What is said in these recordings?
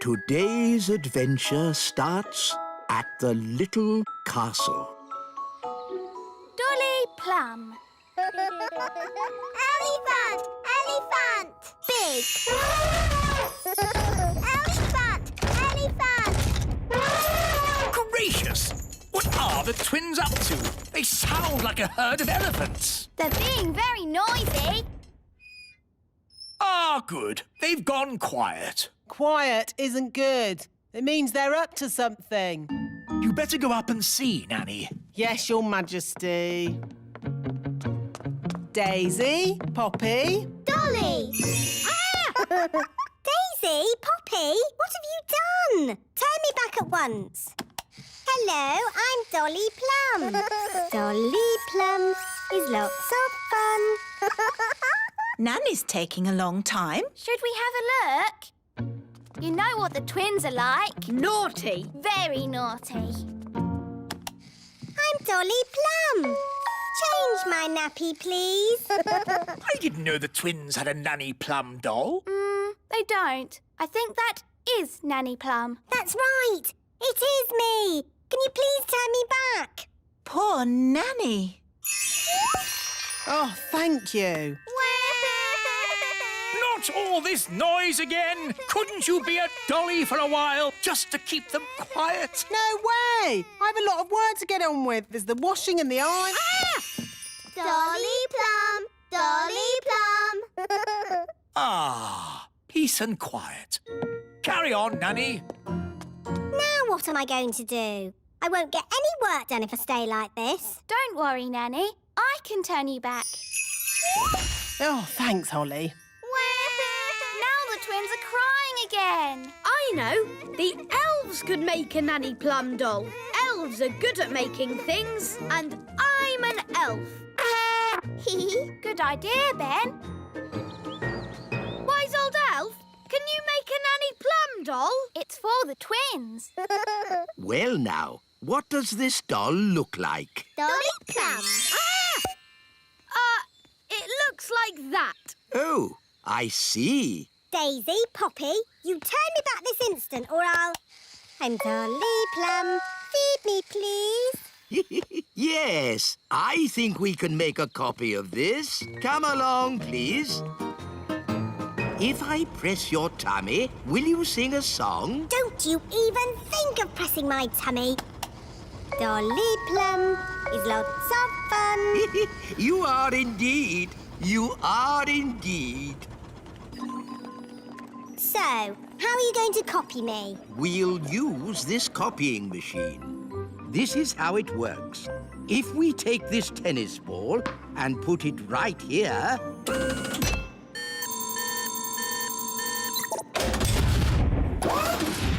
Today's adventure starts at the little castle. Dolly Plum. Elephant! Elephant! Big! Elephant! Elephant! Gracious! What are the twins up to? They sound like a herd of elephants. They're being very noisy. Ah, good. They've gone quiet. Quiet isn't good. It means they're up to something. You better go up and see, Nanny. Yes, Your Majesty. Daisy, Poppy. Dolly! Daisy, Poppy, what have you done? Turn me back at once. Hello, I'm Dolly Plum. Dolly Plum is lots of fun. Nanny's taking a long time. Should we have a look? You know what the twins are like. Naughty. Very naughty. I'm Dolly Plum. Change my nappy, please. I didn't know the twins had a Nanny Plum doll. They don't. I think that is Nanny Plum. That's right. It is me. Can you please turn me back? Poor Nanny. Oh, thank you. Not all this noise again. Couldn't you be a dolly for a while, just to keep them quiet? No way! I have a lot of work to get on with. There's the washing and the iron. Dolly Plum, Dolly Plum. Ah, peace and quiet. Carry on, Nanny. Now what am I going to do? I won't get any work done if I stay like this. Don't worry, Nanny. I can turn you back. Oh, thanks, Holly. Now the twins are crying again. I know. The elves could make a Nanny Plum doll. Elves are good at making things, and I'm an elf. Good idea, Ben. Wise old elf, can you make a Nanny Plum doll? It's for the twins. Well now, what does this doll look like? Dolly Plum. It looks like that. Oh, I see. Daisy, Poppy, you turn me back this instant or I'm Dolly Plum. Feed me, please. Yes, I think we can make a copy of this. Come along, please. If I press your tummy, will you sing a song? Don't you even think of pressing my tummy. Dolly Plum is lots of fun. You are indeed. You are indeed. So, how are you going to copy me? We'll use this copying machine. This is how it works. If we take this tennis ball and put it right here...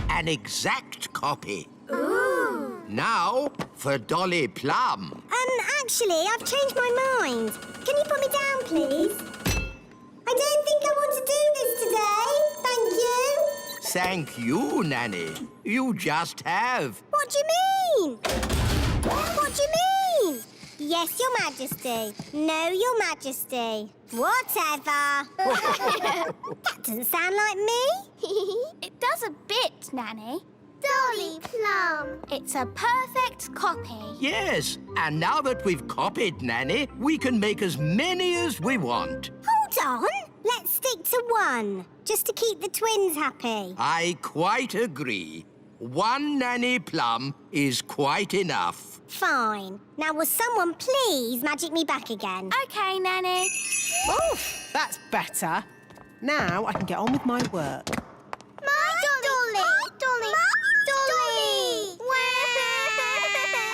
An exact copy. Ooh. Now for Dolly Plum. Actually, I've changed my mind. Can you put me down, please? I don't think I want to do this today. Thank you. Thank you, Nanny. You just have. What do you mean? What do you mean? Yes, Your Majesty. No, Your Majesty. Whatever. That doesn't sound like me. It does a bit, Nanny. Dolly Plum. It's a perfect copy. Yes, and now that we've copied Nanny, we can make as many as we want. Hold on. Let's stick to one, just to keep the twins happy. I quite agree. One Nanny Plum is quite enough. Fine. Now, will someone please magic me back again? OK, Nanny. Oof, that's better. Now I can get on with my work. My Dolly! My Dolly! My Dolly!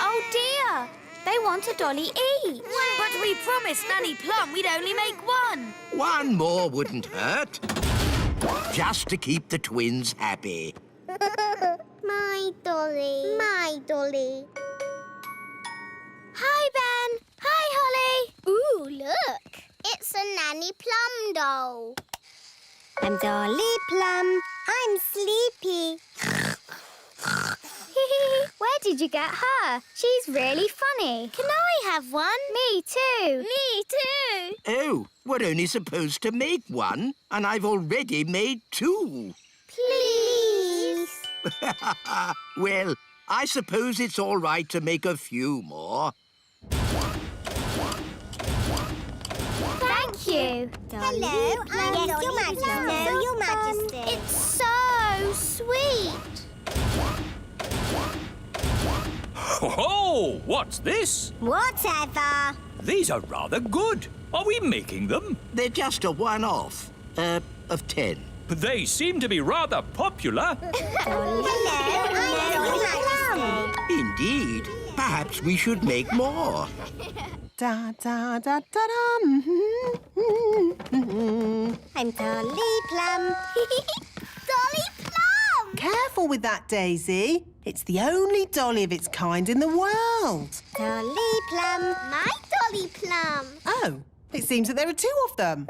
Oh, dear. They want a dolly each. But we promised Nanny Plum we'd only make one. One more wouldn't hurt. Just to keep the twins happy. My Dolly. My Dolly. Hi, Ben. Hi, Holly. Ooh, look. It's a Nanny Plum doll. I'm Dolly Plum. I'm sleepy. Where did you get her? She's really funny. Can I have one? Me too. Me too. Oh, we're only supposed to make one, and I've already made two. Please. Well, I suppose it's all right to make a few more. Thank you. Hello, I'm Yes, Your Majesty. No, Your Majesty. It's so sweet. Oh, what's this? Whatever. These are rather good. Are we making them? They're just a one-off. Of 10. They seem to be rather popular. Hello, I'm Your Majesty. Indeed. Perhaps we should make more. Da da da da da. I'm Dolly Plum. Dolly Plum! Careful with that, Daisy. It's the only dolly of its kind in the world. Dolly Plum. My Dolly Plum. Oh, it seems that there are two of them.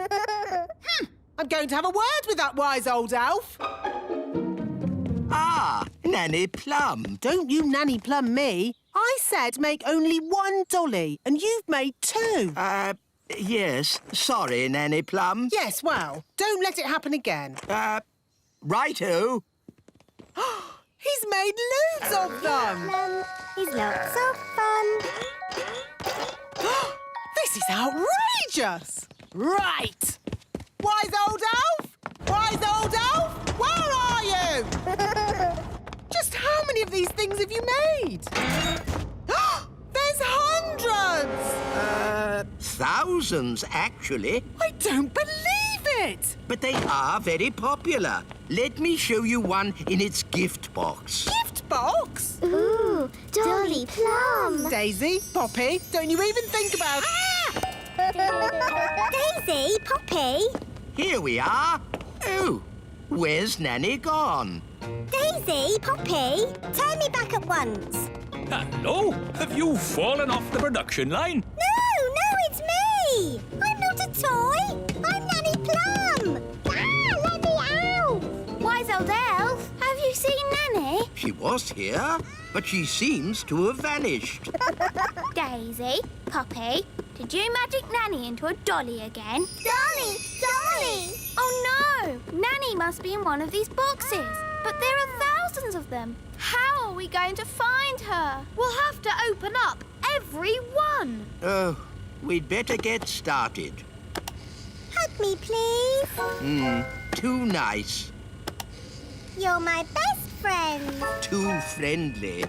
I'm going to have a word with that wise old elf. Ah, Nanny Plum. Don't you nanny plum me. I said make only one dolly, and you've made two. Yes. Sorry, Nanny Plum. Yes, well, don't let it happen again. Righto. He's made loads of them. He's lots of fun. This is outrageous. Right. Wise old elf? Wise old elf? Where are you? Just how many of these things have you made? There's hundreds! Thousands, actually. I don't believe it! But they are very popular. Let me show you one in its gift box. Gift box? Ooh, Dolly Plum. Daisy, Poppy, don't you even think about Daisy, Poppy. Here we are. Oh, where's Nanny gone? Daisy, Poppy. Turn me back at once. Hello? Have you fallen off the production line? No, it's me. I'm not a toy. I'm Nanny Plum. Let me out. Wise old elf, have you seen Nanny? She was here, but she seems to have vanished. Daisy, Poppy, did you magic Nanny into a dolly again? Dolly. Oh no! Nanny must be in one of these boxes. But there are thousands of them. How are we going to find her? We'll have to open up every one. Oh, we'd better get started. Hug me, please. Too nice. You're my best friend. Too friendly.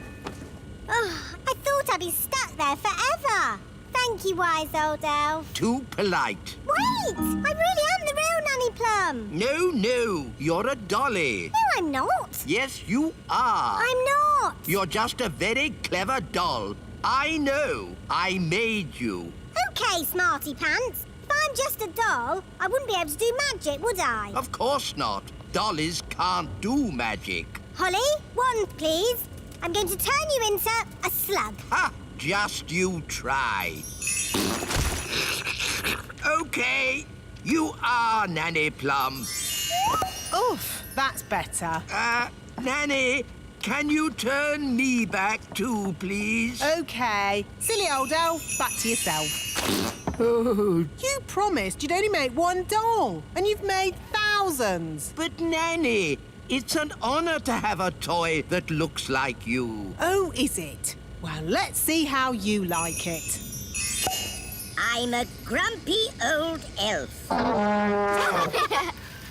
Oh, I thought I'd be stuck there forever. Thank you, wise old elf. Too polite. Wait! I really am the real Nanny Plum. No, you're a dolly. No, I'm not. Yes, you are. I'm not. You're just a very clever doll. I know. I made you. OK, Smarty Pants. If I'm just a doll, I wouldn't be able to do magic, would I? Of course not. Dollies can't do magic. Holly, wand, please. I'm going to turn you into a slug. Ha! Just you try. OK, you are Nanny Plum. Oof, that's better. Nanny, can you turn me back too, please? OK. Silly old elf, back to yourself. Oh, You promised you'd only make one doll, and you've made thousands. but Nanny, it's an honour to have a toy that looks like you. Oh, is it? Well, let's see how you like it. I'm a grumpy old elf.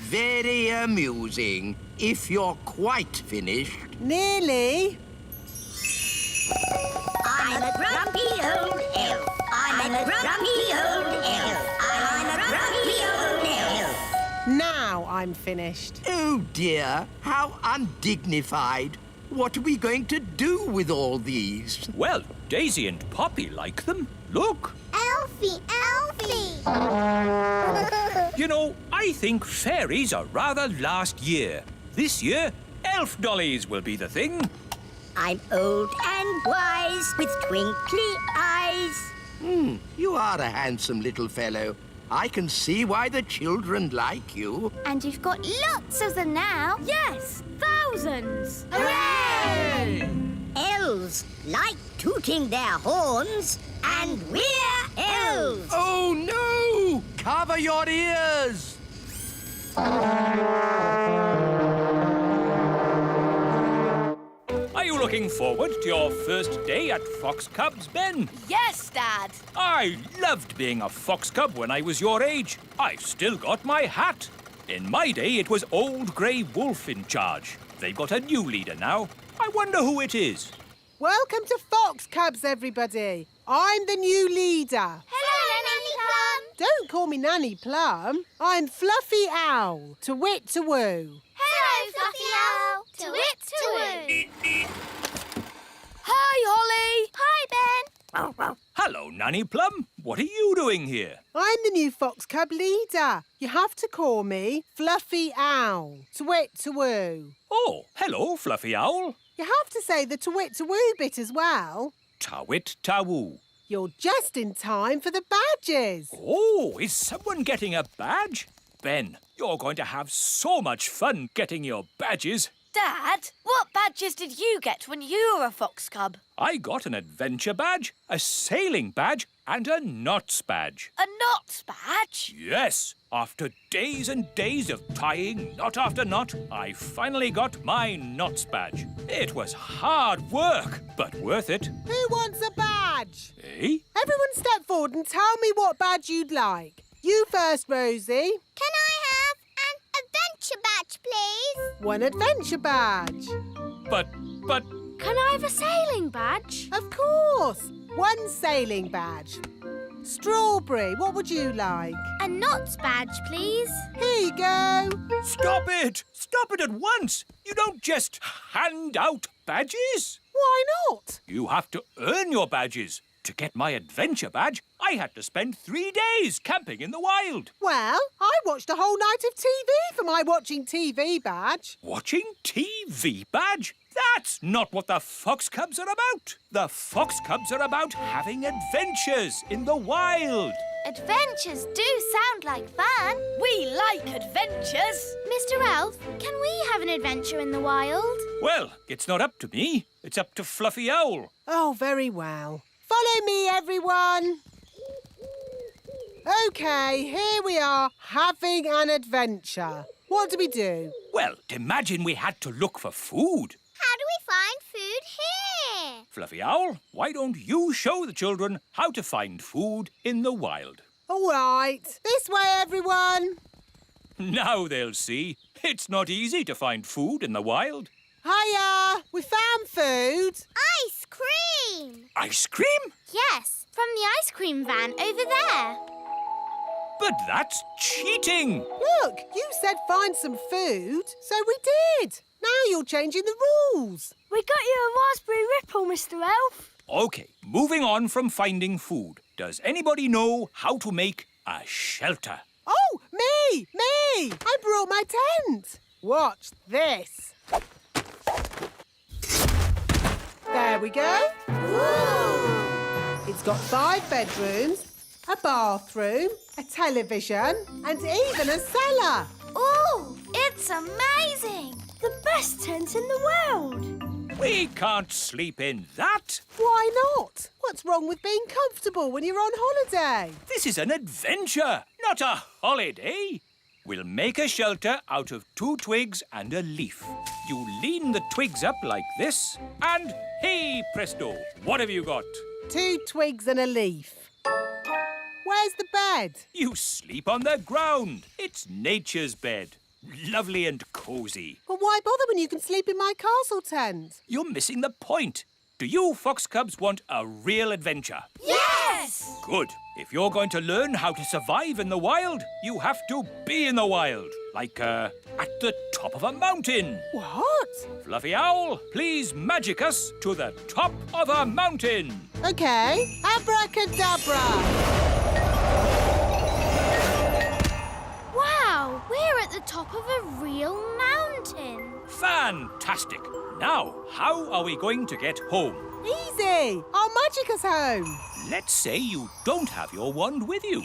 Very amusing. If you're quite finished. Nearly. I'm a grumpy old elf. I'm a grumpy old elf. I'm a grumpy old elf. Now I'm finished. Oh dear, how undignified. What are we going to do with all these? Well, Daisy and Poppy like them. Look. Elfie. You know, I think fairies are rather last year. This year, elf dollies will be the thing. I'm old and wise with twinkly eyes. You are a handsome little fellow. I can see why the children like you. And you've got lots of them now. Yes, thousands. Hooray! Elves like tooting their horns, and we're elves. Oh no! Cover your ears! you looking forward to your first day at Fox Cubs, Ben? Yes, Dad. I loved being a fox cub when I was your age. I've still got my hat. In my day, it was Old Grey Wolf in charge. They've got a new leader now. I wonder who it is. Welcome to Fox Cubs, everybody. I'm the new leader. Hello, Nanny Plum. Don't call me Nanny Plum. I'm Fluffy Owl, to wit to woo. Hello, Fluffy Owl. To wit to woo. Hi, Holly. Hi, Ben. Hello, Nanny Plum. What are you doing here? I'm the new Fox Cub leader. You have to call me Fluffy Owl, to wit to woo. Oh, hello, Fluffy Owl. You have to say the to wit to woo bit as well. Tawit Tawoo. You're just in time for the badges. Oh, is someone getting a badge? Ben, you're going to have so much fun getting your badges. Dad, what badges did you get when you were a fox cub? I got an adventure badge, a sailing badge, and a knots badge. A knots badge? Yes, after days and days of tying knot after knot, I finally got my knots badge. It was hard work, but worth it. Who wants a badge? Eh? Everyone step forward and tell me what badge you'd like. You first, Rosie. Can I have an adventure badge, please? One adventure badge. But, Can I have a sailing badge? Of course. One sailing badge. Strawberry, what would you like? A knots badge, please. Here you go. stop it! Stop it at once! You don't just hand out badges. Why not? You have to earn your badges. To get my adventure badge, I had to spend 3 days camping in the wild. Well, I watched a whole night of TV for my watching TV badge. Watching TV badge? That's not what the Fox Cubs are about. The Fox Cubs are about having adventures in the wild. Adventures do sound like fun. We like adventures. Mr. Elf, can we have an adventure in the wild? Well, it's not up to me. It's up to Fluffy Owl. Oh, very well. Follow me, everyone. OK, here we are, having an adventure. What do we do? Well, imagine we had to look for food. How do we find food here? Fluffy Owl, why don't you show the children how to find food in the wild? All right. This way, everyone. Now they'll see. It's not easy to find food in the wild. Hiya! We found food. Ice cream! Ice cream? Yes, from the ice cream van over there. But that's cheating. Look, you said find some food, so we did. Now you're changing the rules. We got you a raspberry ripple, Mr. Elf. OK, moving on from finding food. Does anybody know how to make a shelter? Oh, me! I brought my tent. Watch this. There we go. It's got 5 bedrooms, a bathroom, a television, and even a cellar. Ooh, it's amazing. The best tent in the world. We can't sleep in that. Why not? What's wrong with being comfortable when you're on holiday? This is an adventure, not a holiday. We'll make a shelter out of 2 twigs and a leaf. You lean the twigs up like this, and hey presto, what have you got? 2 twigs and a leaf. Where's the bed? You sleep on the ground. It's nature's bed. Lovely and cosy. Well, why bother when you can sleep in my castle tent? You're missing the point. Do you Fox Cubs want a real adventure? Yes! Good. If you're going to learn how to survive in the wild, you have to be in the wild. Like, at the top of a mountain. What? Fluffy Owl, please magic us to the top of a mountain. OK. Abracadabra. Wow, we're at the top of a real mountain. Fantastic. Now, how are we going to get home? Easy. I'll magic us home. Let's say you don't have your wand with you.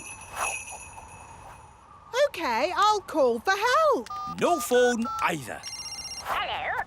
OK, I'll call for help. No phone either. Hello?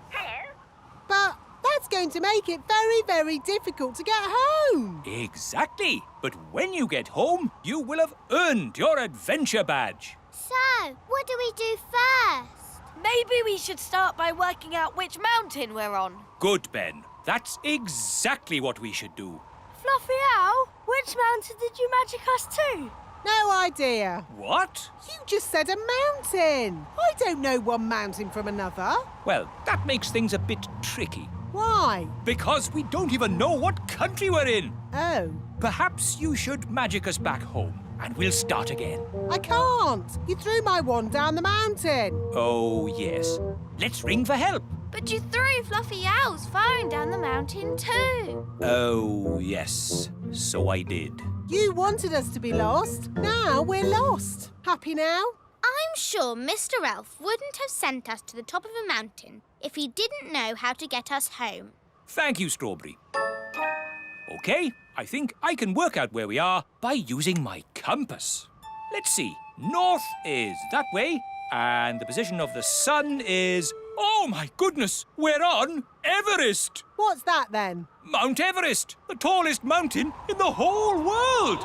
But that's going to make it very, very difficult to get home. Exactly. But when you get home, you will have earned your adventure badge. So, what do we do first? Maybe we should start by working out which mountain we're on. Good, Ben. That's exactly what we should do. Fluffy Owl, which mountain did you magic us to? No idea. What? You just said a mountain. I don't know one mountain from another. Well, that makes things a bit tricky. Why? Because we don't even know what country we're in. Oh, Perhaps you should magic us back home, and we'll start again. I can't. You threw my wand down the mountain. Oh, yes. Let's ring for help. But you threw Fluffy Owl's phone down the mountain too. Oh, yes. So I did. You wanted us to be lost. Now we're lost. Happy now? I'm sure Mr. Elf wouldn't have sent us to the top of a mountain if he didn't know how to get us home. Thank you, Strawberry. OK, I think I can work out where we are by using my compass. Let's see. North is that way, and the position of the sun is... Oh, my goodness! We're on Everest! What's that then? Mount Everest, the tallest mountain in the whole world!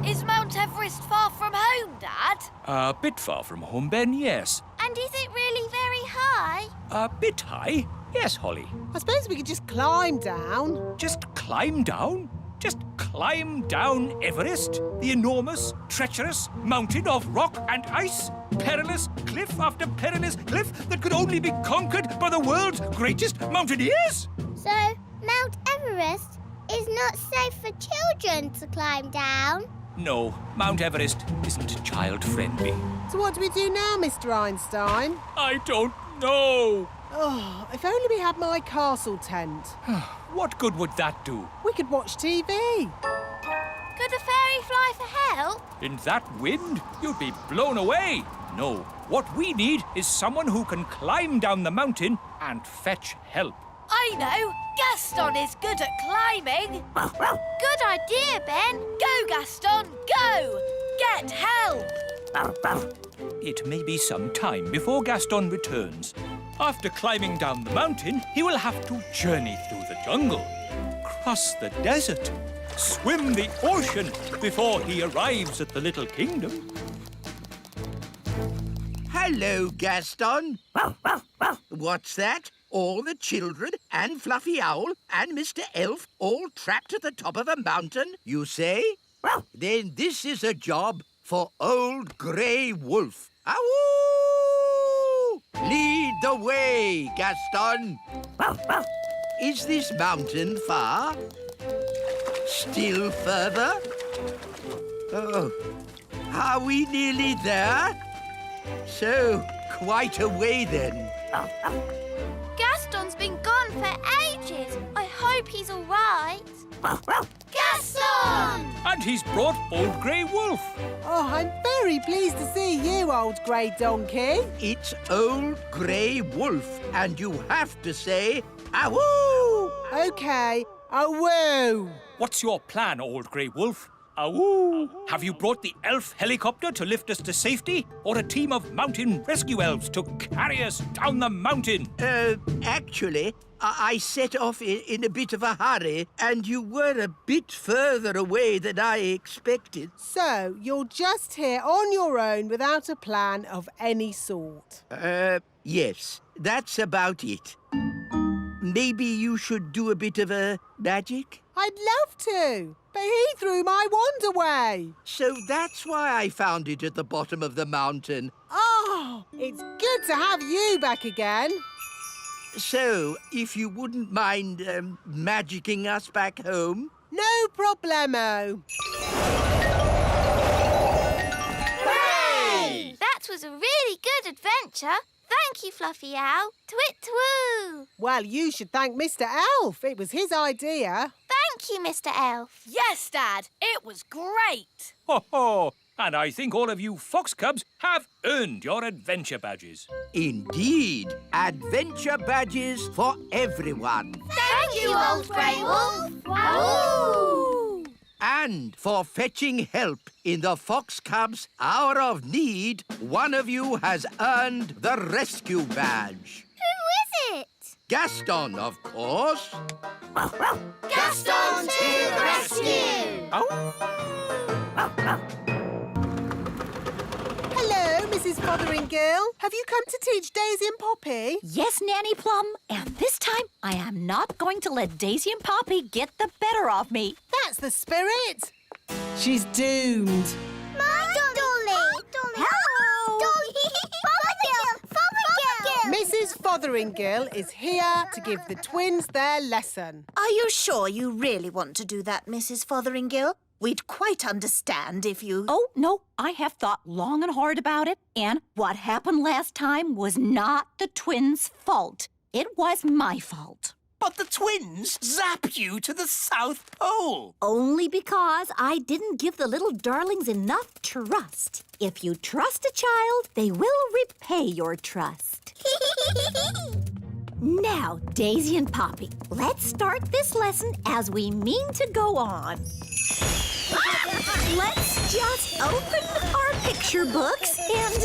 Is Mount Everest far from home, Dad? A bit far from home, Ben, yes. And is it really very high? A bit high, yes, Holly. I suppose we could just climb down. Just climb down? Just climb down Everest, the enormous, treacherous mountain of rock and ice? Perilous cliff after perilous cliff that could only be conquered by the world's greatest mountaineers? So, Mount Everest is not safe for children to climb down? No, Mount Everest isn't child-friendly. So what do we do now, Mr. Einstein? I don't know. Oh, if only we had my castle tent. What good would that do? We could watch TV. Could a fairy fly for help? In that wind, you'd be blown away. No, what we need is someone who can climb down the mountain and fetch help. I know! Gaston is good at climbing! Good idea, Ben. Go, Gaston, go! Get help! It may be some time before Gaston returns. After climbing down the mountain, he will have to journey through the jungle, cross the desert, swim the ocean before he arrives at the little kingdom. Hello, Gaston. What's that? All the children and Fluffy Owl and Mr. Elf all trapped at the top of a mountain, you say? Then this is a job for Old Grey Wolf. Awoo! Lead the way, Gaston. Is this mountain far? Still further? Oh, are we nearly there? So, quite a way then. Gaston's been gone for ages. I hope he's all right. Gaston! And he's brought Old Grey Wolf. Oh, I'm very pleased to see you, old grey donkey. It's Old Grey Wolf, and you have to say, awoo! OK, awoo. What's your plan, Old Grey Wolf? Awoo! Have you brought the elf helicopter to lift us to safety, or a team of mountain rescue elves to carry us down the mountain? Actually, I set off in a bit of a hurry, and you were a bit further away than I expected. So, you're just here on your own without a plan of any sort? Yes, that's about it. Maybe you should do a bit of a magic? I'd love to, but he threw my wand away. So that's why I found it at the bottom of the mountain. Oh, it's good to have you back again. So, if you wouldn't mind magicking us back home? No problemo. Hooray! That was a really good adventure. Thank you, Fluffy Owl. Twit-twoo! Well, you should thank Mr. Elf. It was his idea. Thank you, Mr. Elf. Yes, Dad, it was great! Ho ho! And I think all of you fox cubs have earned your adventure badges. Indeed. Adventure badges for everyone. Thank you, Old Grey Wolf. Wahoo! And for fetching help in the Fox Cubs' hour of need, one of you has earned the rescue badge. Who is it? Gaston, of course. Gaston to the rescue! Hello, Mr. Mrs. Fotheringill. Have you come to teach Daisy and Poppy? Yes, Nanny Plum, and this time I am not going to let Daisy and Poppy get the better of me. That's the spirit. She's doomed. My Dolly! Hello! Dolly! Fotheringill! Mrs. Fotheringill is here to give the twins their lesson. Are you sure you really want to do that, Mrs. Fotheringill? We'd quite understand if you... Oh, no, I have thought long and hard about it, and what happened last time was not the twins' fault. It was my fault. But the twins zap you to the South Pole. Only because I didn't give the little darlings enough trust. If you trust a child, they will repay your trust. Now, Daisy and Poppy, let's start this lesson as we mean to go on. Let's just open our picture books and...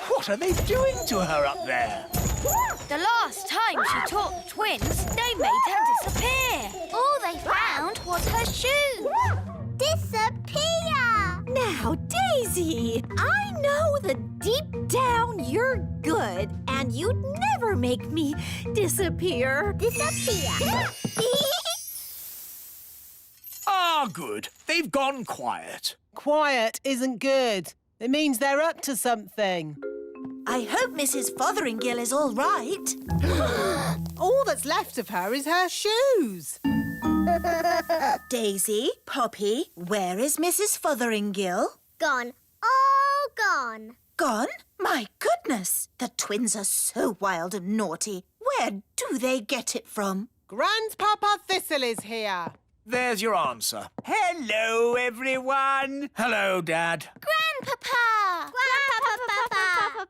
What are they doing to her up there? The last time she taught the twins, they made her disappear. All they found was her shoes. Disappear! Now, Daisy, I know that deep down you're good and you'd never make me disappear. Disappear! Ah, good. They've gone quiet. Quiet isn't good. It means they're up to something. I hope Mrs. Fotheringill is all right. All that's left of her is her shoes. Daisy, Poppy, where is Mrs. Fotheringill? Gone. All gone. Gone? My goodness! The twins are so wild and naughty. Where do they get it from? Grandpapa Thistle is here. There's your answer. Hello, everyone. Hello, Dad. Grandpapa! Grandpapa!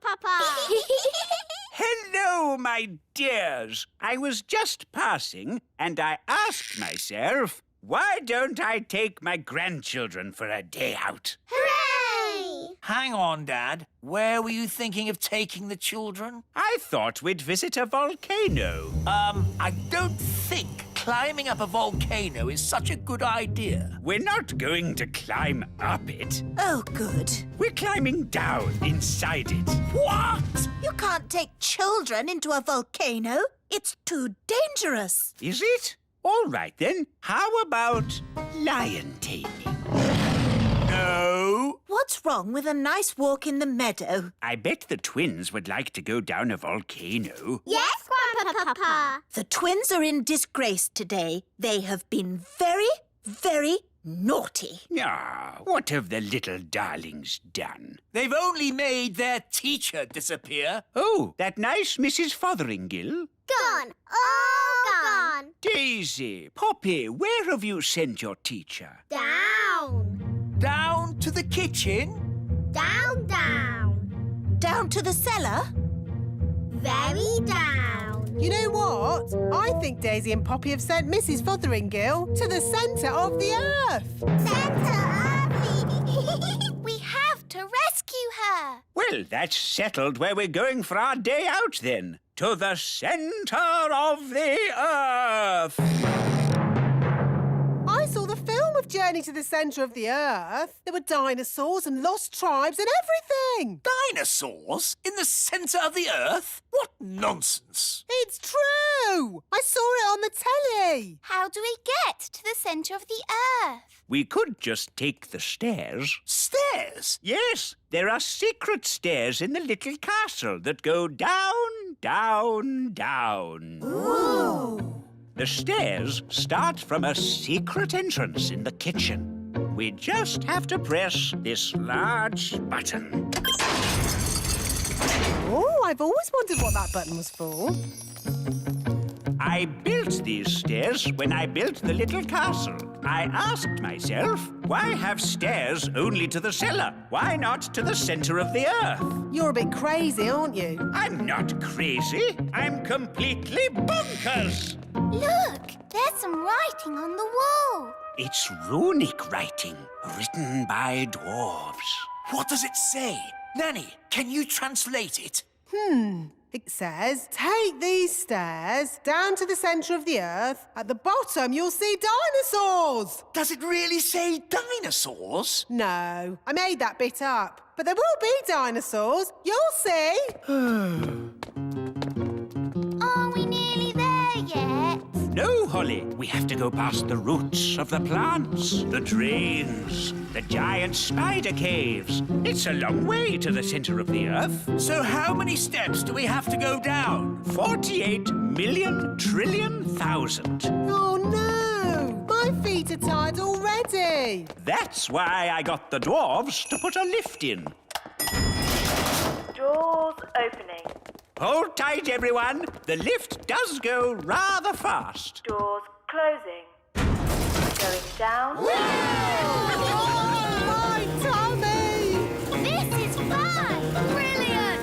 Hello, my dears. I was just passing and I asked myself, why don't I take my grandchildren for a day out? Hooray! Hang on, Dad. Where were you thinking of taking the children? I thought we'd visit a volcano. I don't think climbing up a volcano is such a good idea. We're not going to climb up it. Oh, good. We're climbing down inside it. What? You can't take children into a volcano. It's too dangerous. Is it? All right, then. How about lion taming? No. What's wrong with a nice walk in the meadow? I bet the twins would like to go down a volcano. Yes, Grandpapa. The twins are in disgrace today. They have been very, very naughty. Ah, what have the little darlings done? They've only made their teacher disappear. Oh, that nice Mrs. Fotheringill? Gone. All gone. Daisy, Poppy, where have you sent your teacher? Down. Down to the kitchen? Down, down. Down to the cellar? Very down. You know what? I think Daisy and Poppy have sent Mrs. Fotheringill to the centre of the earth. Centre of We have to rescue her. Well, that's settled where we're going for our day out, then. To the centre of the earth. I saw the film of Journey to the Centre of the Earth. There were dinosaurs and lost tribes and everything. Dinosaurs? In the centre of the earth? What nonsense! It's true. I saw it on the telly. How do we get to the centre of the earth? We could just take the stairs. Stairs? Yes, there are secret stairs in the little castle that go down, down, down. Ooh. The stairs start from a secret entrance in the kitchen. We just have to press this large button. Oh, I've always wondered what that button was for. I built these stairs when I built the little castle. I asked myself, why have stairs only to the cellar? Why not to the centre of the earth? You're a bit crazy, aren't you? I'm not crazy. I'm completely bonkers. Look, there's some writing on the wall. It's runic writing, written by dwarves. What does it say? Nanny, can you translate it? It says, take these stairs down to the centre of the earth. At the bottom, you'll see dinosaurs. Does it really say dinosaurs? No, I made that bit up. But there will be dinosaurs. You'll see. Are we nearly there yet? No, Holly. We have to go past the roots of the plants, the drains, the giant spider caves. It's a long way to the centre of the earth. So how many steps do we have to go down? 48,000,000,000,000,000. Oh, no. My feet are tired already. That's why I got the dwarves to put a lift in. Doors opening. Hold tight, everyone. The lift does go rather fast. Doors closing. Going down. My tummy! This is fun! Brilliant!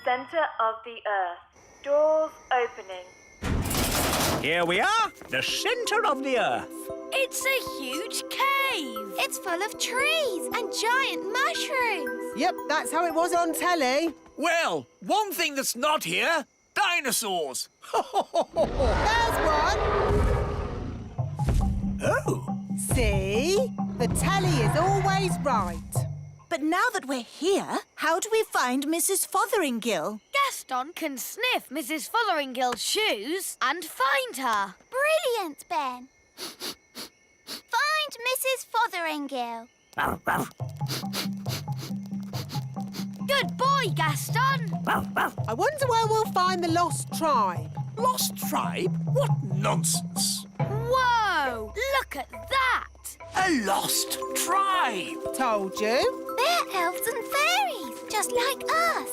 Center of the earth. Doors opening. Here we are, the centre of the earth. It's a huge cave. It's full of trees and giant mushrooms. Yep, that's how it was on telly. Well, one thing that's not here, dinosaurs. There's one. Oh. See? The telly is always right. But now that we're here, how do we find Mrs. Fotheringill? Gaston can sniff Mrs. Fotheringill's shoes and find her. Brilliant, Ben. Find Mrs. Fotheringill. Good boy, Gaston. I wonder where we'll find the lost tribe. Lost tribe? What nonsense. Whoa, look at that. A lost tribe. Told you. They're elves and fairies, just like us.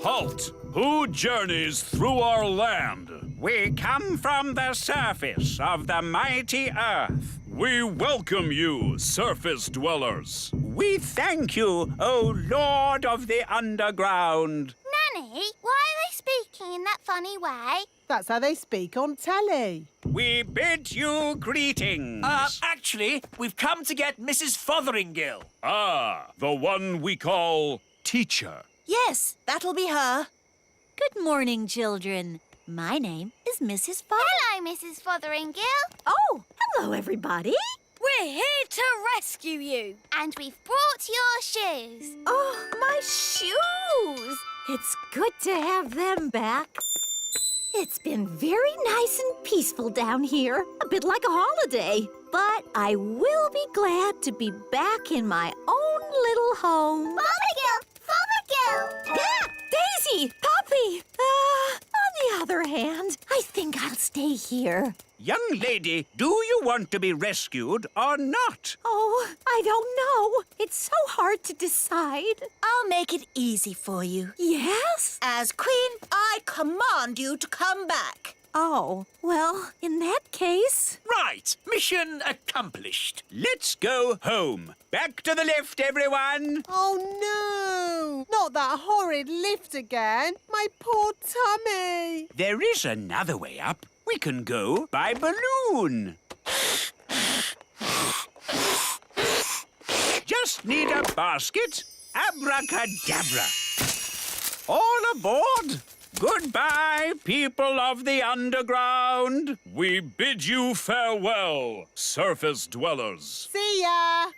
Halt! Who journeys through our land? We come from the surface of the mighty earth. We welcome you, surface dwellers. We thank you, O Lord of the Underground. Nanny, why are they speaking in that funny way? That's how they speak on telly. We bid you greetings. Actually, we've come to get Mrs. Fotheringill. Ah, the one we call teacher. Yes, that'll be her. Good morning, children. My name is Mrs. Hello, Mrs. Fotheringill. Oh, hello, everybody. We're here to rescue you. And we've brought your shoes. Oh, my shoes. It's good to have them back. It's been very nice and peaceful down here, a bit like a holiday. But I will be glad to be back in my own little home. Fotheringill! Fotheringill! Yeah, Daisy! Poppy! On the other hand, I think I'll stay here. Young lady, do you want to be rescued or not? Oh, I don't know. It's so hard to decide. I'll make it easy for you. Yes? As Queen, I command you to come back. Oh, well, in that case... Right, mission accomplished. Let's go home. Back to the lift, everyone. Oh, no. Not that horrid lift again. My poor tummy. There is another way up. We can go by balloon. Just need a basket. Abracadabra. All aboard. Goodbye, people of the underground. We bid you farewell, surface dwellers. See ya.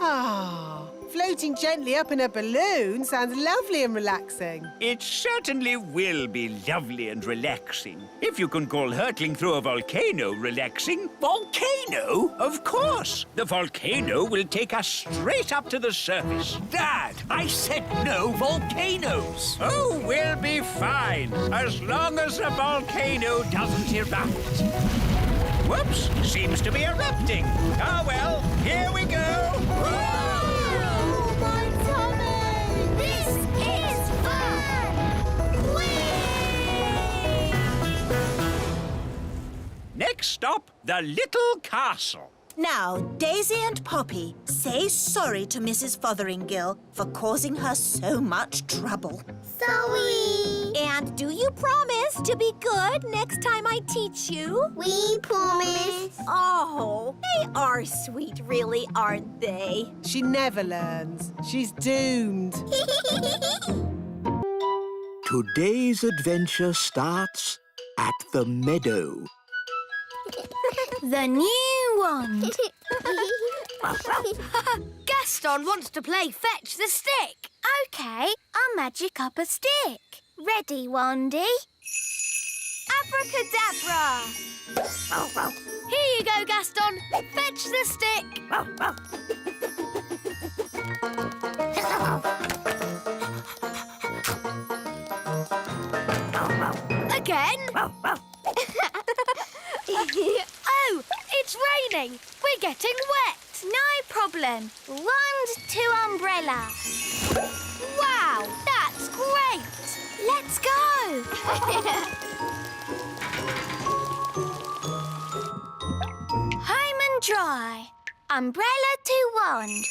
Ah, floating gently up in a balloon sounds lovely and relaxing. It certainly will be lovely and relaxing. If you can call hurtling through a volcano relaxing. Volcano? Of course. The volcano will take us straight up to the surface. Dad, I said no volcanoes. Oh, we'll be fine, as long as the volcano doesn't erupt. Whoops, seems to be erupting. Ah, well, here we go. Oh, my tummy! This is fun! Whee! Next stop, the little castle. Now, Daisy and Poppy, say sorry to Mrs. Fotheringill for causing her so much trouble. Sorry. And do you promise to be good next time I teach you? We promise. Oh, they are sweet, really, aren't they? She never learns. She's doomed. Today's adventure starts at the meadow. The new wand. Gaston wants to play fetch the stick. OK, I'll magic up a stick. Ready, Wandy? Abracadabra! Here you go, Gaston. Fetch the stick. Again. Oh, it's raining. We're getting wet. No problem. Wand to umbrella. Wow, that's great. Let's go. Home and dry. Umbrella to wand.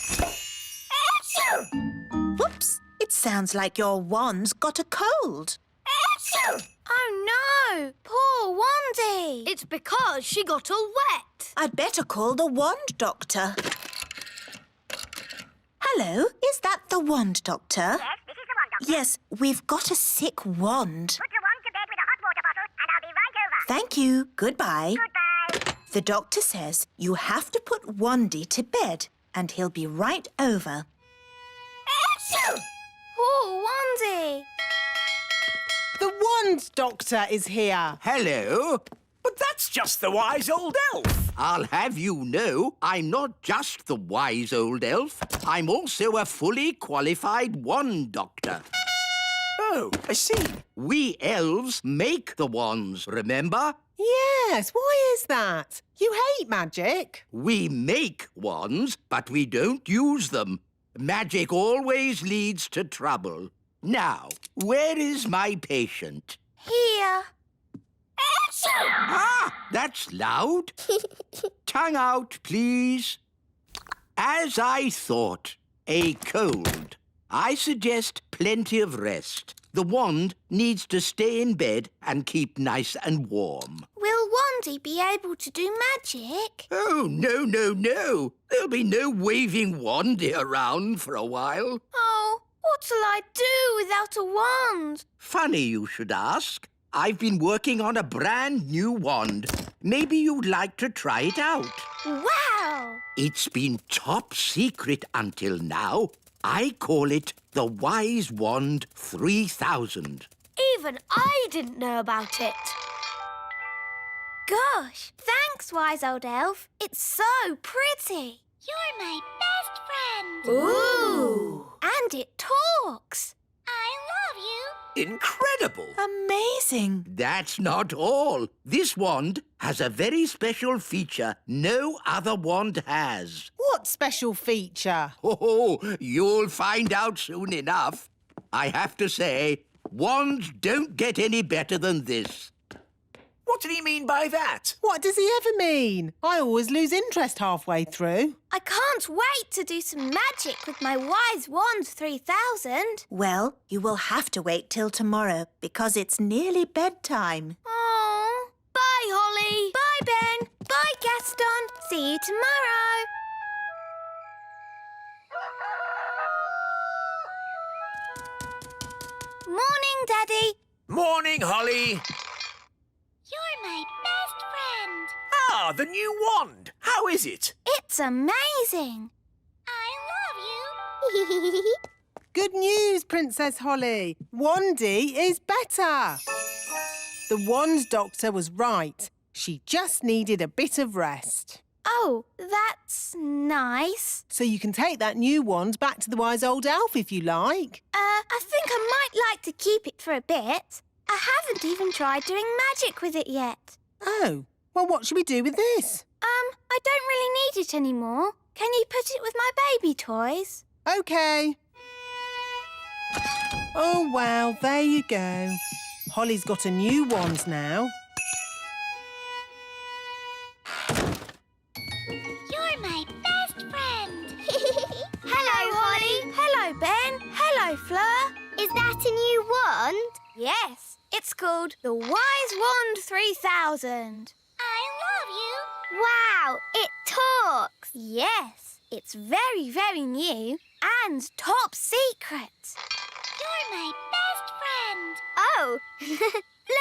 Whoops! It sounds like your wand's got a cold. Oh no! Poor Wandy. It's because she got all wet. I'd better call the wand doctor. Hello, is that the wand doctor? Yes, this is the wand doctor. Yes, we've got a sick wand. Put your wand to bed with a hot water bottle and I'll be right over. Thank you. Goodbye. Goodbye. The doctor says you have to put Wandy to bed and he'll be right over. Poor Wandy. The wand doctor is here. Hello. But that's just the wise old elf. I'll have you know, I'm not just the wise old elf. I'm also a fully qualified wand doctor. Oh, I see. We elves make the wands, remember? Yes, why is that? You hate magic. We make wands, but we don't use them. Magic always leads to trouble. Now, where is my patient? Here. Ah, that's loud. Tongue out, please. As I thought, a cold. I suggest plenty of rest. The wand needs to stay in bed and keep nice and warm. Will Wandy be able to do magic? Oh, no, no, no. There'll be no waving wandy around for a while. Oh, what'll I do without a wand? Funny you should ask. I've been working on a brand new wand. Maybe you'd like to try it out. Wow! It's been top secret until now. I call it the Wise Wand 3000. Even I didn't know about it. Gosh, thanks, wise old elf. It's so pretty. You're my best friend. Ooh! And it talks. I love you. Incredible. Amazing. That's not all. This wand has a very special feature no other wand has. What special feature? Oh, you'll find out soon enough. I have to say, wands don't get any better than this. What did he mean by that? What does he ever mean? I always lose interest halfway through. I can't wait to do some magic with my wise wand 3000. Well, you will have to wait till tomorrow because it's nearly bedtime. Oh. Bye, Holly. Bye, Ben. Bye, Gaston. See you tomorrow. Morning, Daddy. Morning, Holly. You're my best friend. Ah, the new wand. How is it? It's amazing. I love you. Good news, Princess Holly. Wandy is better. The wand doctor was right. She just needed a bit of rest. Oh, that's nice. So you can take that new wand back to the wise old elf if you like. I think I might like to keep it for a bit. I haven't even tried doing magic with it yet. Oh, well, what should we do with this? I don't really need it anymore. Can you put it with my baby toys? OK. Oh, well, there you go. Holly's got a new wand now. You're my best friend. Hello, Holly. Hello, Ben. Hello, Fleur. Is that a new wand? Yes, it's called the Wise Wand 3000. I love you. Wow, it talks. Yes, it's very, very new and top secret. You're my best friend. go!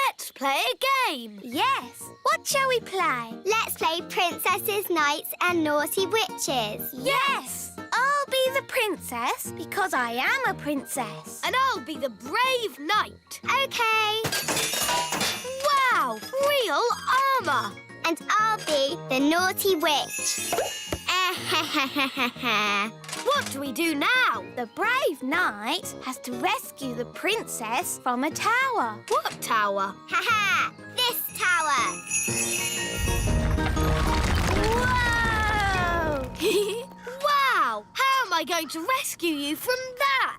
Let's play a game. Yes. What shall we play? Let's play Princesses, Knights and Naughty Witches. Yes. I'll be the princess because I am a princess. And I'll be the brave knight. Okay. Wow, real armour. And I'll be the naughty witch. What do we do now? The brave knight has to rescue the princess from a tower. What tower? Ha! This tower. Whoa! Wow! How am I going to rescue you from that?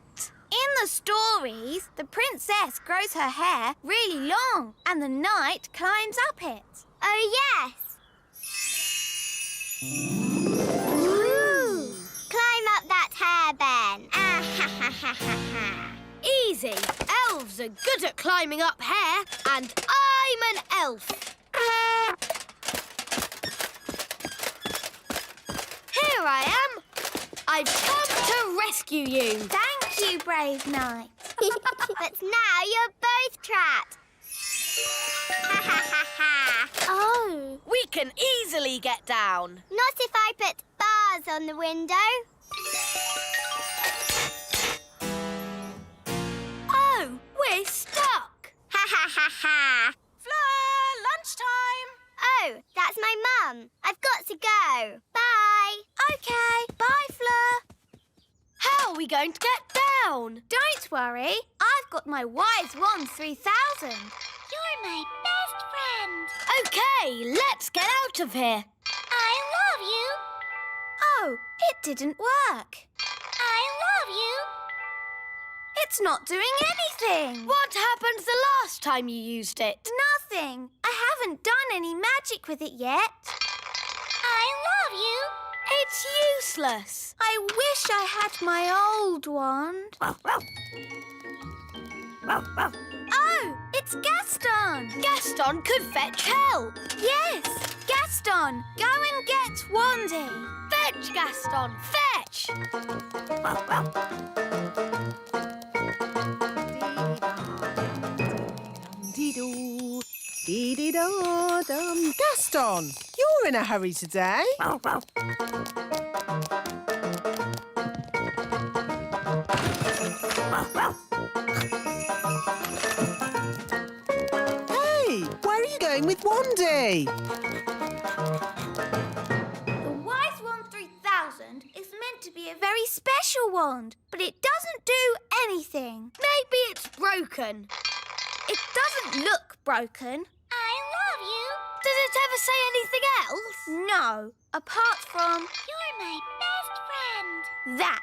In the stories, the princess grows her hair really long and the knight climbs up it. Oh, yes. Ooh. Climb up that hair, Ben. Easy. Elves are good at climbing up hair, and I'm an elf. Here I am. I've come to rescue you. Thank you, brave knight. But now you're both trapped. Oh. We can easily get down. Not if I put bars on the window. Oh, we're stuck. Fleur, lunchtime. Oh, that's my mum. I've got to go. Bye. OK. Bye, Fleur. How are we going to get down? Don't worry. I've got my Wise Wand 3000. You're my best friend. OK, let's get out of here. I love you. Oh, it didn't work. I love you. It's not doing anything. What happened the last time you used it? Nothing. I haven't done any magic with it yet. I love you. It's useless. I wish I had my old wand. Oh, it's Gaston. Gaston could fetch help. Yes, Gaston, go and get Wandy. Fetch, Gaston, fetch. Dee-doo, dee-dee-da-dum. Gaston, you're in a hurry today. Hey, where are you going with Wandy? The Wise Wand 3000 is meant to be a very special wand, but it doesn't do anything. Maybe it's broken. It doesn't look broken. I love you. Does it ever say anything else? No, apart from You're my best friend. that.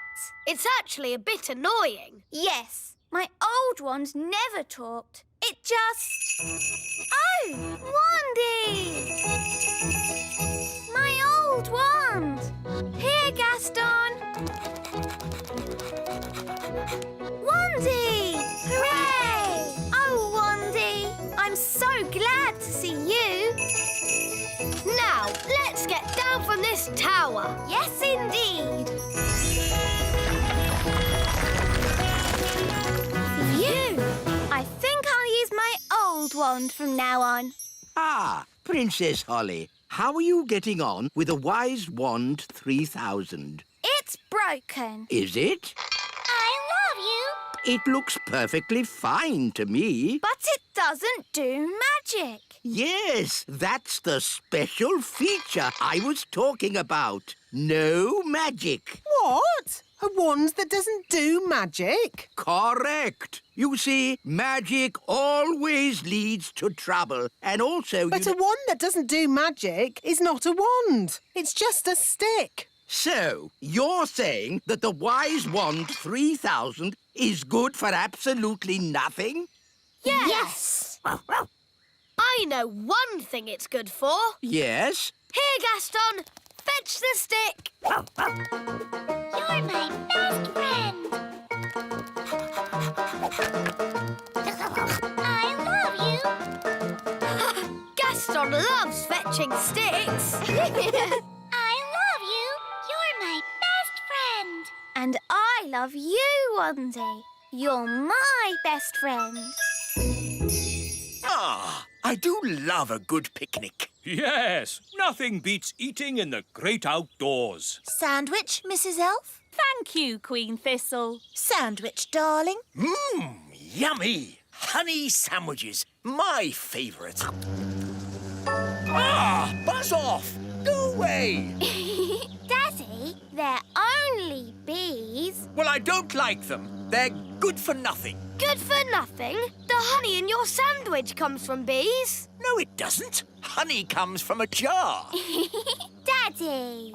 It's actually a bit annoying. Yes, my old wand never talked. It just... Oh, Wandy! My old wand! Here, Gaston! Wandy! Hooray! Oh, Wandy, I'm so glad to see you. Now, let's get down from this tower. Yes, indeed. Phew! I think I'll use my old wand from now on. Ah, Princess Holly, how are you getting on with the Wise Wand 3000? It's broken. Is it? I love you. It looks perfectly fine to me. But it doesn't do magic. Yes, that's the special feature I was talking about. No magic. What? A wand that doesn't do magic? Correct. You see, magic always leads to trouble. And also... But a wand that doesn't do magic is not a wand. It's just a stick. So, you're saying that the Wise Wand 3000 is good for absolutely nothing? Yes. I know one thing it's good for. Yes. Here, Gaston, fetch the stick. You're my best friend. I love you. Gaston loves fetching sticks. I love you. You're my best friend. And I love you, Wandy. You're my best friend. I do love a good picnic. Yes, nothing beats eating in the great outdoors. Sandwich, Mrs. Elf? Thank you, Queen Thistle. Sandwich, darling. Yummy. Honey sandwiches, my favourite. Buzz off. Go away. Daddy, they're only bees. Well, I don't like them. They're good for nothing. Good for nothing? The honey in your sandwich comes from bees. No, it doesn't. Honey comes from a jar. Daddy.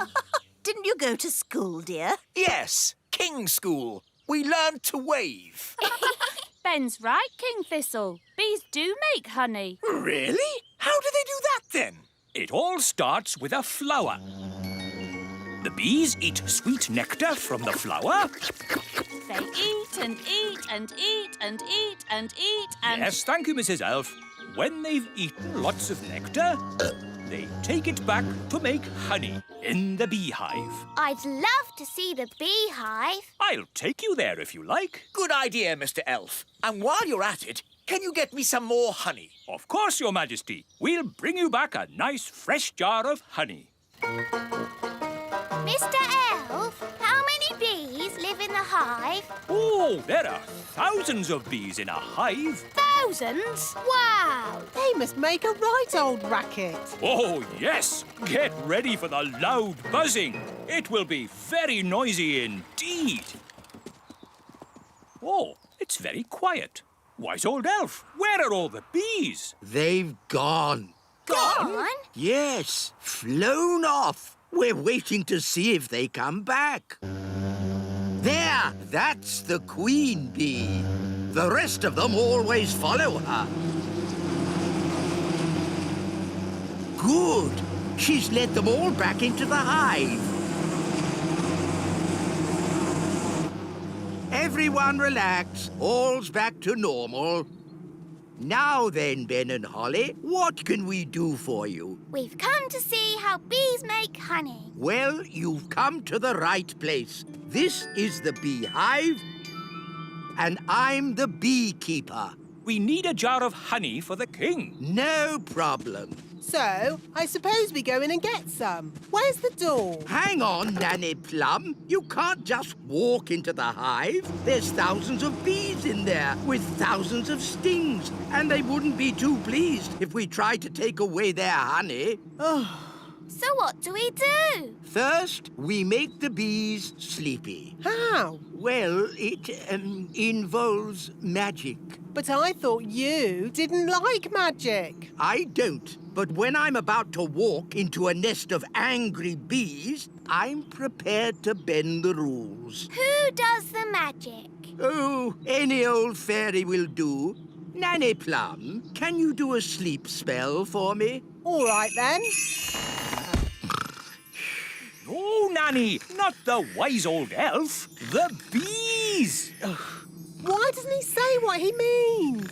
Didn't you go to school, dear? Yes, King School. We learned to wave. Ben's right, King Thistle. Bees do make honey. Really? How do they do that, then? It all starts with a flower. The bees eat sweet nectar from the flower. They eat and eat and eat and eat and eat and... Yes, thank you, Mrs. Elf. When they've eaten lots of nectar, they take it back to make honey in the beehive. I'd love to see the beehive. I'll take you there if you like. Good idea, Mr. Elf. And while you're at it, can you get me some more honey? Of course, Your Majesty. We'll bring you back a nice fresh jar of honey. Mr. Elf, how many bees live in the hive? Oh, there are thousands of bees in a hive. Thousands? Wow! They must make a right old racket. Oh, yes. Get ready for the loud buzzing. It will be very noisy indeed. Oh, it's very quiet. Wise old elf, where are all the bees? They've gone. Gone? Yes, flown off. We're waiting to see if they come back. There, that's the queen bee. The rest of them always follow her. Good. She's led them all back into the hive. Everyone relax. All's back to normal. Now then, Ben and Holly, what can we do for you? We've come to see how bees make honey. Well, you've come to the right place. This is the beehive, and I'm the beekeeper. We need a jar of honey for the king. No problem. So, I suppose we go in and get some. Where's the door? Hang on, Nanny Plum. You can't just walk into the hive. There's thousands of bees in there with thousands of stings, and they wouldn't be too pleased if we tried to take away their honey. So what do we do? First, we make the bees sleepy. How? Well, it involves magic. But I thought you didn't like magic. I don't. But when I'm about to walk into a nest of angry bees, I'm prepared to bend the rules. Who does the magic? Oh, any old fairy will do. Nanny Plum, can you do a sleep spell for me? All right, then. Oh, Nanny, not the wise old elf. The bees. Why doesn't he say what he means?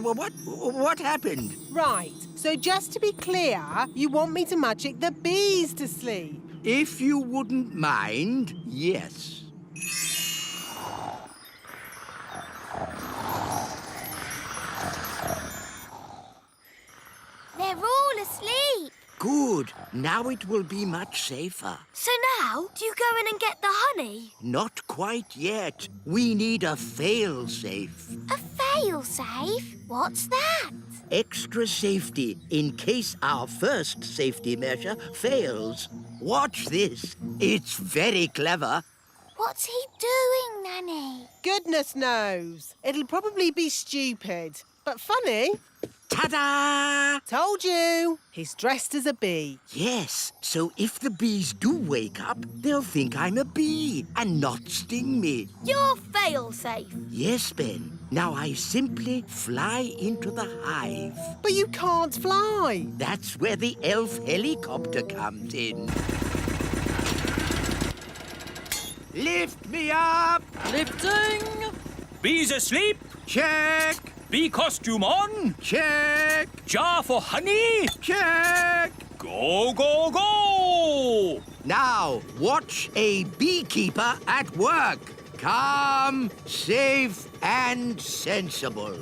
What happened? Right, so just to be clear, you want me to magic the bees to sleep? If you wouldn't mind, yes. They're all asleep. Good. Now it will be much safer. So now, do you go in and get the honey? Not quite yet. We need a fail-safe. A fail-safe? What's that? Extra safety in case our first safety measure fails. Watch this. It's very clever. What's he doing, Nanny? Goodness knows. It'll probably be stupid, but funny. Ta-da! Told you. He's dressed as a bee. Yes, so if the bees do wake up, they'll think I'm a bee and not sting me. You're fail-safe. Yes, Ben. Now I simply fly into the hive. But you can't fly. That's where the elf helicopter comes in. Lift me up! Lifting. Bees asleep. Check! Bee costume on. Check! Jar for honey. Check! Go, go, go! Now, watch a beekeeper at work. Calm, safe, and sensible.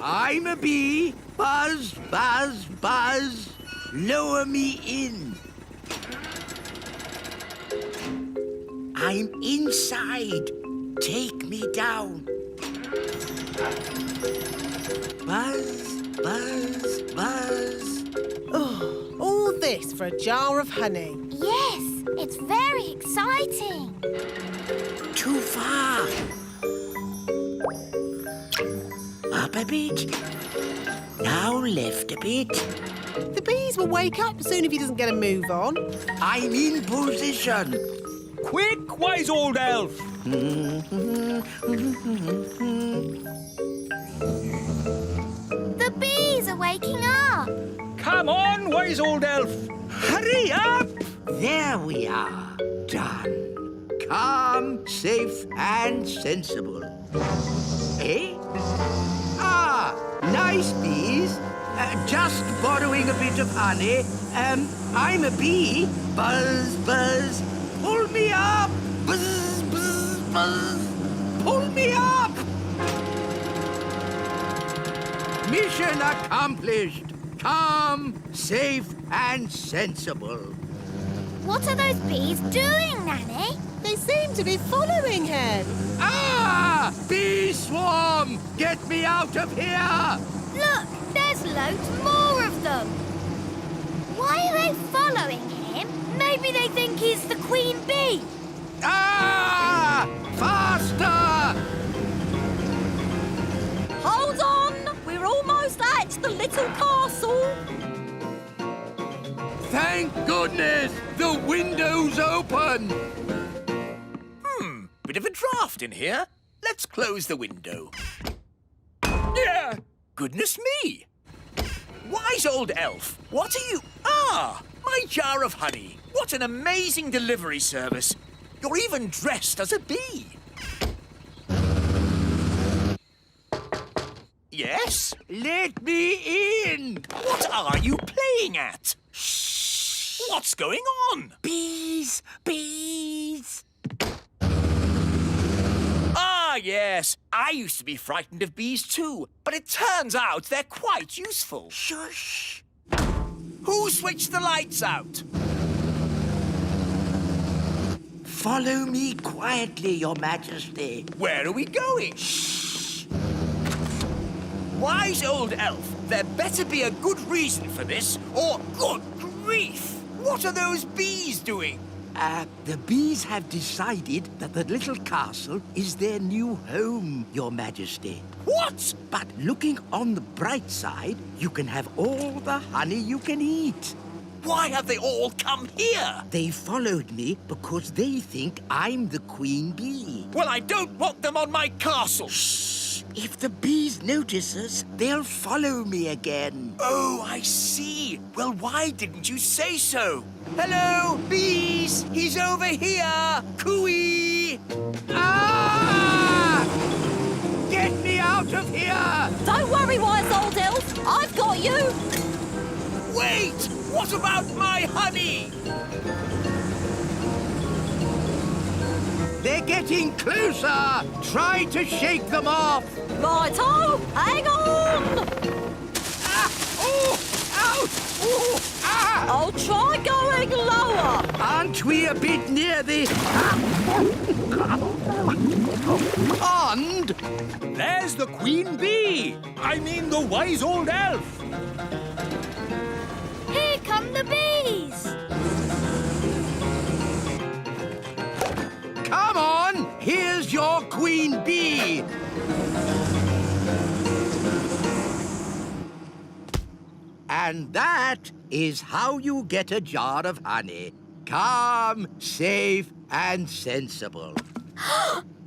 I'm a bee. Buzz, buzz, buzz. Lower me in. I'm inside. Take me down. Buzz, buzz, buzz. Oh, all this for a jar of honey. Yes, it's very exciting. Too far. Up a bit. Now left a bit. The bees will wake up soon if he doesn't get a move on. I'm in position. Quick, wise old elf! The bees are waking up. Come on, wise old elf! Hurry up! There we are. Done. Calm, safe, and sensible. Eh? Ah, nice bees. Just borrowing a bit of honey. I'm a bee. Buzz, buzz. Pull me up. Buzz, buzz, buzz. Pull me up. Mission accomplished. Calm, safe, and sensible. What are those bees doing, Nanny? They seem to be following him. Ah! Bee swarm! Get me out of here! Look, there's loads more of them. Why are they following him? Maybe they think he's the queen bee. Ah! Faster! Hold on! We're almost at the little castle. Thank goodness! The window's open! Bit of a draft in here. Let's close the window. Yeah! Goodness me! Wise old elf, what are you... Ah! My jar of honey. What an amazing delivery service. You're even dressed as a bee. Yes? Let me in! What are you playing at? Shh! What's going on? Bees! Bees! Ah, yes. I used to be frightened of bees too, but it turns out they're quite useful. Shush! Who switched the lights out? Follow me quietly, Your Majesty. Where are we going? Shh! Wise old elf, there better be a good reason for this, or good grief! What are those bees doing? The bees have decided that the little castle is their new home, Your Majesty. What? But looking on the bright side, you can have all the honey you can eat. Why have they all come here? They followed me because they think I'm the queen bee. Well, I don't want them on my castle. Shh! If the bees notice us, they'll follow me again. Oh, I see. Well, why didn't you say so? Hello, bees! He's over here! Cooey! Ah! Get me out of here! Don't worry, wise old elf. I've got you. Wait! What about my honey? They're getting closer! Try to shake them off! Righto, hang on. Ah! Oh! Ouch! Oh! Ah! I'll try going lower. Aren't we a bit near the... pond? There's the queen bee! I mean the wise old elf! Here come the bees. Come on! Here's your queen bee! And that is how you get a jar of honey. Calm, safe, and sensible.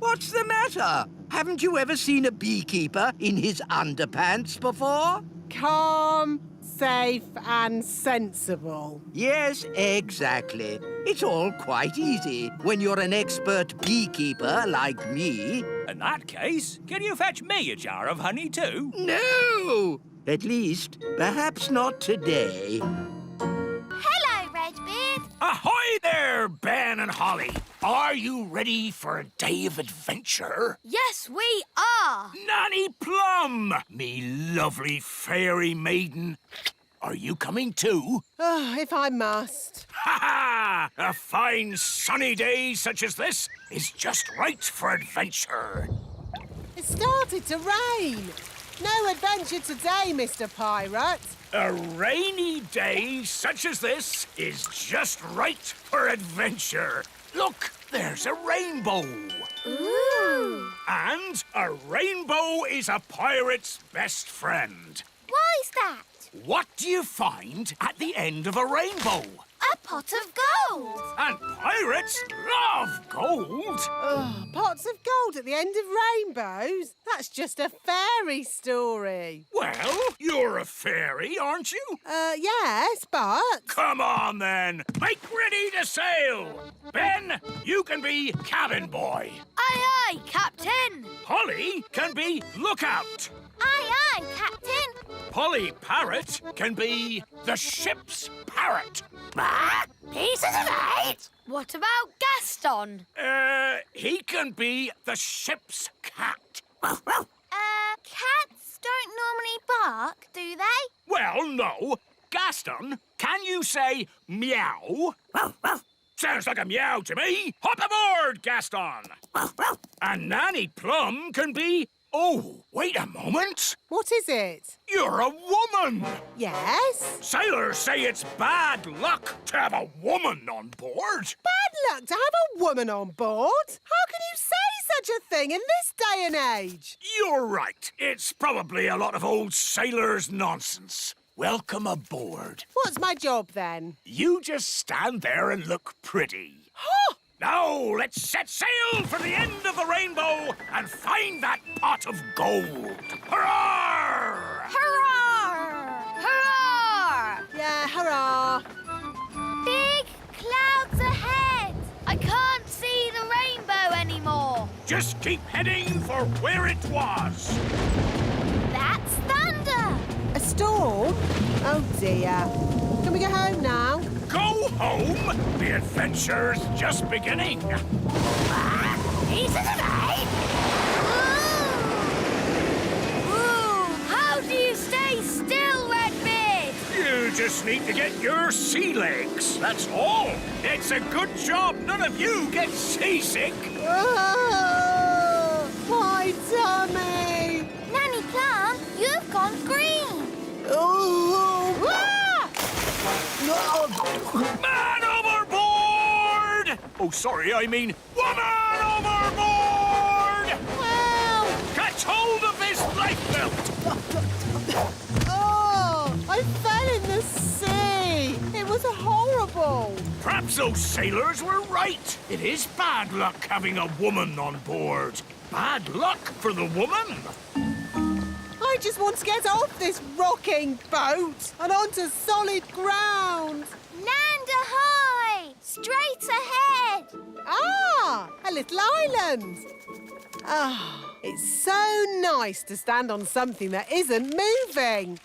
What's the matter? Haven't you ever seen a beekeeper in his underpants before? Calm, safe and sensible. Yes, exactly. It's all quite easy when you're an expert beekeeper like me. In that case, can you fetch me a jar of honey too? No! At least, perhaps not today. Hello, Redbeard. Ahoy there, Ben and Holly. Are you ready for a day of adventure? Yes, we are. Nanny Plum, me lovely fairy maiden. Are you coming too? Oh, if I must. Ha ha! A fine sunny day such as this is just right for adventure. It started to rain. No adventure today, Mr. Pirate. A rainy day such as this is just right for adventure. Look, there's a rainbow. Ooh. And a rainbow is a pirate's best friend. Why's that? What do you find at the end of a rainbow? A pot of gold. And pirates love gold. Oh, pots of gold at the end of rainbows? That's just a fairy story. Well, you're a fairy, aren't you? Yes, but... Come on, then. Make ready to sail. Ben, you can be cabin boy. Aye, aye, Captain. Holly can be lookout. Aye, aye, Captain. Polly Parrot can be the ship's parrot. Pieces of 8. What about Gaston? He can be the ship's cat. Cats don't normally bark, do they? Well, no. Gaston, can you say meow? Sounds like a meow to me. Hop aboard, Gaston. And Nanny Plum can be... Oh, wait a moment. What is it? You're a woman. Yes? Sailors say it's bad luck to have a woman on board. Bad luck to have a woman on board? How can you say such a thing in this day and age? You're right. It's probably a lot of old sailors' nonsense. Welcome aboard. What's my job, then? You just stand there and look pretty. Huh! Now, let's set sail for the end of the rainbow and find that pot of gold. Hurrah! Hurrah! Hurrah! Yeah, hurrah! Big clouds ahead. I can't see the rainbow anymore. Just keep heading for where it was. That's thunder. A storm? Oh, dear. Can we go home now? Go home? The adventure's just beginning. Pieces of 8. Ooh, how do you stay still, Redbeard? You just need to get your sea legs. That's all. It's a good job none of you get seasick. Oh, my tummy! Nanny Plum, you've gone green. Oh! Man overboard! Oh, sorry, I mean woman overboard! Help! Catch hold of this lifebelt! Oh, I fell in the sea. It was horrible. Perhaps those sailors were right. It is bad luck having a woman on board. Bad luck for the woman. I just want to get off this rocking boat and onto solid ground. Land ahoy! Straight ahead. Ah, a little island. Ah, it's so nice to stand on something that isn't moving.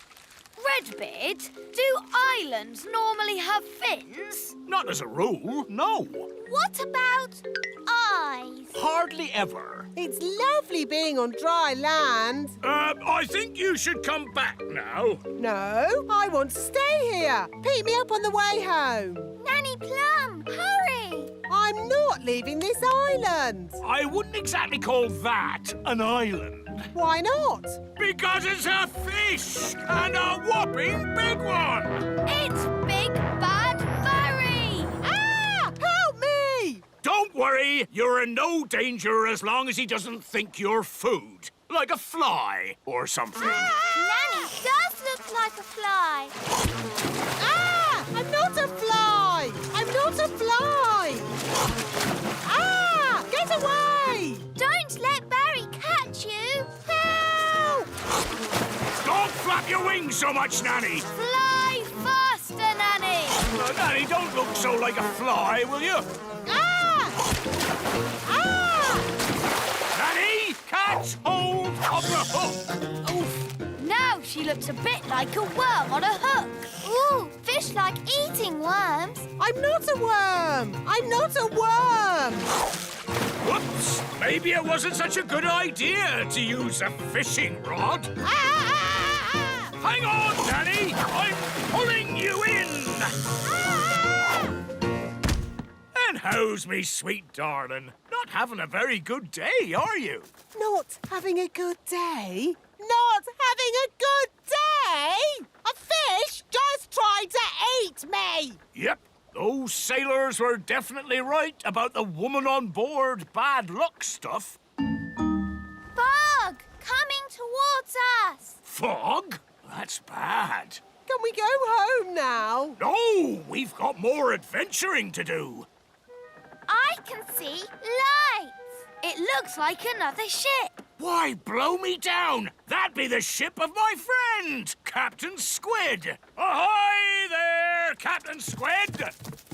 Redbeard, do islands normally have fins? Not as a rule, no. What about eyes? Hardly ever. It's lovely being on dry land. I think you should come back now. No, I want to stay here. Pick me up on the way home. Nanny Plum, hurry! I'm not leaving this island. I wouldn't exactly call that an island. Why not? Because it's a fish, and a whopping big one. It's Big Bad Barry! Ah! Help me! Don't worry, you're in no danger as long as he doesn't think you're food. Like a fly or something. Nanny does look like a fly. Ah! I'm not a fly! I'm not a fly! Ah! Get away! Don't let Barry catch you. Help! Don't flap your wings so much, Nanny. Fly faster, Nanny! Nanny, don't look so like a fly, will you? Ah! Ah! Nanny, catch hold of the hook. Oof! Now she looks a bit like a worm on a hook. Ooh, fish fish like eating worms. I'm not a worm! I'm not a worm! Whoops! Maybe it wasn't such a good idea to use a fishing rod. Hang on, Danny! I'm pulling you in! And how's me sweet darling? Not having a very good day, are you? Not having a good day? Not having a good day? A fish just tried to eat me! Yep, those sailors were definitely right about the woman on board bad luck stuff. Fog! Coming towards us! Fog? That's bad. Can we go home now? No, we've got more adventuring to do. I can see lights. It looks like another ship. Why, blow me down! That'd be the ship of my friend, Captain Squid. Ahoy there, Captain Squid!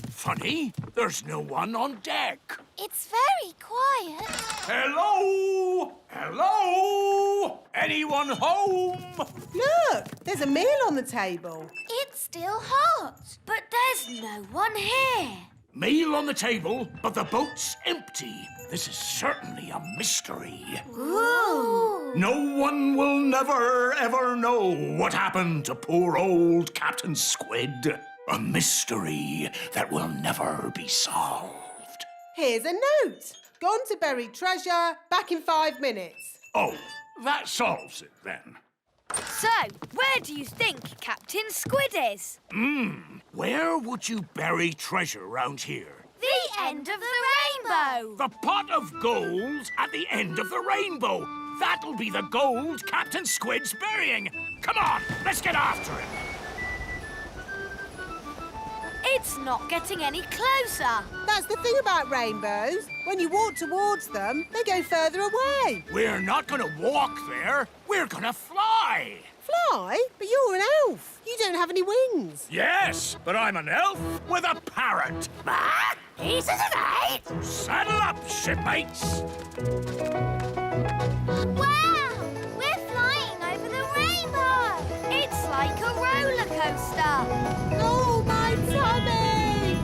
Funny, there's no one on deck. It's very quiet. Hello? Hello? Anyone home? Look, there's a meal on the table. It's still hot. But there's no one here. Meal on the table, but the boat's empty. This is certainly a mystery. Ooh. No one will never, ever know what happened to poor old Captain Squid. A mystery that will never be solved. Here's a note. Gone to bury treasure, back in 5 minutes. Oh, that solves it then. So, where do you think Captain Squid is? Where would you bury treasure round here? The end of the rainbow. The pot of gold at the end of the rainbow. That'll be the gold Captain Squid's burying. Come on, let's get after him. It's not getting any closer. That's the thing about rainbows. When you walk towards them, they go further away. We're not gonna walk there. We're gonna fly. Fly? But you're an elf. You don't have any wings. Yes, but I'm an elf with a parrot. He's right. Saddle up, shipmates. Wow! We're flying over the rainbow. It's like a roller coaster. Oh, my tummy!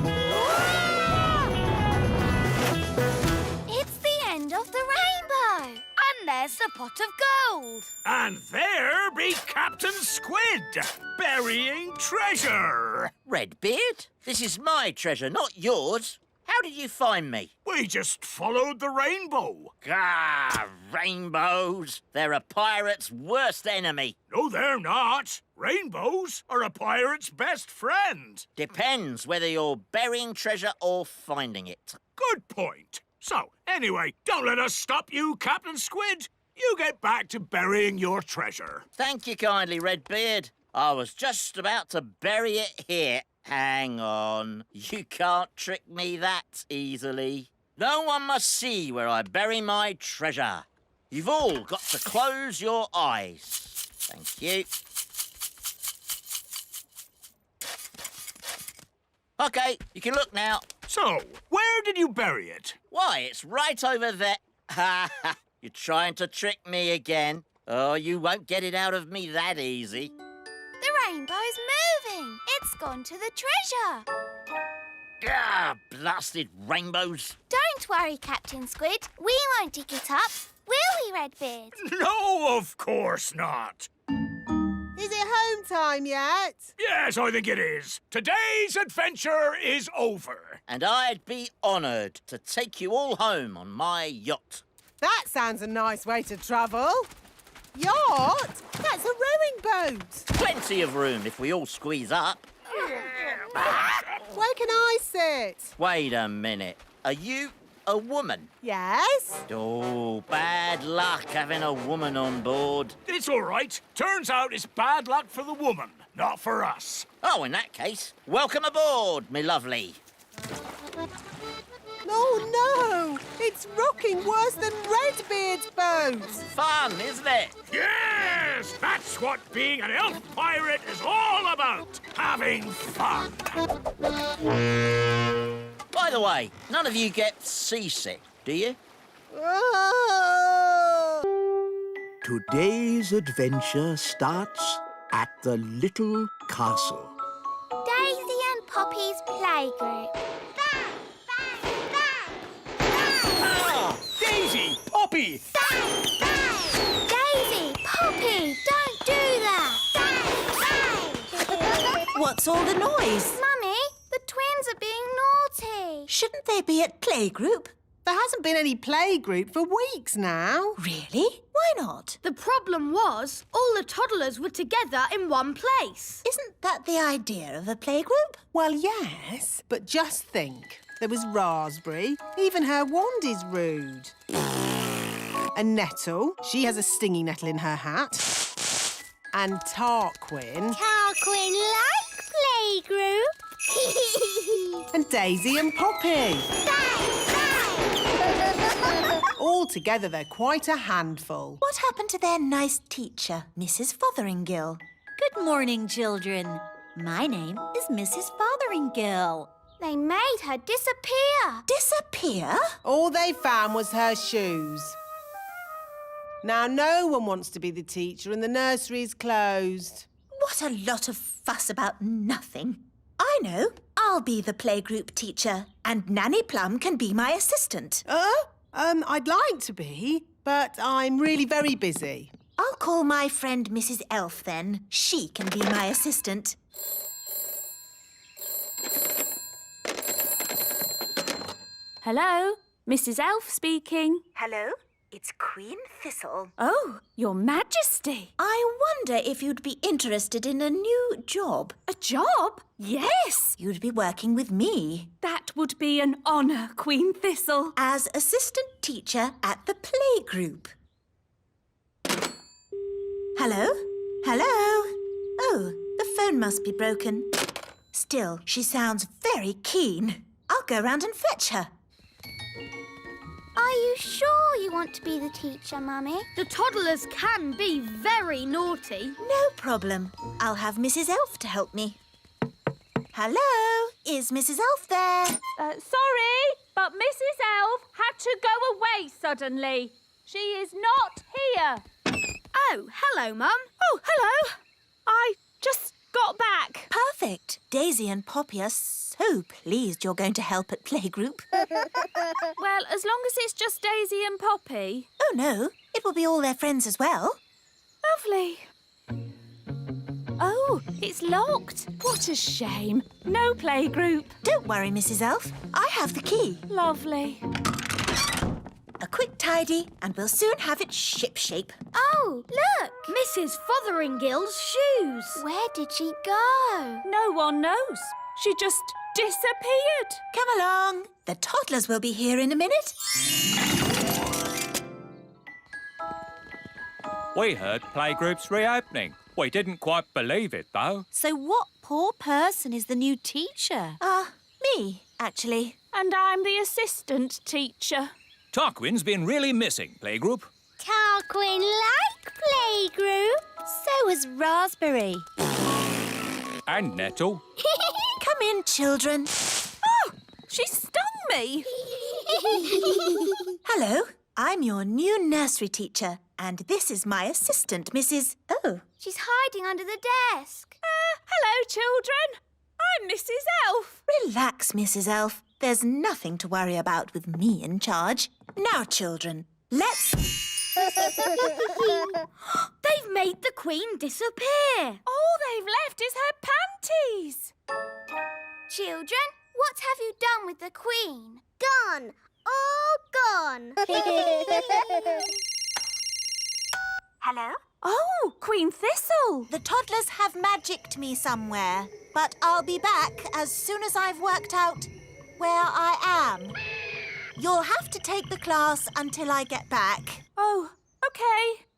It's the end of the rainbow. And there's the pot of gold. And there be Captain Squid, burying treasure. Redbeard, this is my treasure, not yours. How did you find me? We just followed the rainbow. Ah, rainbows. They're a pirate's worst enemy. No, they're not. Rainbows are a pirate's best friend. Depends whether you're burying treasure or finding it. Good point. So, anyway, don't let us stop you, Captain Squid. You get back to burying your treasure. Thank you kindly, Redbeard. I was just about to bury it here. Hang on. You can't trick me that easily. No one must see where I bury my treasure. You've all got to close your eyes. Thank you. OK, you can look now. So, where did you bury it? Why, it's right over there. Ha ha! You're trying to trick me again. Oh, you won't get it out of me that easy. The rainbow's moving. It's gone to the treasure. Ah, blasted rainbows. Don't worry, Captain Squid. We won't dig it up. Will we, Redbeard? No, of course not. Is it home time yet? Yes, I think it is. Today's adventure is over. And I'd be honoured to take you all home on my yacht. That sounds a nice way to travel. Yacht? That's a rowing boat. Plenty of room if we all squeeze up. Where can I sit? Wait a minute. Are you a woman? Yes? Oh, bad luck having a woman on board. It's all right. Turns out it's bad luck for the woman, not for us. Oh, in that case, welcome aboard, me lovely. Oh, no! It's rocking worse than Redbeard's boat! Fun, isn't it? Yes! That's what being an elf pirate is all about. Having fun. By the way, none of you get seasick, do you? Oh! Today's adventure starts at the little castle. Mummy's Playgroup. Bang, bang, bang. Ah! Daisy! Poppy! Bang, bang. Daisy, Poppy, don't do that. Bang, bang. What's all the noise? Mummy, the twins are being naughty. Shouldn't they be at playgroup? There hasn't been any playgroup for weeks now. Really? Why not? The problem was all the toddlers were together in one place. Isn't that the idea of a playgroup? Well, yes, but just think. There was Raspberry. Even her wand is rude. And Nettle. She has a stinging nettle in her hat. And Tarquin. Tarquin like playgroup. And Daisy and Poppy. Bang, bang. All together, they're quite a handful. What happened to their nice teacher, Mrs. Fotheringill? Good morning, children. My name is Mrs. Fotheringill. They made her disappear. Disappear? All they found was her shoes. Now, no one wants to be the teacher and the nursery's closed. What a lot of fuss about nothing. I know. I'll be the playgroup teacher and Nanny Plum can be my assistant. I'd like to be, but I'm really very busy. I'll call my friend Mrs. Elf then. She can be my assistant. Hello, Mrs. Elf speaking. Hello, it's Queen Thistle. Oh, Your Majesty. I wonder if you'd be interested in a new job. A job? Yes. You'd be working with me. That would be an honour, Queen Thistle. As assistant teacher at the playgroup. Hello? Hello? Oh, the phone must be broken. Still, she sounds very keen. I'll go round and fetch her. Are you sure you want to be the teacher, Mummy? The toddlers can be very naughty. No problem. I'll have Mrs. Elf to help me. Hello? Is Mrs. Elf there? Sorry, but Mrs. Elf had to go away suddenly. She is not here. Oh, hello, Mum. Oh, hello. I just got back. Perfect. Daisy and Poppy are so pleased you're going to help at playgroup. Well, as long as it's just Daisy and Poppy. Oh, no. It will be all their friends as well. Lovely. Oh, it's locked. What a shame. No playgroup. Don't worry, Mrs. Elf. I have the key. Lovely. A quick tidy and we'll soon have it ship-shape. Oh, look! Mrs. Fotheringill's shoes. Where did she go? No one knows. She just disappeared. Come along. The toddlers will be here in a minute. We heard playgroup's reopening. We didn't quite believe it, though. So what poor person is the new teacher? Me, actually. And I'm the assistant teacher. Tarquin's been really missing, playgroup. Tarquin like playgroup. So is Raspberry. And Nettle. Come in, children. Oh, she stung me. Hello, I'm your new nursery teacher, and this is my assistant, Mrs. Oh. She's hiding under the desk. Hello, children. I'm Mrs. Elf. Relax, Mrs. Elf. There's nothing to worry about with me in charge. Now, children, let's... They've made the Queen disappear. All they've left is her panties. Children, what have you done with the Queen? Gone. All gone. Hello? Oh, Queen Thistle. The toddlers have magicked me somewhere, but I'll be back as soon as I've worked out where I am. You'll have to take the class until I get back. Oh, OK.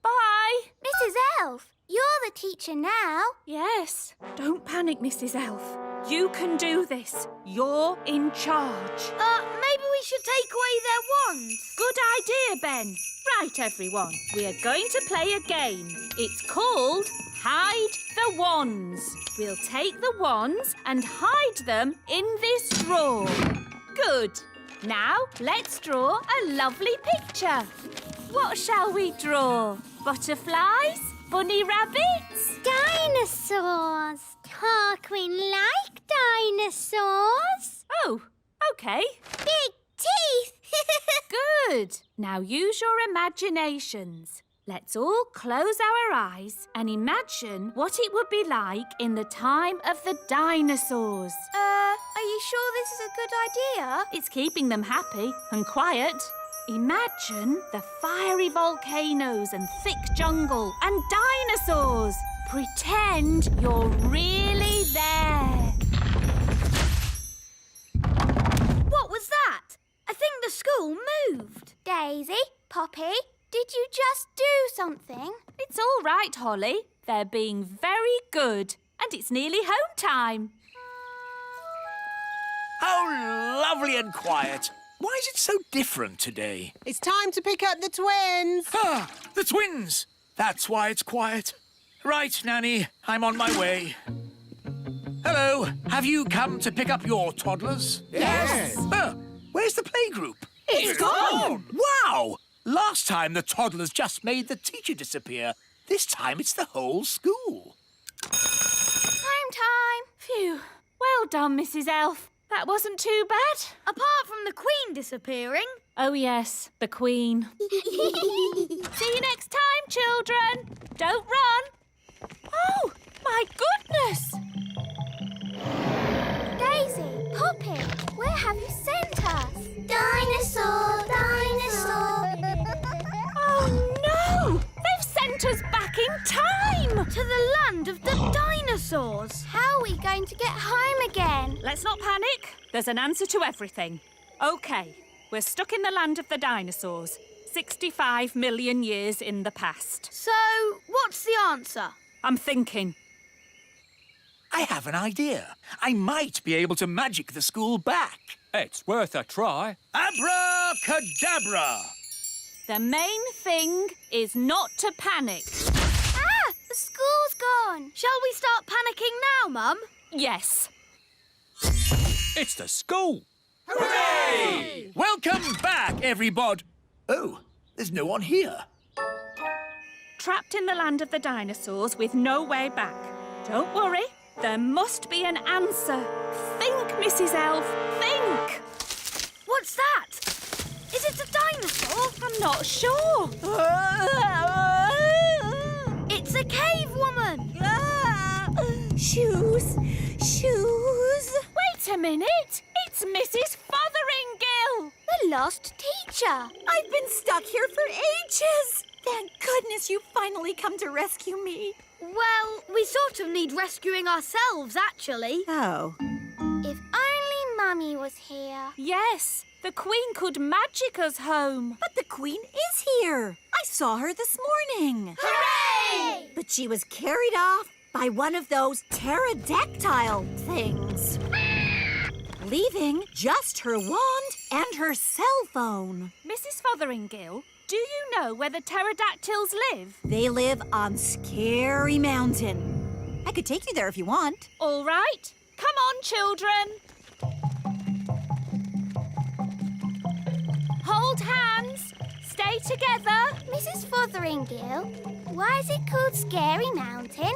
Bye. Mrs. Elf, you're the teacher now. Yes. Don't panic, Mrs. Elf. You can do this. You're in charge. Maybe we should take away their wands. Good idea, Ben. Right, everyone. We are going to play a game. It's called Hide the Wands. We'll take the wands and hide them in this drawer. Good. Now, let's draw a lovely picture. What shall we draw? Butterflies? Bunny rabbits? Dinosaurs. Tarquin like Dinosaurs? Oh, OK. Big teeth! Good. Now use your imaginations. Let's all close our eyes and imagine what it would be like in the time of the dinosaurs. Are you sure this is a good idea? It's keeping them happy and quiet. Imagine the fiery volcanoes and thick jungle and dinosaurs. Pretend you're really there. What was that? I think the school moved. Daisy, Poppy, did you just do something? It's all right, Holly. They're being very good. And it's nearly home time. How lovely and quiet. Why is it so different today? It's time to pick up the twins. Ah, the twins! That's why it's quiet. Right, Nanny, I'm on my way. Hello, have you come to pick up your toddlers? Yes. Where's the playgroup? It's gone. Wow! Last time the toddlers just made the teacher disappear. This time it's the whole school. Home time. Phew. Well done, Mrs. Elf. That wasn't too bad. Apart from the Queen disappearing. Oh, yes, the Queen. See you next time, children. Don't run. Oh, my goodness. Daisy, Poppy, where have you sent us? Dinosaur, dinosaur. Oh, no! They've sent us back in time! To the land of the dinosaurs. How are we going to get home again? Let's not panic. There's an answer to everything. OK, we're stuck in the land of the dinosaurs. 65 million years in the past. So, what's the answer? I'm thinking. I have an idea. I might be able to magic the school back. It's worth a try. Abracadabra! The main thing is not to panic. Ah, the school's gone. Shall we start panicking now, Mum? Yes. It's the school. Hooray! Welcome back, everybody. Oh, there's no one here. Trapped in the land of the dinosaurs with no way back. Don't worry, there must be an answer. Think, Mrs. Elf, think! What's that? Is it a dinosaur? I'm not sure. It's a cave woman. Shoes, shoes. Wait a minute. It's Mrs. Fotheringill. The lost teacher. I've been stuck here for ages. Thank goodness you finally come to rescue me. Well, we sort of need rescuing ourselves, actually. Oh. If only Mummy was here. Yes, the Queen could magic us home. But the Queen is here. I saw her this morning. Hooray! But she was carried off by one of those pterodactyl things, leaving just her wand and her cell phone. Mrs. Fotheringill, do you know where the pterodactyls live? They live on Scary Mountain. I could take you there if you want. All right. Come on, children. Hold hands. Stay together. Mrs. Fotheringill, why is it called Scary Mountain?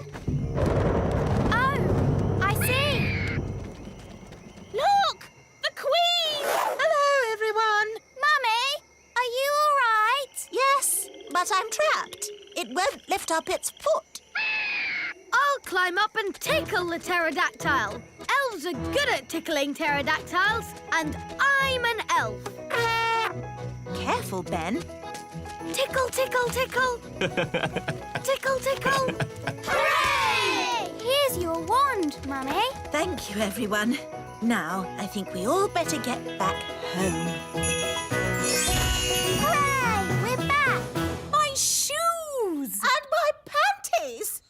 Oh, I see. Look! The Queen! Hello, everyone. Mummy, are you all right? Yes, but I'm trapped. It won't lift up its foot. I'll climb up and tickle the pterodactyl. Elves are good at tickling pterodactyls, and I'm an elf. Careful, Ben. Tickle, tickle, tickle. Tickle, tickle. Hooray! Here's your wand, Mummy. Thank you, everyone. Now, I think we all better get back home. Hooray! We're back. My shoes! And my panties.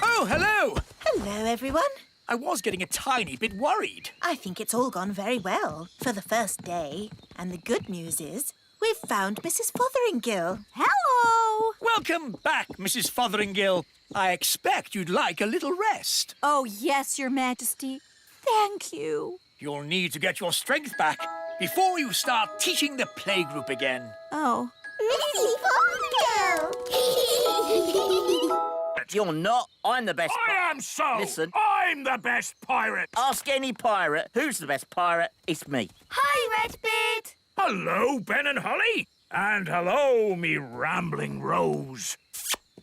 Oh, hello! Hello, everyone. I was getting a tiny bit worried. I think it's all gone very well for the first day. And the good news is we've found Mrs. Fotheringill. Hello! Welcome back, Mrs. Fotheringill. I expect you'd like a little rest. Oh, yes, Your Majesty. Thank you. You'll need to get your strength back before you start teaching the playgroup again. Oh. Mrs. Fotheringill! You're not. I'm the best. I am so. Listen. I I'm the best pirate. Ask any pirate who's the best pirate. It's me. Hi, Redbeard. Hello, Ben and Holly. And hello, me rambling Rose.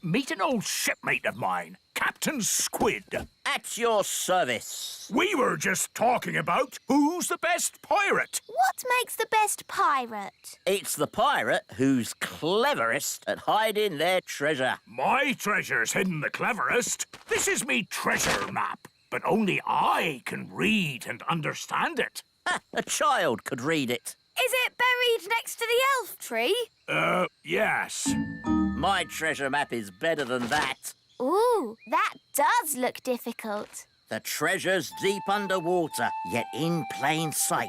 Meet an old shipmate of mine, Captain Squid. At your service. We were just talking about who's the best pirate. What makes the best pirate? It's the pirate who's cleverest at hiding their treasure. My treasure's hidden the cleverest. This is me treasure map, but only I can read and understand it. A child could read it. Is it buried next to the elf tree? Yes. My treasure map is better than that. Ooh, that does look difficult. The treasure's deep underwater, yet in plain sight,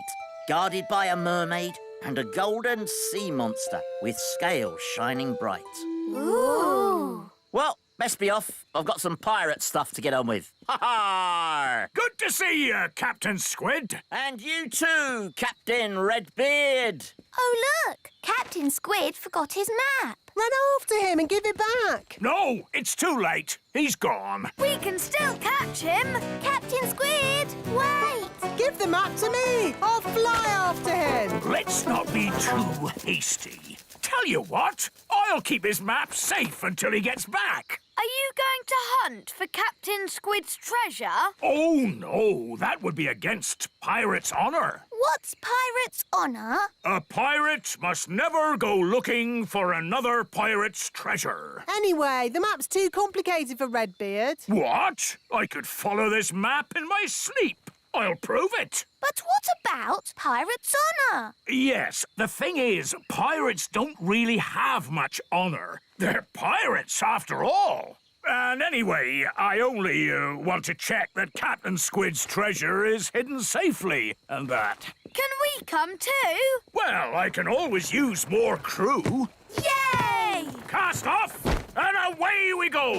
guarded by a mermaid and a golden sea monster with scales shining bright. Ooh. Well, best be off. I've got some pirate stuff to get on with. Ha-ha! Good to see you, Captain Squid. And you too, Captain Redbeard. Oh, look! Captain Squid forgot his map. Run after him and give it back. No, it's too late. He's gone. We can still catch him. Captain Squid, wait! Give the map to me. I'll fly after him. Let's not be too hasty. Tell you what, I'll keep his map safe until he gets back. Are you going to hunt for Captain Squid's treasure? Oh, no, that would be against pirate's honor. What's pirate's honor? A pirate must never go looking for another pirate's treasure. Anyway, the map's too complicated for Redbeard. What? I could follow this map in my sleep. I'll prove it. But what about pirate's honor? Yes, the thing is, pirates don't really have much honor. They're pirates, after all. And anyway, I only want to check that Captain Squid's treasure is hidden safely, and that. Can we come too? Well, I can always use more crew. Yay! Cast off, and away we go!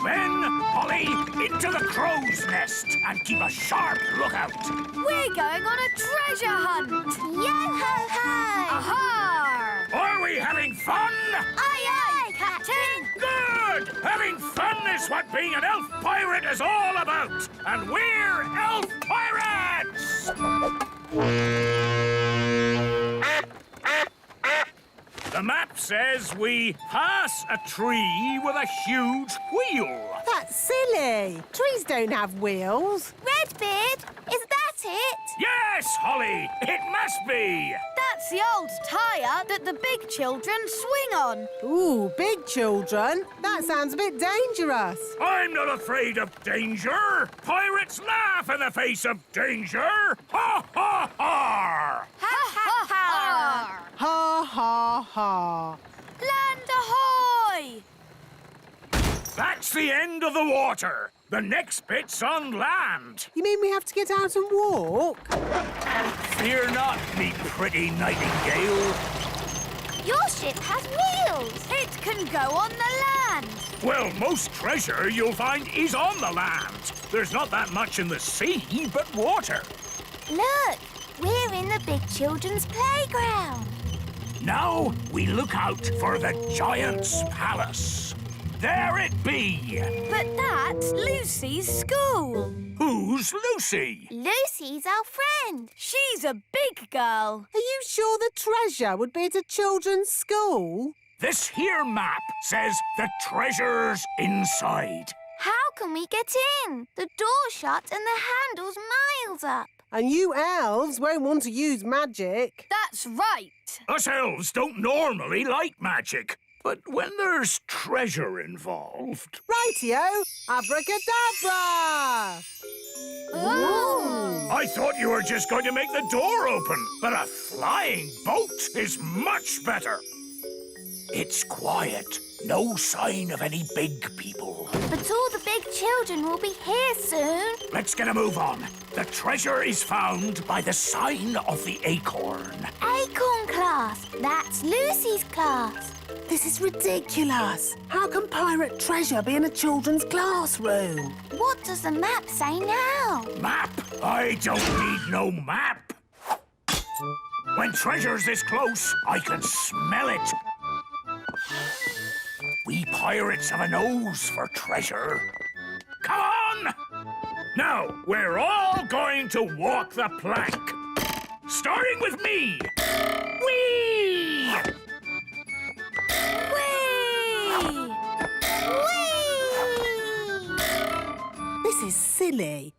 Ben, Holly, into the crow's nest and keep a sharp lookout. We're going on a treasure hunt. Yo-ho-ho! Aha! Are we having fun? Aye, aye, Captain. Good! Having fun is what being an elf pirate is all about. And we're elf pirates! The map says we pass a tree with a huge wheel. That's silly. Trees don't have wheels. Redbeard, is that it? Yes, Holly, it must be. That's the old tyre that the big children swing on. Ooh, big children. That sounds a bit dangerous. I'm not afraid of danger. Pirates laugh in the face of danger. Ha, ha, ha! Ha, ha, ha! Ha, ha, ha. Land ahoy! That's the end of the water. The next bit's on land. You mean we have to get out and walk? Fear not, me pretty nightingale. Your ship has wheels. It can go on the land. Well, most treasure you'll find is on the land. There's not that much in the sea but water. Look, we're in the big children's playground. Now we look out for the giant's palace. There it be. But that's Lucy's school. Who's Lucy? Lucy's our friend. She's a big girl. Are you sure the treasure would be at a children's school? This here map says the treasure's inside. How can we get in? The door's shut and the handle's miles up. And you elves won't want to use magic. That's right. Us elves don't normally like magic. But when there's treasure involved... Rightio! Abracadabra! Ooh! I thought you were just going to make the door open, but a flying boat is much better. It's quiet. No sign of any big people. But all the big children will be here soon. Let's get a move on. The treasure is found by the sign of the acorn. Acorn class. That's Lucy's class. This is ridiculous. How can pirate treasure be in a children's classroom? What does the map say now? Map? I don't need no map. When treasure's this close, I can smell it. We pirates have a nose for treasure. on! Now, we're all going to walk the plank. Starting with me. Whee! Whee! This is silly.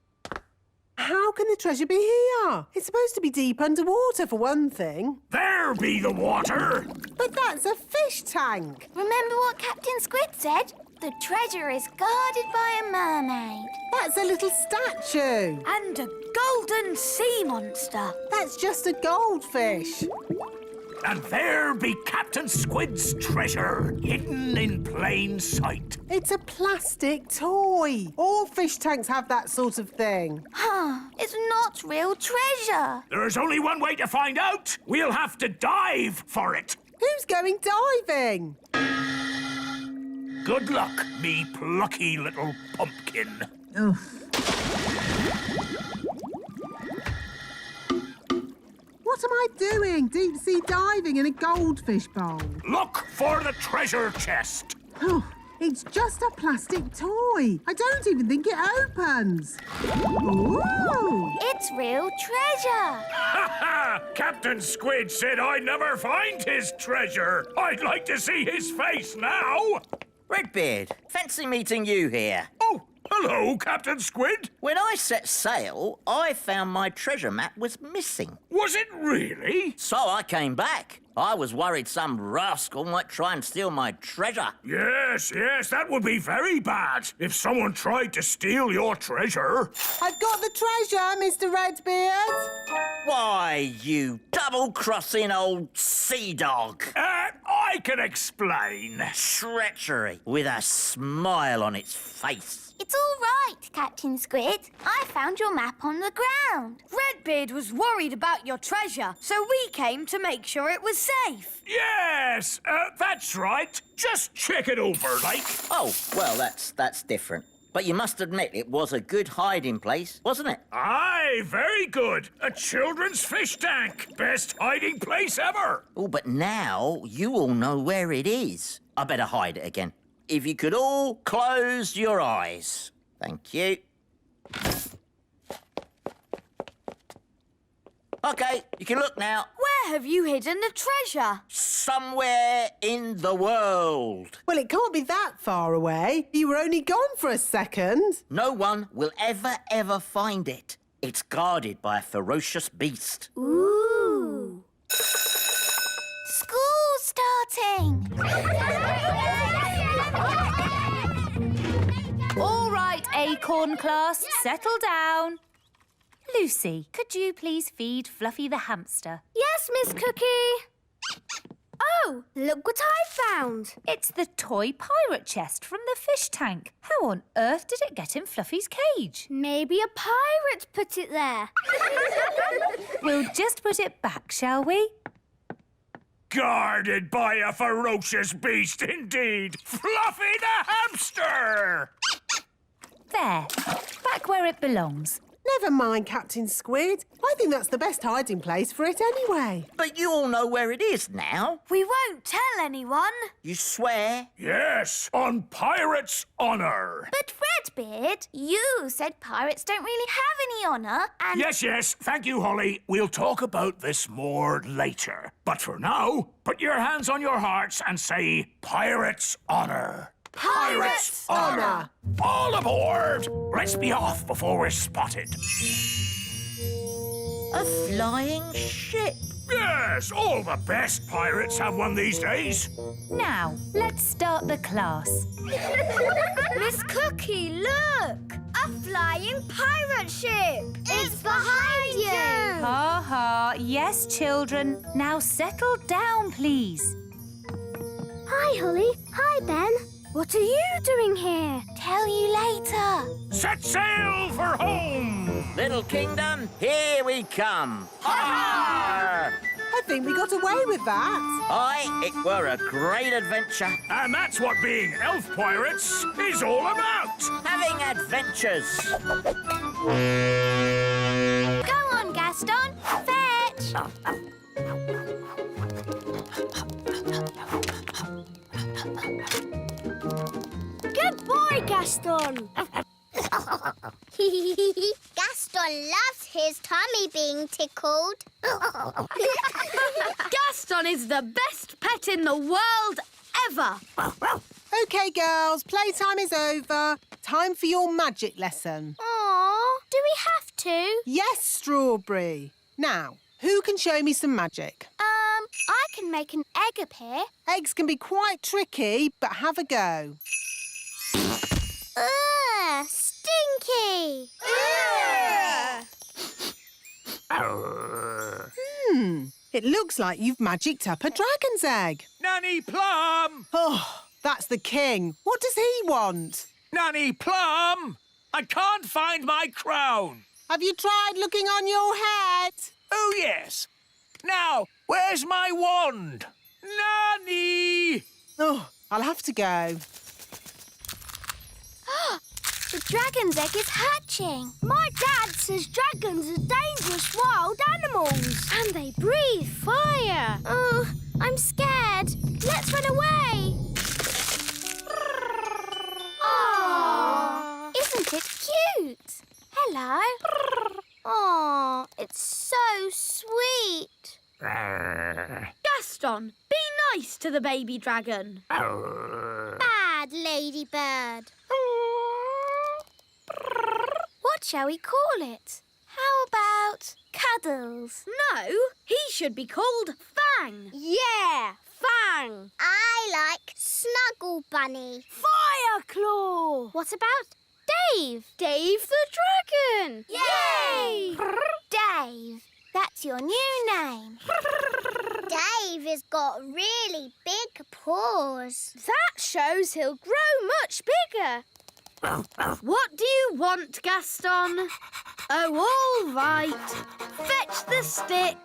How can the treasure be here? It's supposed to be deep underwater, for one thing. There be the water. But that's a fish tank. Remember what Captain Squid said? The treasure is guarded by a mermaid. That's a little statue. And a golden sea monster. That's just a goldfish. And there be Captain Squid's treasure, hidden in plain sight. It's a plastic toy. All fish tanks have that sort of thing. It's not real treasure. There's only one way to find out. We'll have to dive for it. Who's going diving? Good luck, me plucky little pumpkin. What am I doing? Deep sea diving in a goldfish bowl. Look for the treasure chest. It's just a plastic toy. I don't even think it opens. Ooh! It's real treasure. Ha ha! Captain Squid said I'd never find his treasure. I'd like to see his face now. Redbeard, fancy meeting you here. Oh, hello, Captain Squid. When I set sail, I found my treasure map was missing. Was it really? So I came back. I was worried some rascal might try and steal my treasure. Yes, that would be very bad if someone tried to steal your treasure. I've got the treasure, Mr. Redbeard. Why, you double-crossing old sea dog. I can explain. Treachery with a smile on its face. It's all right, Captain Squid. I found your map on the ground. Redbeard was worried about your treasure, so we came to make sure it was safe. Yes, that's right. Just check it over, like. Oh, well, that's different. But you must admit it was a good hiding place, wasn't it? Aye, very good. A children's fish tank. Best hiding place ever. Oh, but now you all know where it is. I better hide it again. If you could all close your eyes. Thank you. OK, you can look now. Where have you hidden the treasure? Somewhere in the world. Well, it can't be that far away. You were only gone for a second. No one will ever find it. It's guarded by a ferocious beast. Ooh. School's starting. All right, Acorn class, settle down. Lucy, could you please feed Fluffy the hamster? Yes, Miss Cookie. Oh, look what I found. It's the toy pirate chest from the fish tank. How on earth did it get in Fluffy's cage? Maybe a pirate put it there. We'll just put it back, shall we? Guarded by a ferocious beast indeed. Fluffy the hamster! There, back where it belongs. Never mind, Captain Squid. I think that's the best hiding place for it anyway. But you all know where it is now. We won't tell anyone. You swear? Yes, on pirate's honour. But Redbeard, you said pirates don't really have any honour and... Yes, thank you, Holly. We'll talk about this more later. But for now, put your hands on your hearts and say pirate's honour. Pirate's honour. All aboard! Let's be off before we're spotted. A flying ship. Yes, all the best pirates have one these days. Now, let's start the class. Miss Cookie, look! A flying pirate ship! It's behind you! Ha ha, yes, children. Now settle down, please. Hi, Holly. Hi, Ben. What are you doing here? Tell you later. Set sail for home! Little kingdom, here we come. Ha! I think we got away with that. Aye, it were a great adventure. And that's what being elf pirates is all about. Having adventures. Go on, Gaston. Fetch. Good boy, Gaston. enjoy being tickled. Gaston is the best pet in the world ever. OK, girls, playtime is over. Time for your magic lesson. Aw, do we have to? Yes, Strawberry. Now, who can show me some magic? I can make an egg appear. Eggs can be quite tricky, but have a go. Ugh, stinky. It looks like you've magicked up a dragon's egg. Nanny Plum! Oh, that's the king. What does he want? Nanny Plum! I can't find my crown. Have you tried looking on your head? Oh, yes. Now, where's my wand? Nanny! Oh, I'll have to go. The dragon's egg is hatching. My dad says dragons are dangerous wild animals. And they breathe fire. Oh, I'm scared. Let's run away. Oh, isn't it cute? Hello. Oh, it's so sweet. Gaston, be nice to the baby dragon. Bad ladybird. What shall we call it? How about Cuddles? No, he should be called Fang. Yeah, Fang. I like Snuggle Bunny. Fireclaw. What about Dave? Dave the dragon. Yay! Dave, that's your new name. Dave has got really big paws. That shows he'll grow much bigger. What do you want, Gaston? Oh, all right. Fetch the stick.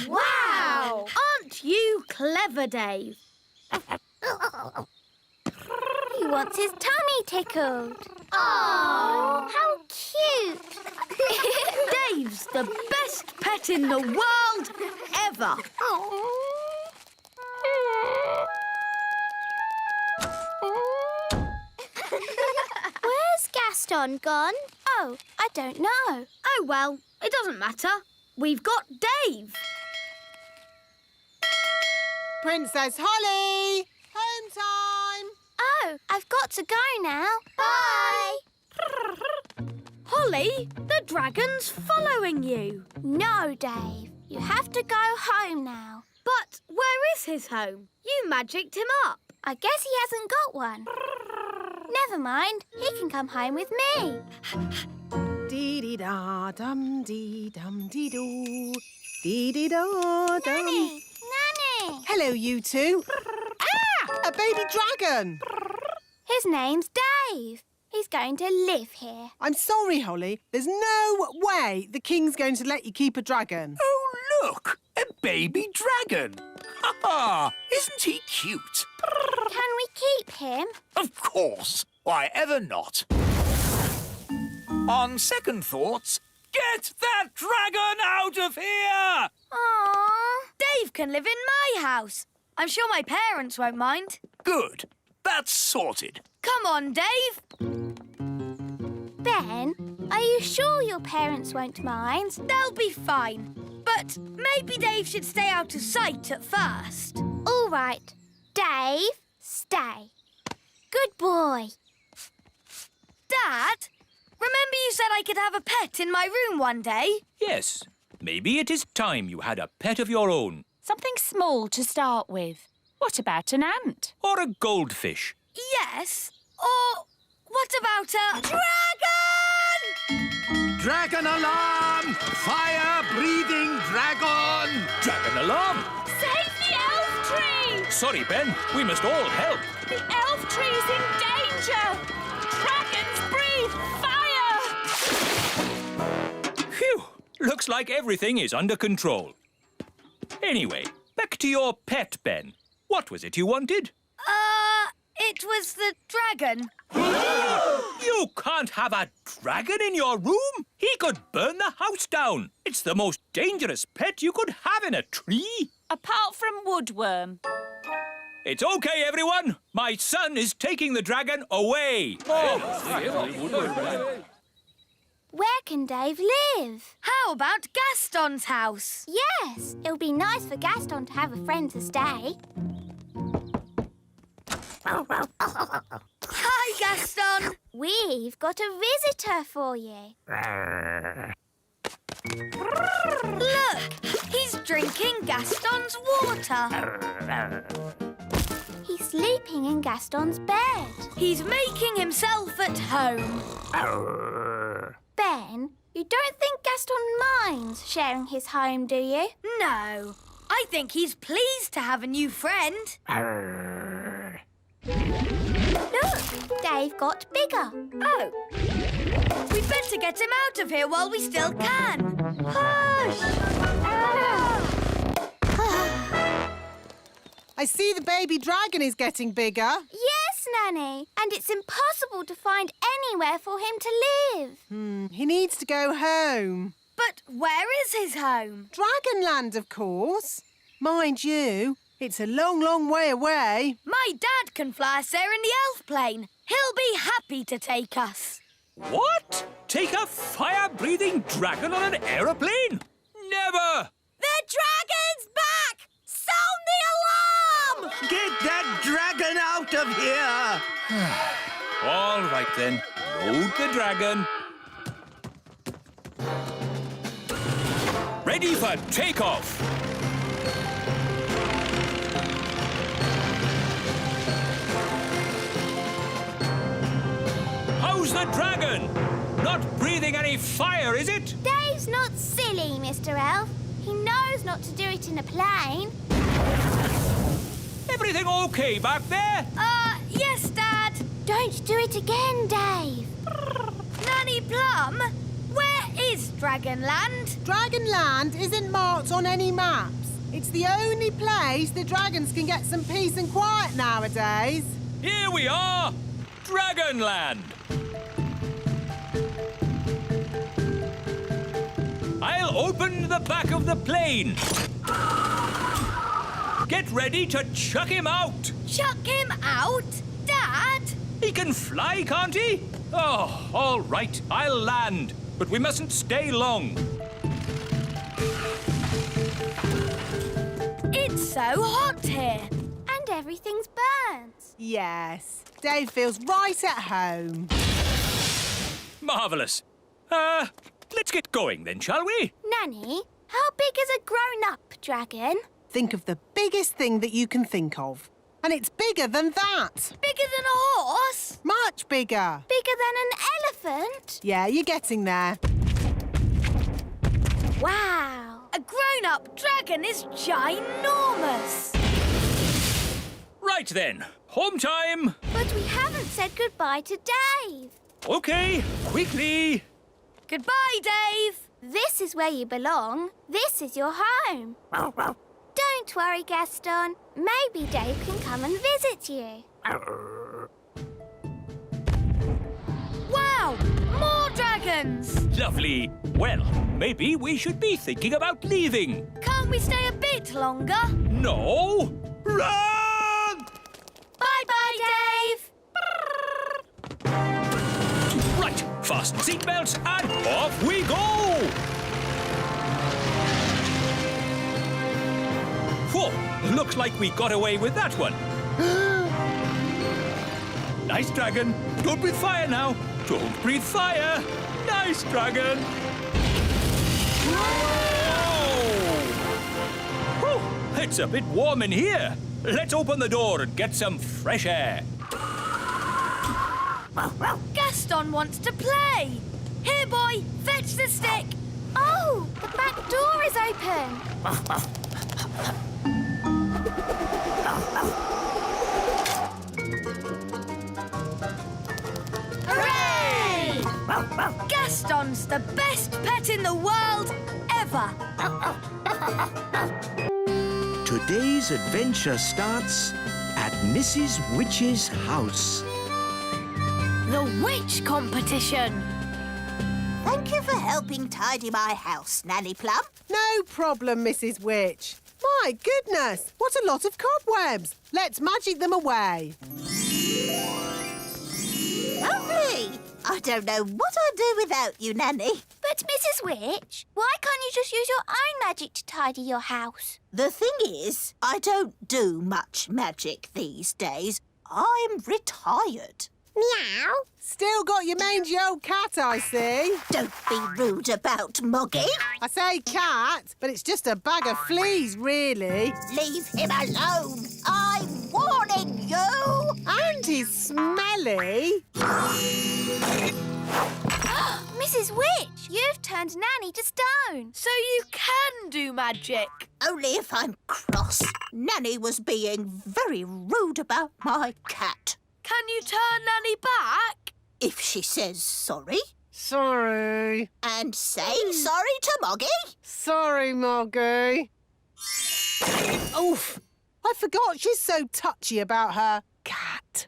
Wow! Aren't you clever, Dave? He wants his tummy tickled. Oh, how cute. Dave's the best pet in the world ever. Where's Gaston gone? Oh, I don't know. Oh, well, it doesn't matter. We've got Dave. Princess Holly! Home time! Oh, I've got to go now. Bye. Holly, the dragon's following you. No, Dave. You have to go home now. But where is his home? You magicked him up. I guess he hasn't got one. Never mind. He can come home with me. Dee-dee-da-dum-dee-dum-dee-doo. Dee-dee-da-dum. Nanny! Nanny! Hello, you two. Ah! A baby dragon! His name's Dave. He's going to live here. I'm sorry, Holly. There's no way the king's going to let you keep a dragon. Oh, look! A baby dragon! Ha ha! Isn't he cute? Can we keep him? Of course! Why ever not? On second thoughts, get that dragon out of here! Aww. Dave can live in my house. I'm sure my parents won't mind. Good. That's sorted. Come on, Dave. Ben, are you sure your parents won't mind? They'll be fine. But maybe Dave should stay out of sight at first. All right. Dave, stay. Good boy. Dad, remember you said I could have a pet in my room one day? Yes. Maybe it is time you had a pet of your own. Something small to start with. What about an ant? Or a goldfish. Yes. Or what about a dragon? Dragon alarm! Fire-breathing dragon! Dragon alarm! Save the elf tree! Sorry, Ben. We must all help. The elf tree's in danger! Dragons breathe fire! Phew! Looks like everything is under control. Anyway, back to your pet, Ben. What was it you wanted? It was the dragon. You can't have a dragon in your room. He could burn the house down. It's the most dangerous pet you could have in a tree. Apart from Woodworm. It's okay, everyone. My son is taking the dragon away. Where can Dave live? How about Gaston's house? Yes, it'll be nice for Gaston to have a friend to stay. Hi, Gaston. We've got a visitor for you. Look, he's drinking Gaston's water. He's sleeping in Gaston's bed. He's making himself at home. Ben, you don't think Gaston minds sharing his home, do you? No, I think he's pleased to have a new friend. Look, Dave got bigger. Oh, we'd better get him out of here while we still can. Hush! I see the baby dragon is getting bigger. Yes, Nanny, and it's impossible to find anywhere for him to live. He needs to go home. But where is his home? Dragonland, of course. Mind you, it's a long, long way away. My dad can fly us there in the elf plane. He'll be happy to take us. What? Take a fire-breathing dragon on an aeroplane? Never! The dragon's back! Sound the alarm! Get that dragon out of here! All right, then. Load the dragon. Ready for takeoff. How's the dragon? Not breathing any fire, is it? Dave's not silly, Mr. Elf. He knows not to do it in a plane. Everything okay back there? Yes, Dad. Don't do it again, Dave. Nanny Plum, where is Dragonland? Dragonland isn't marked on any maps. It's the only place the dragons can get some peace and quiet nowadays. Here we are! Dragonland! I'll open the back of the plane. Get ready to chuck him out. Chuck him out? Dad? He can fly, can't he? Oh, all right, I'll land. But we mustn't stay long. It's so hot here. And everything's burnt. Yes, Dave feels right at home. Marvellous. Let's get going then, shall we? Nanny, how big is a grown-up dragon? Think of the biggest thing that you can think of. And it's bigger than that. Bigger than a horse? Much bigger. Bigger than an elephant? Yeah, you're getting there. Wow. A grown-up dragon is ginormous. Right then, home time. But we haven't said goodbye to Dave. Okay, quickly. Goodbye, Dave. This is where you belong. This is your home. Don't worry, Gaston. Maybe Dave can come and visit you. Wow! More dragons! Lovely. Well, maybe we should be thinking about leaving. Can't we stay a bit longer? No! Run! Bye-bye, Dave! Right, fasten seatbelts and off we go! Whoa, looks like we got away with that one. Nice dragon. Don't breathe fire now. Don't breathe fire. Nice dragon. Whoa! It's a bit warm in here. Let's open the door and get some fresh air. Gaston wants to play. Here, boy, fetch the stick. Oh, the back door is open. Hooray! Gaston's the best pet in the world ever. Today's adventure starts at Mrs. Witch's house. The witch competition. Thank you for helping tidy my house, Nanny Plum. No problem, Mrs. Witch. My goodness, what a lot of cobwebs. Let's magic them away. Lovely. I don't know what I'd do without you, Nanny. But, Mrs. Witch, why can't you just use your own magic to tidy your house? The thing is, I don't do much magic these days. I'm retired. Meow. Still got your mangy old cat, I see. Don't be rude about Moggy. I say cat, but it's just a bag of fleas, really. Leave him alone. I'm warning you. And he's smelly. Mrs. Witch, you've turned Nanny to stone. So you can do magic. Only if I'm cross. Nanny was being very rude about my cat. Can you turn Nanny back? If she says sorry. Sorry. And say sorry to Moggy. Sorry, Moggy. Oof. I forgot she's so touchy about her cat.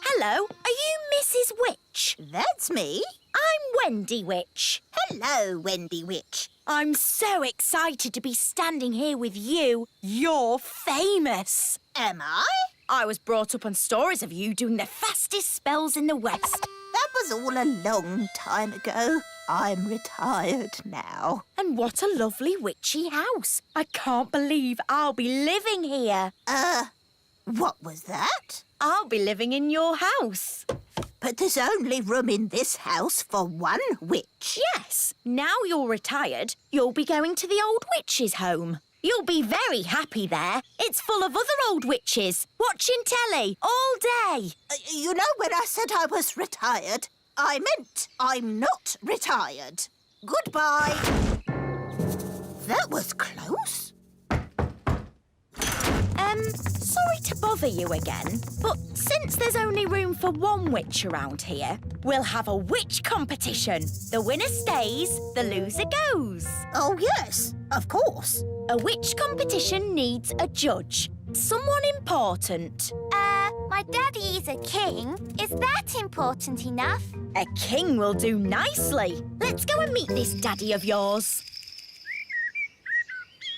Hello, are you Mrs. Witch? That's me. I'm Wendy Witch. Hello, Wendy Witch. I'm so excited to be standing here with you. You're famous. Am I? I was brought up on stories of you doing the fastest spells in the West. That was all a long time ago. I'm retired now. And what a lovely witchy house. I can't believe I'll be living here. What was that? I'll be living in your house. But there's only room in this house for one witch. Yes. Now you're retired, you'll be going to the old witch's home. You'll be very happy there. It's full of other old witches, watching telly all day. You know, when I said I was retired, I meant I'm not retired. Goodbye. That was close. Sorry to bother you again, but since there's only room for one witch around here, we'll have a witch competition. The winner stays, the loser goes. Oh, yes, of course. A witch competition needs a judge. Someone important. My daddy is a king. Is that important enough? A king will do nicely. Let's go and meet this daddy of yours.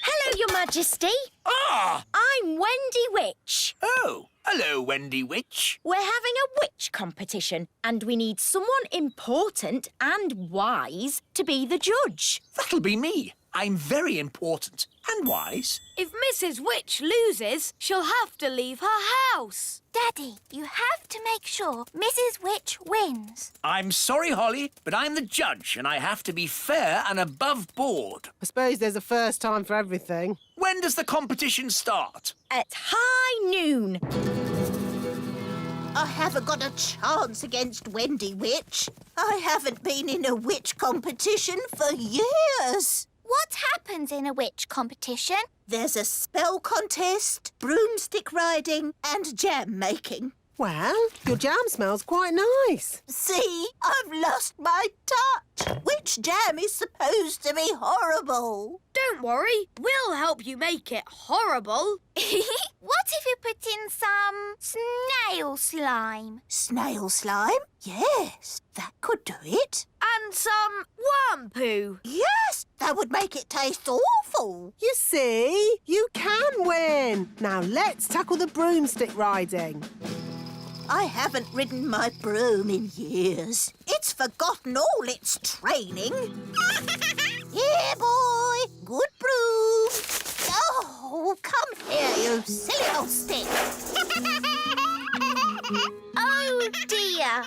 Hello, Your Majesty. Ah! I'm Wendy Witch. Oh, hello, Wendy Witch. We're having a witch competition and we need someone important and wise to be the judge. That'll be me. I'm very important and wise. If Mrs. Witch loses, she'll have to leave her house. Daddy, you have to make sure Mrs. Witch wins. I'm sorry, Holly, but I'm the judge and I have to be fair and above board. I suppose there's a first time for everything. When does the competition start? At high noon. I haven't got a chance against Wendy Witch. I haven't been in a witch competition for years. What happens in a witch competition? There's a spell contest, broomstick riding and jam making. Well, your jam smells quite nice. See, I've lost my touch. Witch jam is supposed to be horrible. Don't worry, we'll help you make it horrible. What if you put in some snail slime? Snail slime? Yes, that could do it. And some worm poo. Yes, that would make it taste awful. You see, you can win. Now let's tackle the broomstick riding. I haven't ridden my broom in years. It's forgotten all its training. Here, boy. Good broom. Oh, come here, you silly old stick. Oh, dear.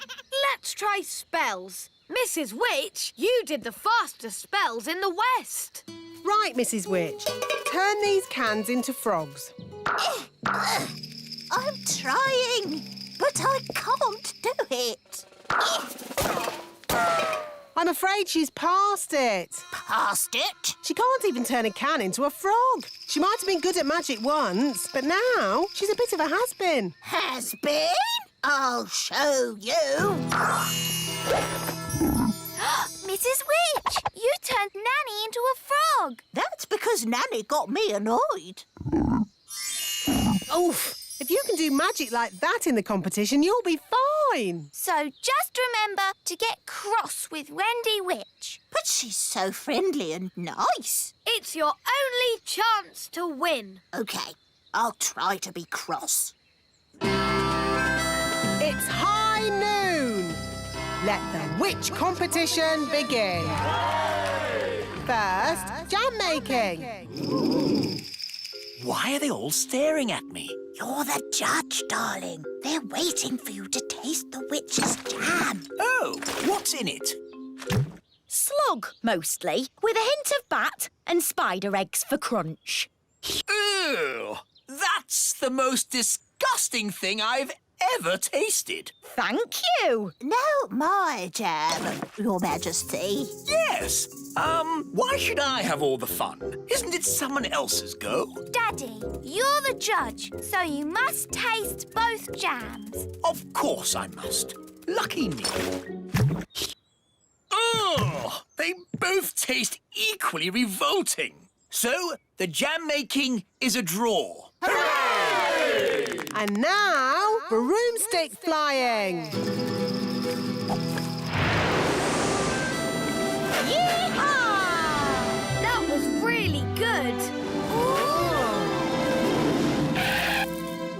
Let's try spells. Mrs. Witch, you did the fastest spells in the West. Right, Mrs. Witch. Turn these cans into frogs. I'm trying, but I can't do it. I'm afraid she's past it. Past it? She can't even turn a can into a frog. She might have been good at magic once, but now she's a bit of a has-been. Has-been? I'll show you. Mrs. Witch, you turned Nanny into a frog. That's because Nanny got me annoyed. Oof! If you can do magic like that in the competition, you'll be fine. So just remember to get cross with Wendy Witch. But she's so friendly and nice. It's your only chance to win. OK, I'll try to be cross. It's high noon. Let the witch competition begin. First, jam making. Why are they all staring at me? You're the judge, darling. They're waiting for you to taste the witch's jam. Oh, what's in it? Slug, mostly, with a hint of bat and spider eggs for crunch. Ew! That's the most disgusting thing I've ever tasted. Thank you. No, my jam, Your Majesty. Yes. Why should I have all the fun? Isn't it someone else's go? Daddy, you're the judge, so you must taste both jams. Of course I must. Lucky me. Ugh! They both taste equally revolting. So, the jam making is a draw. Hooray! And now, broomstick flying. Yee-haw! That was really good.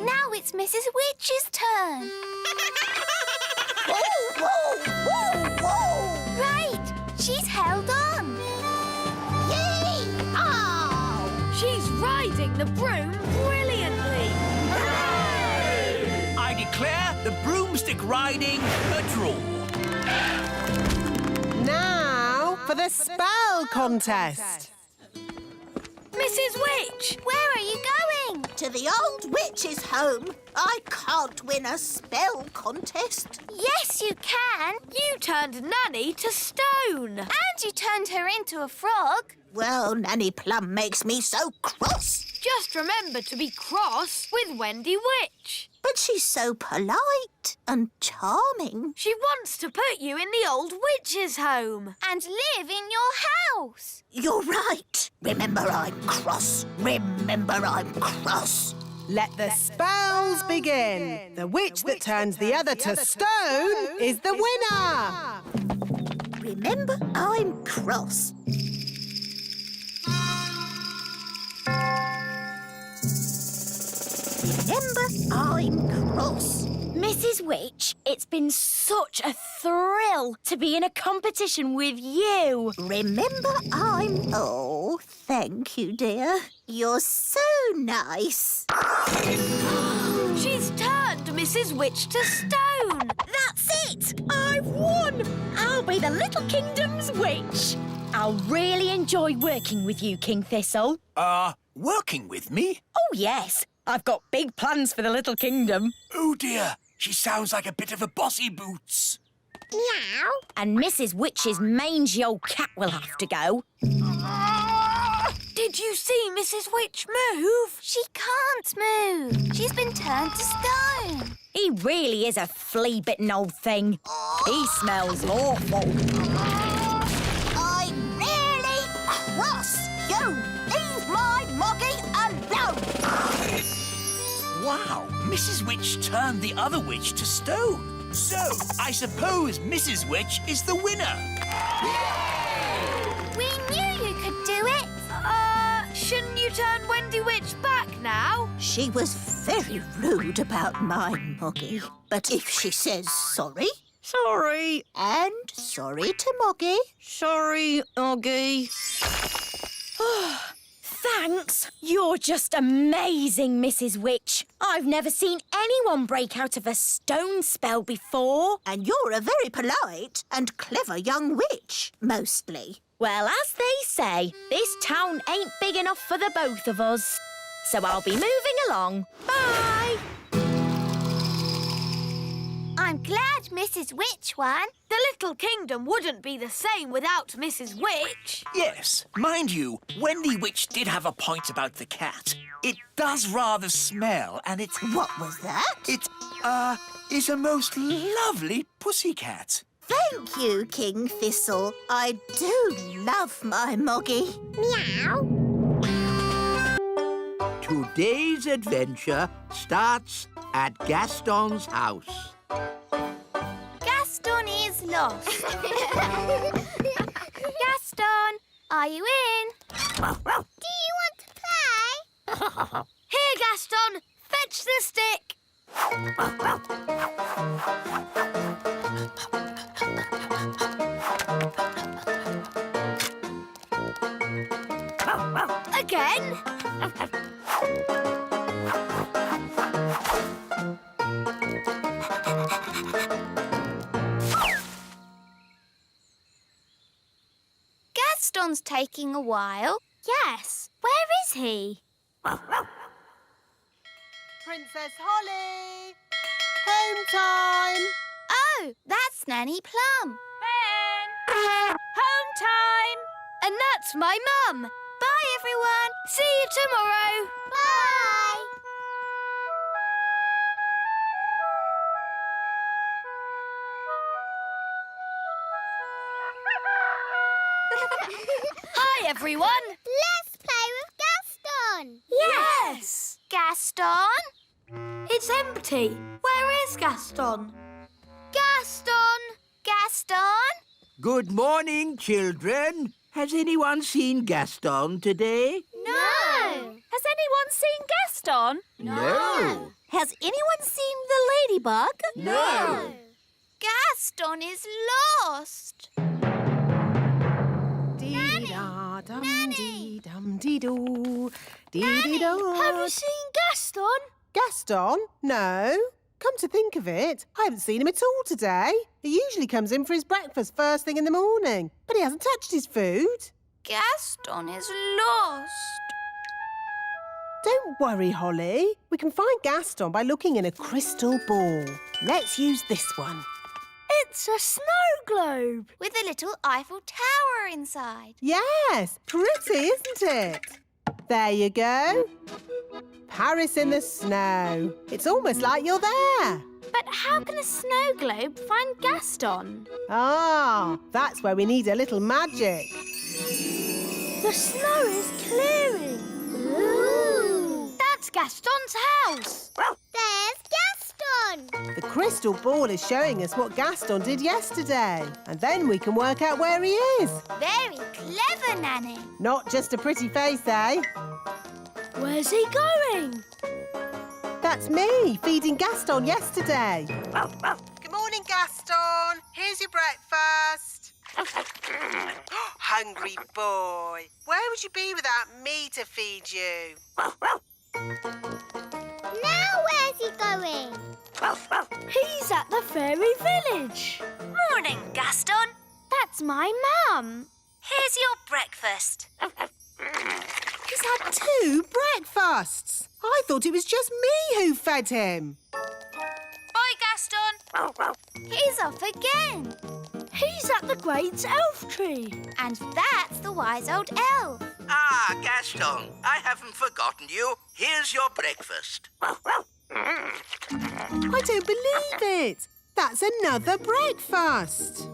Now it's Mrs. Witch's turn. Whoa, whoa, whoa, whoa! Great! She's held on. Yee-haw! She's riding the broom brilliantly. I declare the broomstick riding a draw. Now for the spell contest. Mrs. Witch! Where are you going? To the old witch's home. I can't win a spell contest. Yes, you can. You turned Nanny to stone. And you turned her into a frog. Well, Nanny Plum makes me so cross. Just remember to be cross with Wendy Witch. But she's so polite and charming. She wants to put you in the old witch's home. And live in your house. You're right. Remember, I'm cross. Remember, I'm cross. Let the spells begin. The witch that turns the other to stone is the winner. Remember, I'm cross. Remember, I'm cross. Mrs. Witch, it's been such a thrill to be in a competition with you. Remember, I'm... Oh, thank you, dear. You're so nice. She's turned Mrs. Witch to stone. That's it! I've won! I'll be the Little Kingdom's witch. I'll really enjoy working with you, King Thistle. Working with me? Oh, yes. I've got big plans for the Little Kingdom. Oh, dear. She sounds like a bit of a bossy boots. Meow. And Mrs. Witch's mangy old cat will have to go. Did you see Mrs. Witch move? She can't move. She's been turned to stone. He really is a flea-bitten old thing. He smells awful. I'm really cross. You leave my moggy alone. Wow, Mrs. Witch turned the other witch to stone. So, I suppose Mrs. Witch is the winner. We knew you could do it. Shouldn't you turn Wendy Witch back now? She was very rude about my moggy. But if she says sorry... Sorry. And sorry to Moggy. Sorry, Oggy. Thanks. You're just amazing, Mrs. Witch. I've never seen anyone break out of a stone spell before. And you're a very polite and clever young witch, mostly. Well, as they say, this town ain't big enough for the both of us. So I'll be moving along. Bye! I'm glad Mrs. Witch won. The Little Kingdom wouldn't be the same without Mrs. Witch. Yes, mind you, Wendy Witch did have a point about the cat. It does rather smell, and it's... What was that? It, is a most lovely pussycat. Thank you, King Thistle. I do love my Moggy. Meow. Today's adventure starts at Gaston's house. Gaston is lost. are you in? Do you want to play? Here, Gaston, fetch the stick. Again. Gaston's taking a while. Yes. Where is he? Princess Holly! Home time! Oh, that's Nanny Plum. Ben! Home time! And that's my mum. Bye, everyone. See you tomorrow. Bye. Hi, everyone. Let's play with Gaston. Yes. Gaston? It's empty. Where is Gaston? Gaston! Gaston? Good morning, children. Has anyone seen Gaston today? No. Has anyone seen Gaston? No. Has anyone seen the ladybug? No. Gaston is lost. Dee-da-dum-dee-dum-dee-doo. Have Dee-dee-do. you seen Gaston? Gaston? No. Come to think of it, I haven't seen him at all today. He usually comes in for his breakfast first thing in the morning, but he hasn't touched his food. Gaston is lost. Don't worry, Holly. We can find Gaston by looking in a crystal ball. Let's use this one. It's a snow globe. With a little Eiffel Tower inside. Yes, pretty, isn't it? There you go. Paris in the snow. It's almost like you're there. But how can a snow globe find Gaston? Ah, that's where we need a little magic. The snow is clearing. Ooh. That's Gaston's house. There's Gaston. The crystal ball is showing us what Gaston did yesterday. And then we can work out where he is. Very clever, Nanny. Not just a pretty face, eh? Where's he going? That's me, feeding Gaston yesterday. Good morning, Gaston. Here's your breakfast. Hungry boy. Where would you be without me to feed you? Now where's he going? He's at the fairy village. Morning, Gaston. That's my mum. Here's your breakfast. He's had 2 breakfasts. I thought it was just me who fed him. Bye, Gaston. He's off again. He's at the great elf tree. And that's the wise old elf. Ah, Gaston, I haven't forgotten you. Here's your breakfast. I don't believe it. That's another breakfast.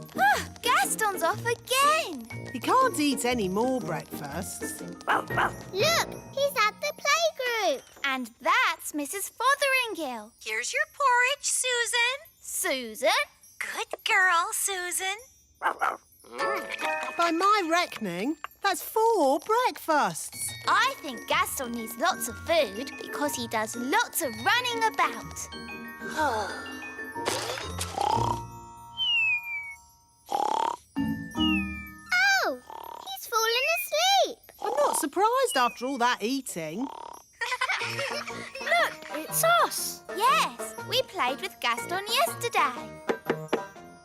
Gaston's off again. He can't eat any more breakfasts. Look, he's at the playgroup. And that's Mrs. Fotheringill. Here's your porridge, Susan. Susan? Good girl, Susan. By my reckoning, that's 4 breakfasts. I think Gaston needs lots of food because he does lots of running about. Oh, he's fallen asleep. I'm not surprised after all that eating. Look, it's us. Yes, we played with Gaston yesterday.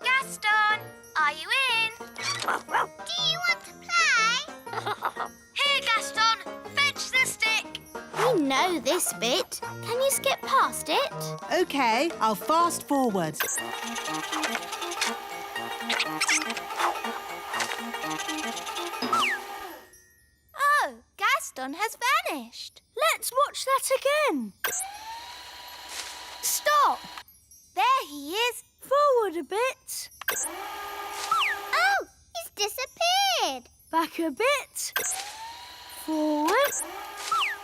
Gaston, are you in? Do you want to play? Here, Gaston, fetch the stick. We know this bit. Can you skip past it? OK, I'll fast forward. Oh, Gaston has vanished. Let's watch that again. Stop. There he is. Forward a bit. Oh, he's disappeared. Back a bit. Forward.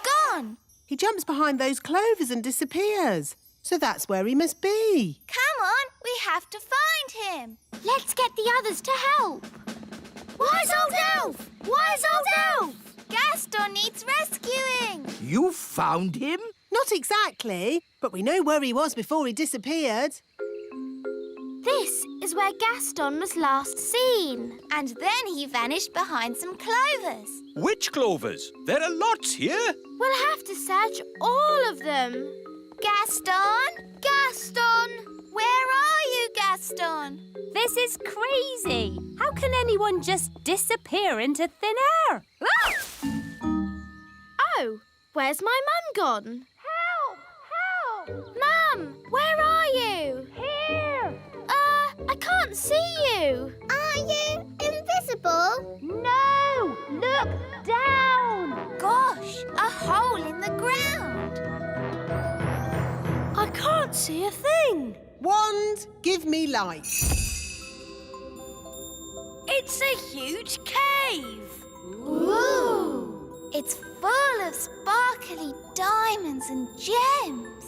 Gone. He jumps behind those clovers and disappears. So that's where he must be. Come on, we have to find him. Let's get the others to help. Wise old elf! Wise found him? Not exactly, but we know where he was before he disappeared. This is where Gaston was last seen. And then he vanished behind some clovers. Which clovers? There are lots here. We'll have to search all of them. Gaston! Gaston! Where are you, Gaston? This is crazy. How can anyone just disappear into thin air? Ah! Oh, where's my mum gone? Help! Help! Mum, where are you? Here. I can't see you. Are you invisible? No! Look down! Gosh, a hole in the ground. I can't see a thing. Wand, give me light. It's a huge cave. Ooh! It's full of sparkly diamonds and gems.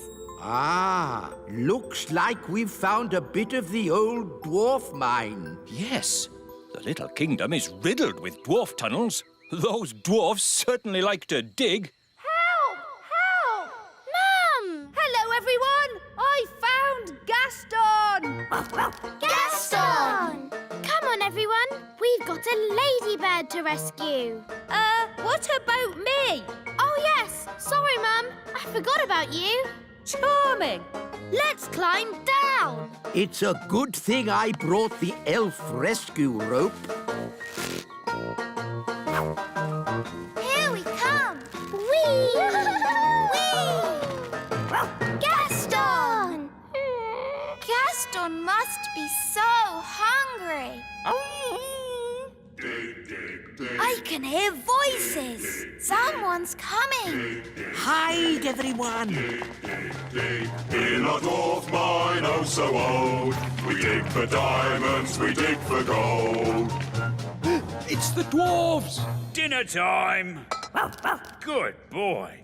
Ah, looks like we've found a bit of the old dwarf mine. Yes, the little kingdom is riddled with dwarf tunnels. Those dwarfs certainly like to dig. Help! Help! Mum! Hello, everyone. I found Gaston. Gaston! Come on, everyone. We've got a ladybird to rescue. What about me? Oh, yes. Sorry, Mum. I forgot about you. Charming. Let's climb down. It's a good thing I brought the elf rescue rope. Here we come. Whee! Whee! Gaston! Gaston must be so hungry. I can hear voices. Someone's coming. Hide, everyone. In our dwarf mine, oh so old, we dig for diamonds, we dig for gold. It's the dwarves. Dinner time. Good boy.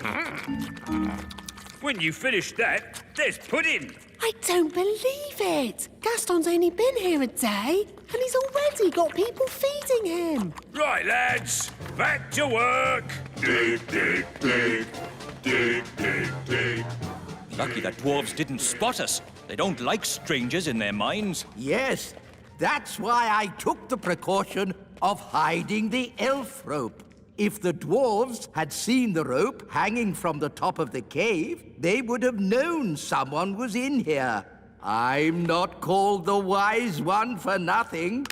When you finish that, there's pudding. I don't believe it. Gaston's only been here a day and he's already got people feeding him. Right, lads, back to work. Dig, dig, dig, dig, dig, dig. Lucky the dwarves didn't spot us. They don't like strangers in their mines. Yes, that's why I took the precaution of hiding the elf rope. If the dwarves had seen the rope hanging from the top of the cave, they would have known someone was in here. I'm not called the wise one for nothing.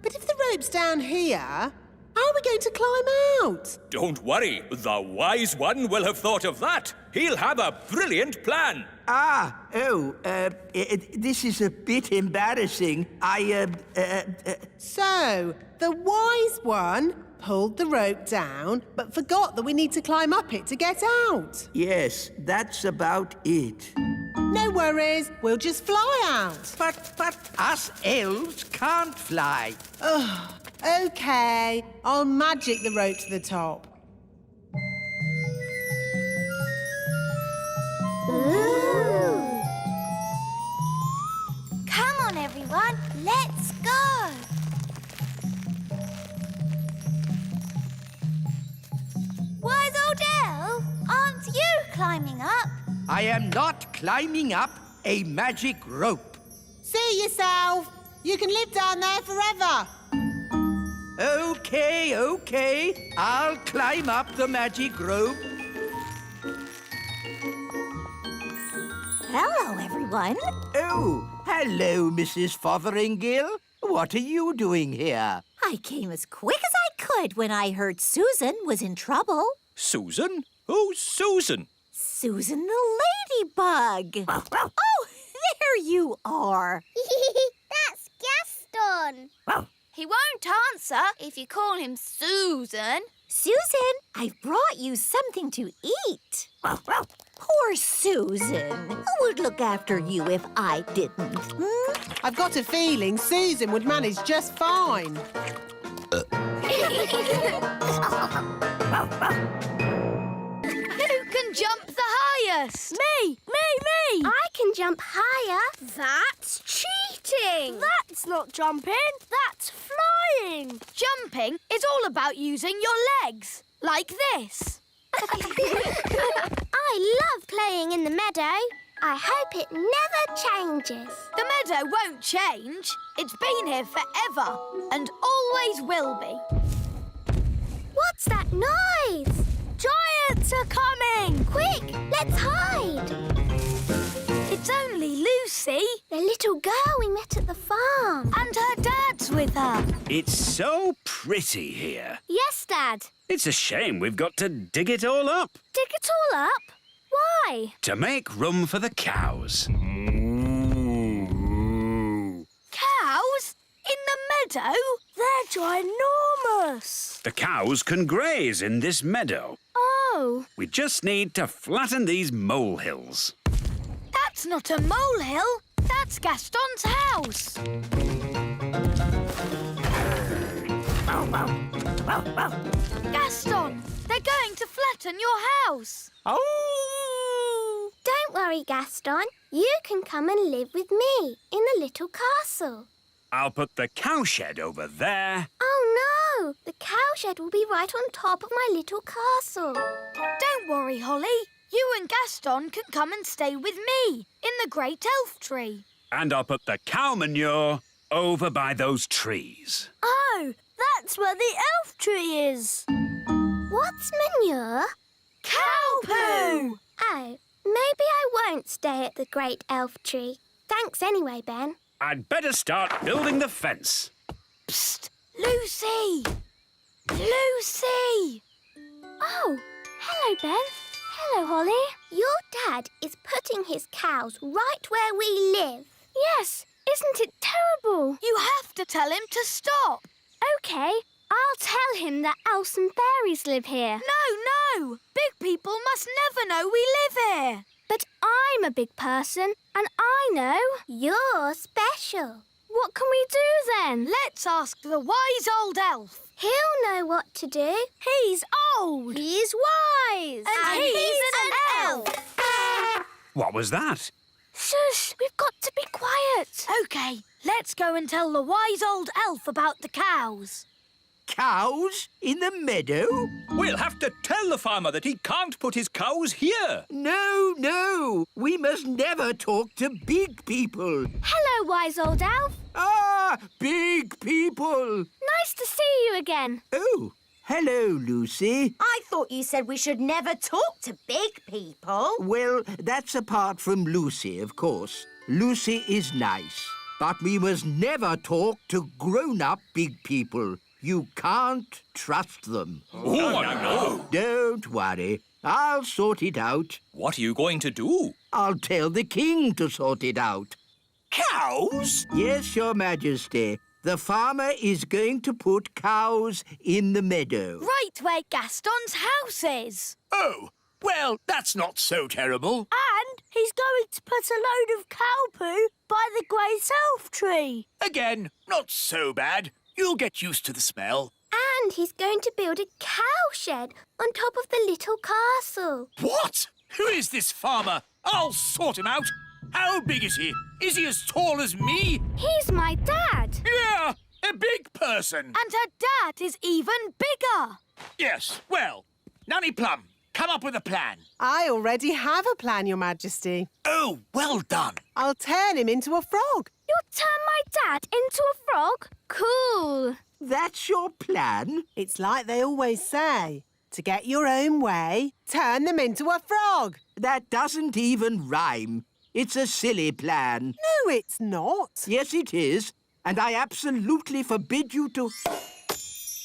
But if the rope's down here, how are we going to climb out? Don't worry, the wise one will have thought of that. He'll have a brilliant plan. This is a bit embarrassing. So, the wise one pulled the rope down, but forgot that we need to climb up it to get out. Yes, that's about it. No worries, we'll just fly out. But us elves can't fly. Oh, OK. I'll magic the rope to the top. Ooh! Come on, everyone. Let's go. Wise old elf, aren't you climbing up? I am not climbing up a magic rope. See yourself. You can live down there forever. OK. I'll climb up the magic rope. Hello, everyone. Oh, hello, Mrs. Fotheringill. What are you doing here? I came as quick as I could when I heard Susan was in trouble. Susan? Who's Susan? Susan the ladybug. Oh, there you are. That's Gaston. He won't answer if you call him Susan. Susan, I've brought you something to eat. Poor Susan. Who would look after you if I didn't? I've got a feeling Susan would manage just fine. Who can jump the highest? Me! I can jump higher. That's cheating! That's not jumping, that's flying! Jumping is all about using your legs. like this. I love playing in the meadow. I hope it never changes. The meadow won't change. It's been here forever and always will be. What's that noise? Giants are coming! Quick, let's hide. It's only Lucy. The little girl we met at the farm. And her dad's with her. It's so pretty here. Yes, Dad. It's a shame we've got to dig it all up Dig it all up? Why? to make room for the cows. Cows? In the meadow? They're ginormous. The cows can graze in this meadow. Oh. We just need to flatten these molehills. That's not a molehill. That's Gaston's house. Gaston, they're going to flatten your house. Oh! Don't worry, Gaston. You can come and live with me in the little castle. I'll put the cowshed over there. Oh, no! The cowshed will be right on top of my little castle. Don't worry, Holly. You and Gaston can come and stay with me in the great elf tree. And I'll put the cow manure over by those trees. Oh, that's where the elf tree is. What's manure? Cow poo! Oh, maybe I won't stay at the great elf tree. Thanks anyway, Ben. I'd better start building the fence. Psst! Lucy! Lucy! Oh, hello, Ben. Hello, Holly. Your dad is putting his cows right where we live. Yes, isn't it terrible? You have to tell him to stop. OK, I'll tell him that elves and fairies live here. No! Big people must never know we live here. But I'm a big person, and I know you're special. What can we do then? Let's ask the wise old elf. He'll know what to do. He's old. He's wise. And he's an elf. What was that? Shush, we've got to be quiet. OK, let's go and tell the wise old elf about the cows. Cows in the meadow? We'll have to tell the farmer that he can't put his cows here. No. We must never talk to big people. Hello, wise old elf. Ah, big people. Nice to see you again. Oh, hello, Lucy. I thought you said we should never talk to big people. Well, that's apart from Lucy, of course. Lucy is nice. But we must never talk to grown-up big people. You can't trust them. Oh, no. Don't worry. I'll sort it out. What are you going to do? I'll tell the king to sort it out. Cows? Yes, Your Majesty. The farmer is going to put cows in the meadow. Right where Gaston's house is. Oh, well, that's not so terrible. And he's going to put a load of cow poo by the great elf tree. Again, not so bad. You'll get used to the smell. And he's going to build a cowshed on top of the little castle. What? Who is this farmer? I'll sort him out. How big is he? Is he as tall as me? He's my dad. Yeah, a big person. And her dad is even bigger. Yes, well, Nanny Plum, come up with a plan. I already have a plan, Your Majesty. Oh, well done. I'll turn him into a frog. You'll turn my dad into a frog? Cool. That's your plan? It's like they always say. To get your own way, turn them into a frog. That doesn't even rhyme. It's a silly plan. No, it's not. Yes, it is. And I absolutely forbid you to...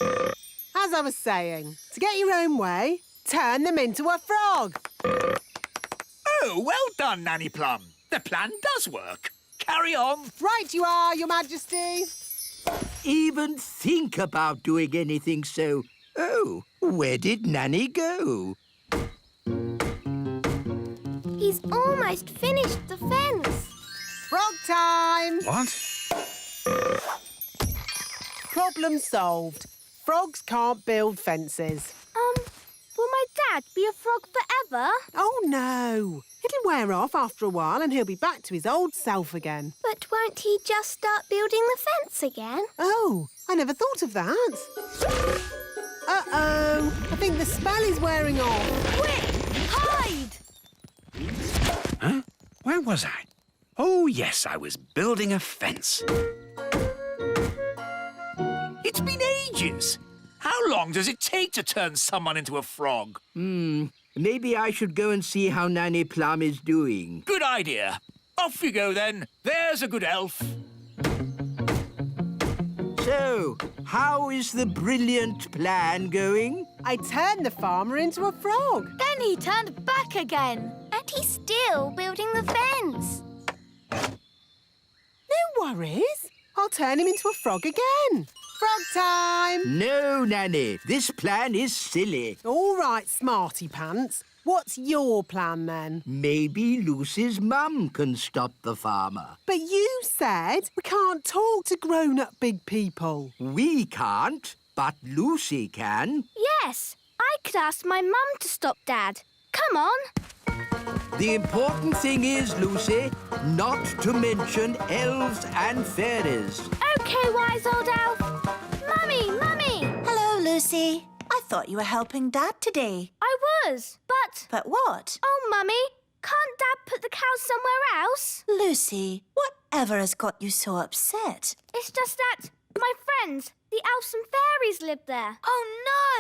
As I was saying, to get your own way, turn them into a frog. Oh, well done, Nanny Plum. The plan does work. Carry on. Right you are, Your Majesty. Even think about doing anything so... Oh, where did Nanny go? He's almost finished the fence. Frog time. What? Problem solved. Frogs can't build fences. Will my dad be a frog forever? Oh, no. It'll wear off after a while and he'll be back to his old self again. But won't he just start building the fence again? Oh, I never thought of that. Uh-oh. I think the spell is wearing off. Quick, hide! Huh? Where was I? Oh, yes, I was building a fence. It's been ages. How long does it take to turn someone into a frog? Maybe I should go and see how Nanny Plum is doing. Good idea. Off you go, then. There's a good elf. So, how is the brilliant plan going? I turned the farmer into a frog. Then he turned back again. And he's still building the fence. No worries. I'll turn him into a frog again. Frog time! No, Nanny. This plan is silly. All right, Smarty Pants. What's your plan, then? Maybe Lucy's mum can stop the farmer. But you said we can't talk to grown-up big people. We can't, but Lucy can. Yes, I could ask my mum to stop Dad. Come on. The important thing is, Lucy, not to mention elves and fairies. OK, wise old elf. Mummy, Mummy! Hello, Lucy. I thought you were helping Dad today. I was, but... But what? Oh, Mummy, can't Dad put the cows somewhere else? Lucy, whatever has got you so upset? It's just that my friends, the elves and fairies, live there. Oh,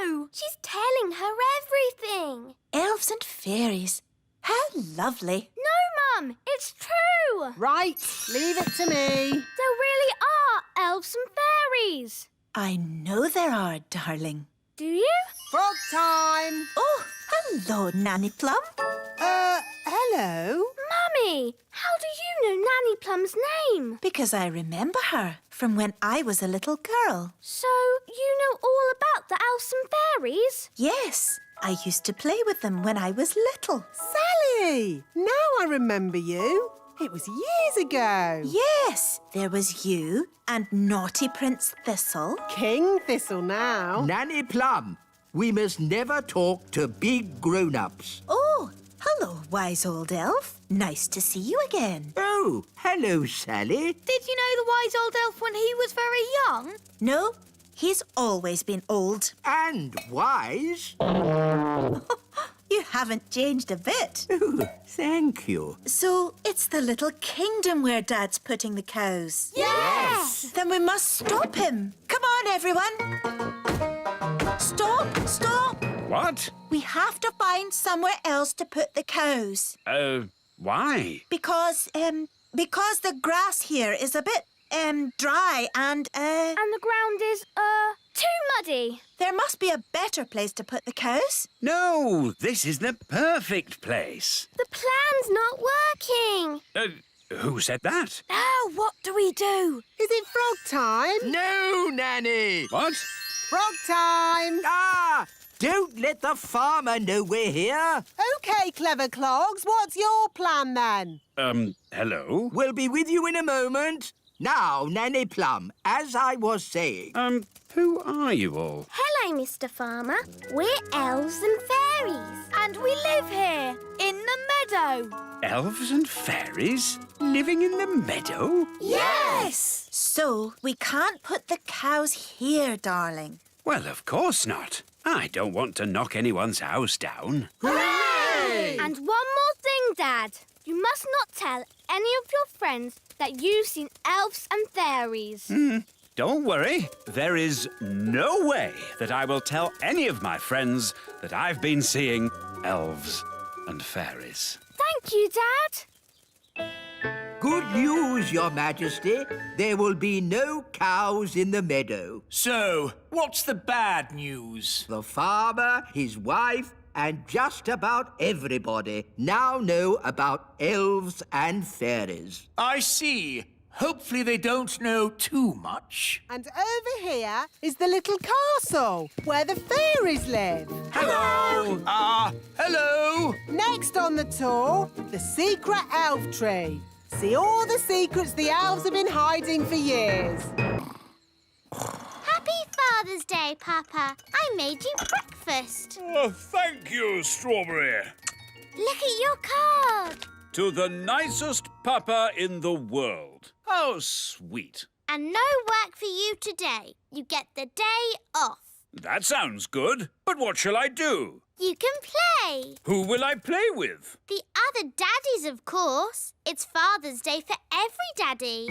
no! She's telling her everything. Elves and fairies. How lovely. No, Mum, it's true. Right, leave it to me. There really are elves and fairies. I know there are, darling. Do you? Frog time. Oh, hello, Nanny Plum. Hello? Mummy, how do you know Nanny Plum's name? Because I remember her from when I was a little girl. So you know all about the elves and fairies? Yes, I used to play with them when I was little. Sally! Now I remember you. It was years ago. Yes, there was you and naughty Prince Thistle. King Thistle now. Nanny Plum, we must never talk to big grown-ups. Oh, hello, wise old elf. Nice to see you again. Oh, hello, Sally. Did you know the wise old elf when he was very young? No, he's always been old. And wise. You haven't changed a bit. Oh, thank you. So it's the little kingdom where Dad's putting the cows? Yes! Then we must stop him. Come on, everyone. Stop, stop. What? We have to find somewhere else to put the cows. Why? Because the grass here is a bit, dry and the ground is, too muddy. There must be a better place to put the cows. No, this is the perfect place. The plan's not working. Who said that? Now what do we do? Is it frog time? No, Nanny. What? Frog time. Ah! Don't let the farmer know we're here. OK, clever clogs, what's your plan then? Hello? We'll be with you in a moment. Now, Nanny Plum, as I was saying... Who are you all? Hello, Mr. Farmer. We're elves and fairies. And we live here, in the meadow. Elves and fairies living in the meadow? Yes! So we can't put the cows here, darling. Well, of course not. I don't want to knock anyone's house down. Hooray! And one more thing, Dad. You must not tell any of your friends that you've seen elves and fairies. Don't worry. There is no way that I will tell any of my friends that I've been seeing elves and fairies. Thank you, Dad. Good news, Your Majesty. There will be no cows in the meadow. So, what's the bad news? The farmer, his wife, and just about everybody now know about elves and fairies. I see. Hopefully they don't know too much. And over here is the little castle where the fairies live. Hello! Hello! Next on the tour, the secret elf tree. See all the secrets the elves have been hiding for years. Happy Father's Day, Papa. I made you breakfast. Oh, thank you, Strawberry. Look at your card. To the nicest papa in the world. How sweet. And no work for you today. You get the day off. That sounds good. But what shall I do? You can play. Who will I play with? The other daddies, of course. It's Father's Day for every daddy.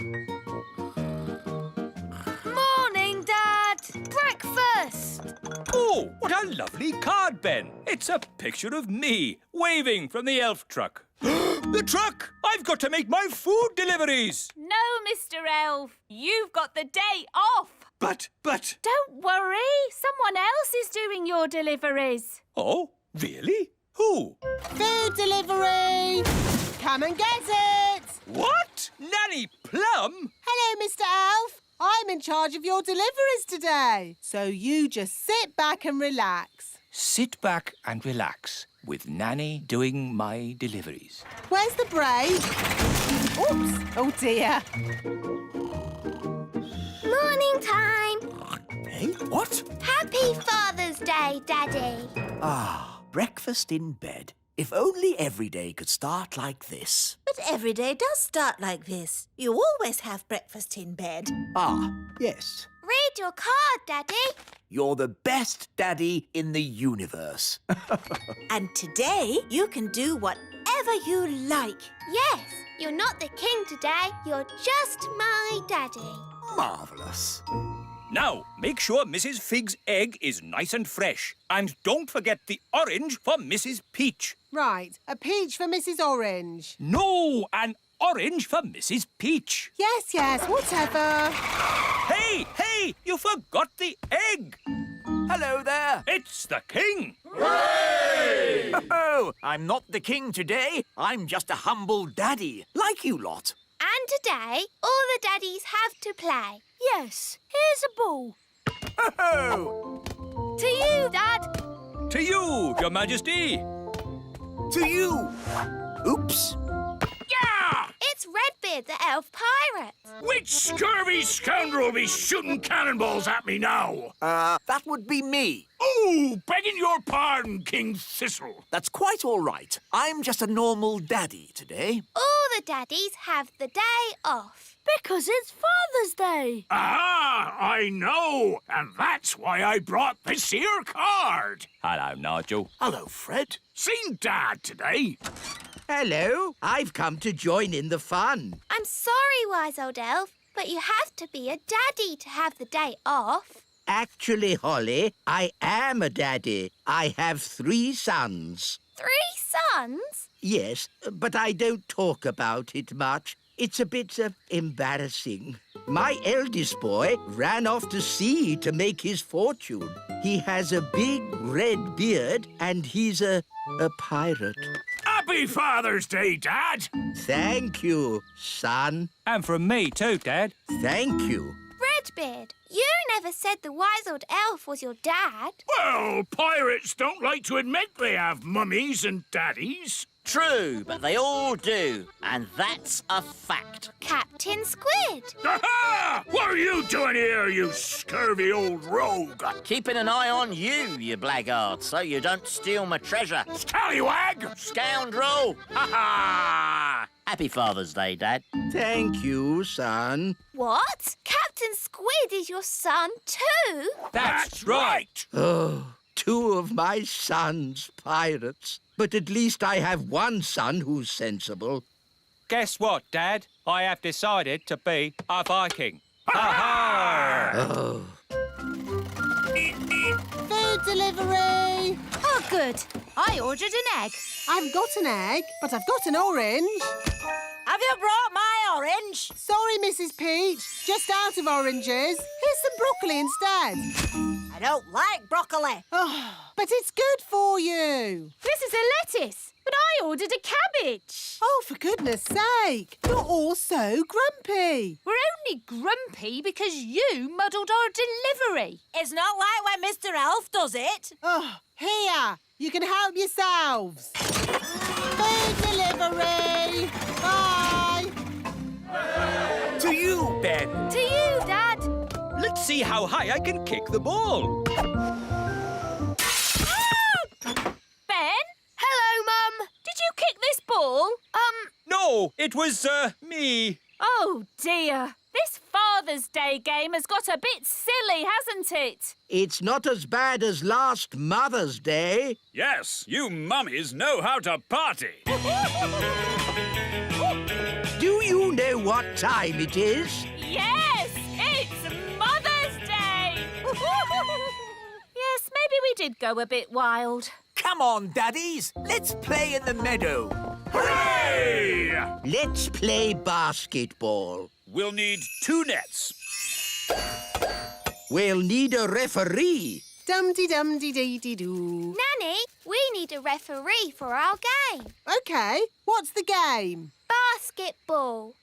Morning, Dad. Breakfast. Oh, what a lovely card, Ben. It's a picture of me waving from the elf truck. The truck! I've got to make my food deliveries. No, Mr. Elf. You've got the day off. But... Don't worry. Someone else is doing your deliveries. Oh, really? Who? Food delivery! Come and get it! What? Nanny Plum? Hello, Mr. Elf. I'm in charge of your deliveries today. So you just sit back and relax. Sit back and relax with Nanny doing my deliveries. Where's the break? Oops! Oh, dear. Morning time. Hey, what? Happy Father's Day, Daddy. Ah, breakfast in bed. If only every day could start like this. But every day does start like this. You always have breakfast in bed. Ah, yes. Read your card, Daddy. You're the best daddy in the universe. And today you can do whatever you like. Yes, you're not the king today. You're just my daddy. Marvellous. Now, make sure Mrs. Fig's egg is nice and fresh. And don't forget the orange for Mrs. Peach. Right, a peach for Mrs. Orange. No, an orange for Mrs. Peach. Yes, whatever. Hey, you forgot the egg. Hello there. It's the king. Hooray! Oh, I'm not the king today. I'm just a humble daddy, like you lot. And today, all the daddies have to play. Yes, here's a ball. Oh! To you, Dad. To you, Your Majesty. To you. Oops. Yeah! It's Redbeard, the elf pirate. Which scurvy scoundrel be shooting cannonballs at me now? That would be me. Oh, begging your pardon, King Thistle. That's quite all right. I'm just a normal daddy today. All the daddies have the day off. Because it's Father's Day. Ah, I know. And that's why I brought this here card. Hello, Nigel. Hello, Fred. Seen Dad today? Hello, I've come to join in the fun. I'm sorry, wise old elf, but you have to be a daddy to have the day off. Actually, Holly, I am a daddy. I have 3 sons. 3 sons? Yes, but I don't talk about it much. It's a bit embarrassing. My eldest boy ran off to sea to make his fortune. He has a big red beard and he's a pirate. Happy Father's Day, Dad. Thank you, son. And from me too, Dad. Thank you. Redbeard, you never said the wise old elf was your dad. Well, pirates don't like to admit they have mummies and daddies. True, but they all do. And that's a fact. Captain Squid. Aha! What are you doing here, you scurvy old rogue? Keeping an eye on you, you blackguard, so you don't steal my treasure. Scallywag! Scoundrel! Ha ha! Happy Father's Day, Dad. Thank you, son. What? Captain Squid is your son too? That's right. Oh, 2 of my sons pirates. But at least I have one son who's sensible. Guess what, Dad? I have decided to be a Viking. Ha-ha! Oh. Food delivery! Oh, good. I ordered an egg. I haven't got an egg, but I've got an orange. Have you brought my orange? Sorry, Mrs. Peach. Just out of oranges. Here's some broccoli instead. I don't like broccoli. Oh, but it's good for you. This is a lettuce, but I ordered a cabbage. Oh, for goodness sake. You're all so grumpy. We're only grumpy because you muddled our delivery. It's not like when Mr. Elf does it. Oh, here. You can help yourselves. Food delivery. Bye. To you, Ben. To you, Dad. Let's see how high I can kick the ball. Ben? Hello, Mum. Did you kick this ball? No, it was, me. Oh, dear. This Father's Day game has got a bit silly, hasn't it? It's not as bad as last Mother's Day. Yes, you mummies know how to party. Do you know what time it is? Yes, it's Mother's Day! Yes, maybe we did go a bit wild. Come on, Daddies. Let's play in the meadow. Hooray! Let's play basketball. We'll need 2 nets. We'll need a referee. Dum-de-dum-de-dee-dee-doo. Nanny, we need a referee for our game. OK, what's the game? Basketball.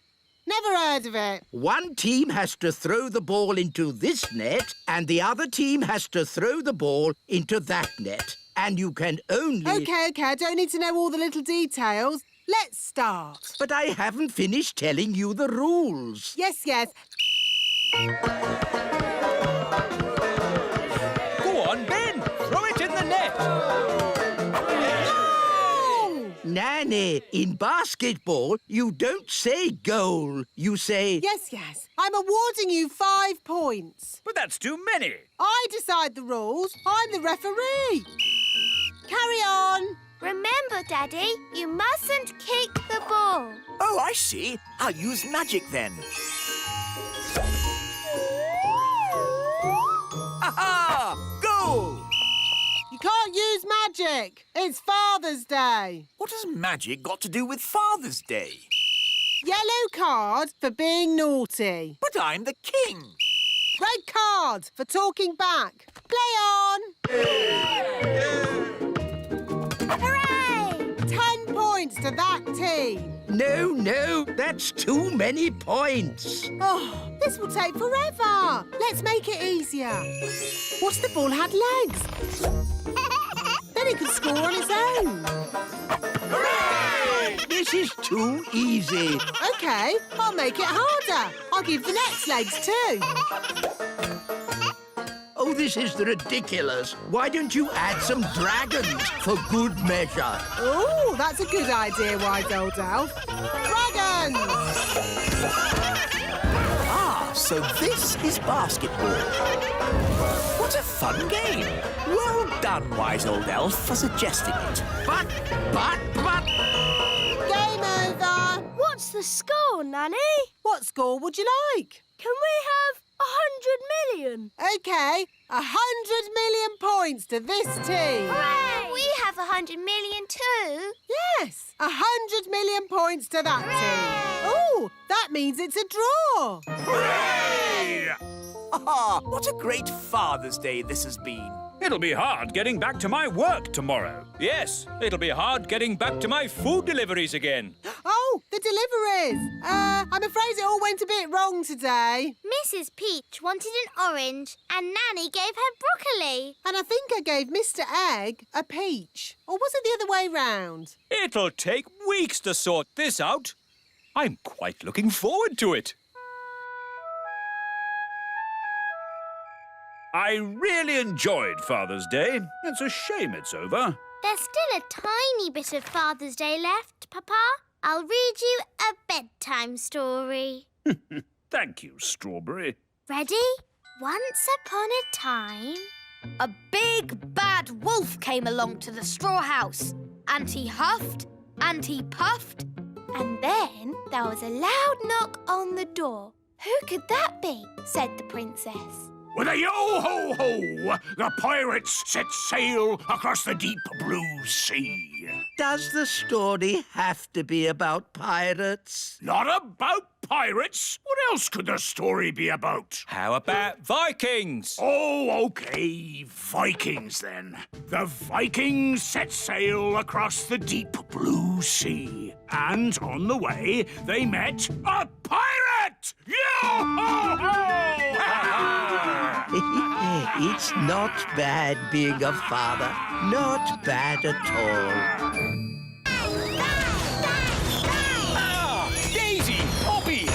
Never heard of it. One team has to throw the ball into this net and the other team has to throw the ball into that net. And you can only... OK, I don't need to know all the little details. Let's start. But I haven't finished telling you the rules. Yes. Go on, Ben. Throw it in the net. Goal! Nanny, in basketball, you don't say goal. You say... Yes. I'm awarding you 5 points. But that's too many. I decide the rules. I'm the referee. Carry on. Remember, Daddy, you mustn't kick the ball. Oh, I see. I'll use magic then. Ha-ha! Goal! You can't use magic. It's Father's Day. What has magic got to do with Father's Day? Yellow card for being naughty. But I'm the king. Red card for talking back. Play on. Hooray! 10 points to that team. No, that's too many points. Oh, this will take forever. Let's make it easier. What if the ball had legs? Then it could score on its own. Hooray! This is too easy. OK, I'll make it harder. I'll give the nets legs too. Oh, this is ridiculous. Why don't you add some dragons for good measure? Oh, that's a good idea, Wise Old Elf. Dragons! Ah, so this is basketball. What a fun game. Well done, Wise Old Elf, for suggesting it. But... Game over. What's the score, Nanny? What score would you like? Can we have 100 million? OK, 100 million points to this team. Hooray! We have 100 million too. Yes, 100 million points to that team. Oh, that means it's a draw. Hooray! Ah, what a great Father's Day this has been. It'll be hard getting back to my work tomorrow. Yes, it'll be hard getting back to my food deliveries again. Oh, the deliveries. I'm afraid it all went a bit wrong today. Mrs. Peach wanted an orange and Nanny gave her broccoli. And I think I gave Mr. Egg a peach. Or was it the other way round? It'll take weeks to sort this out. I'm quite looking forward to it. I really enjoyed Father's Day. It's a shame it's over. There's still a tiny bit of Father's Day left, Papa. I'll read you a bedtime story. Thank you, Strawberry. Ready? Once upon a time... A big, bad wolf came along to the straw house. And he huffed, and he puffed. And then there was a loud knock on the door. Who could that be? Said the princess. With a yo-ho-ho, the pirates set sail across the deep blue sea. Does the story have to be about pirates? Not about pirates. What else could the story be about? How about Vikings? Oh, OK, Vikings then. The Vikings set sail across the deep blue sea. And on the way, they met a pirate! Yo-ho-ho! It's not bad being a father. Not bad at all. Ah! Daisy! Poppy!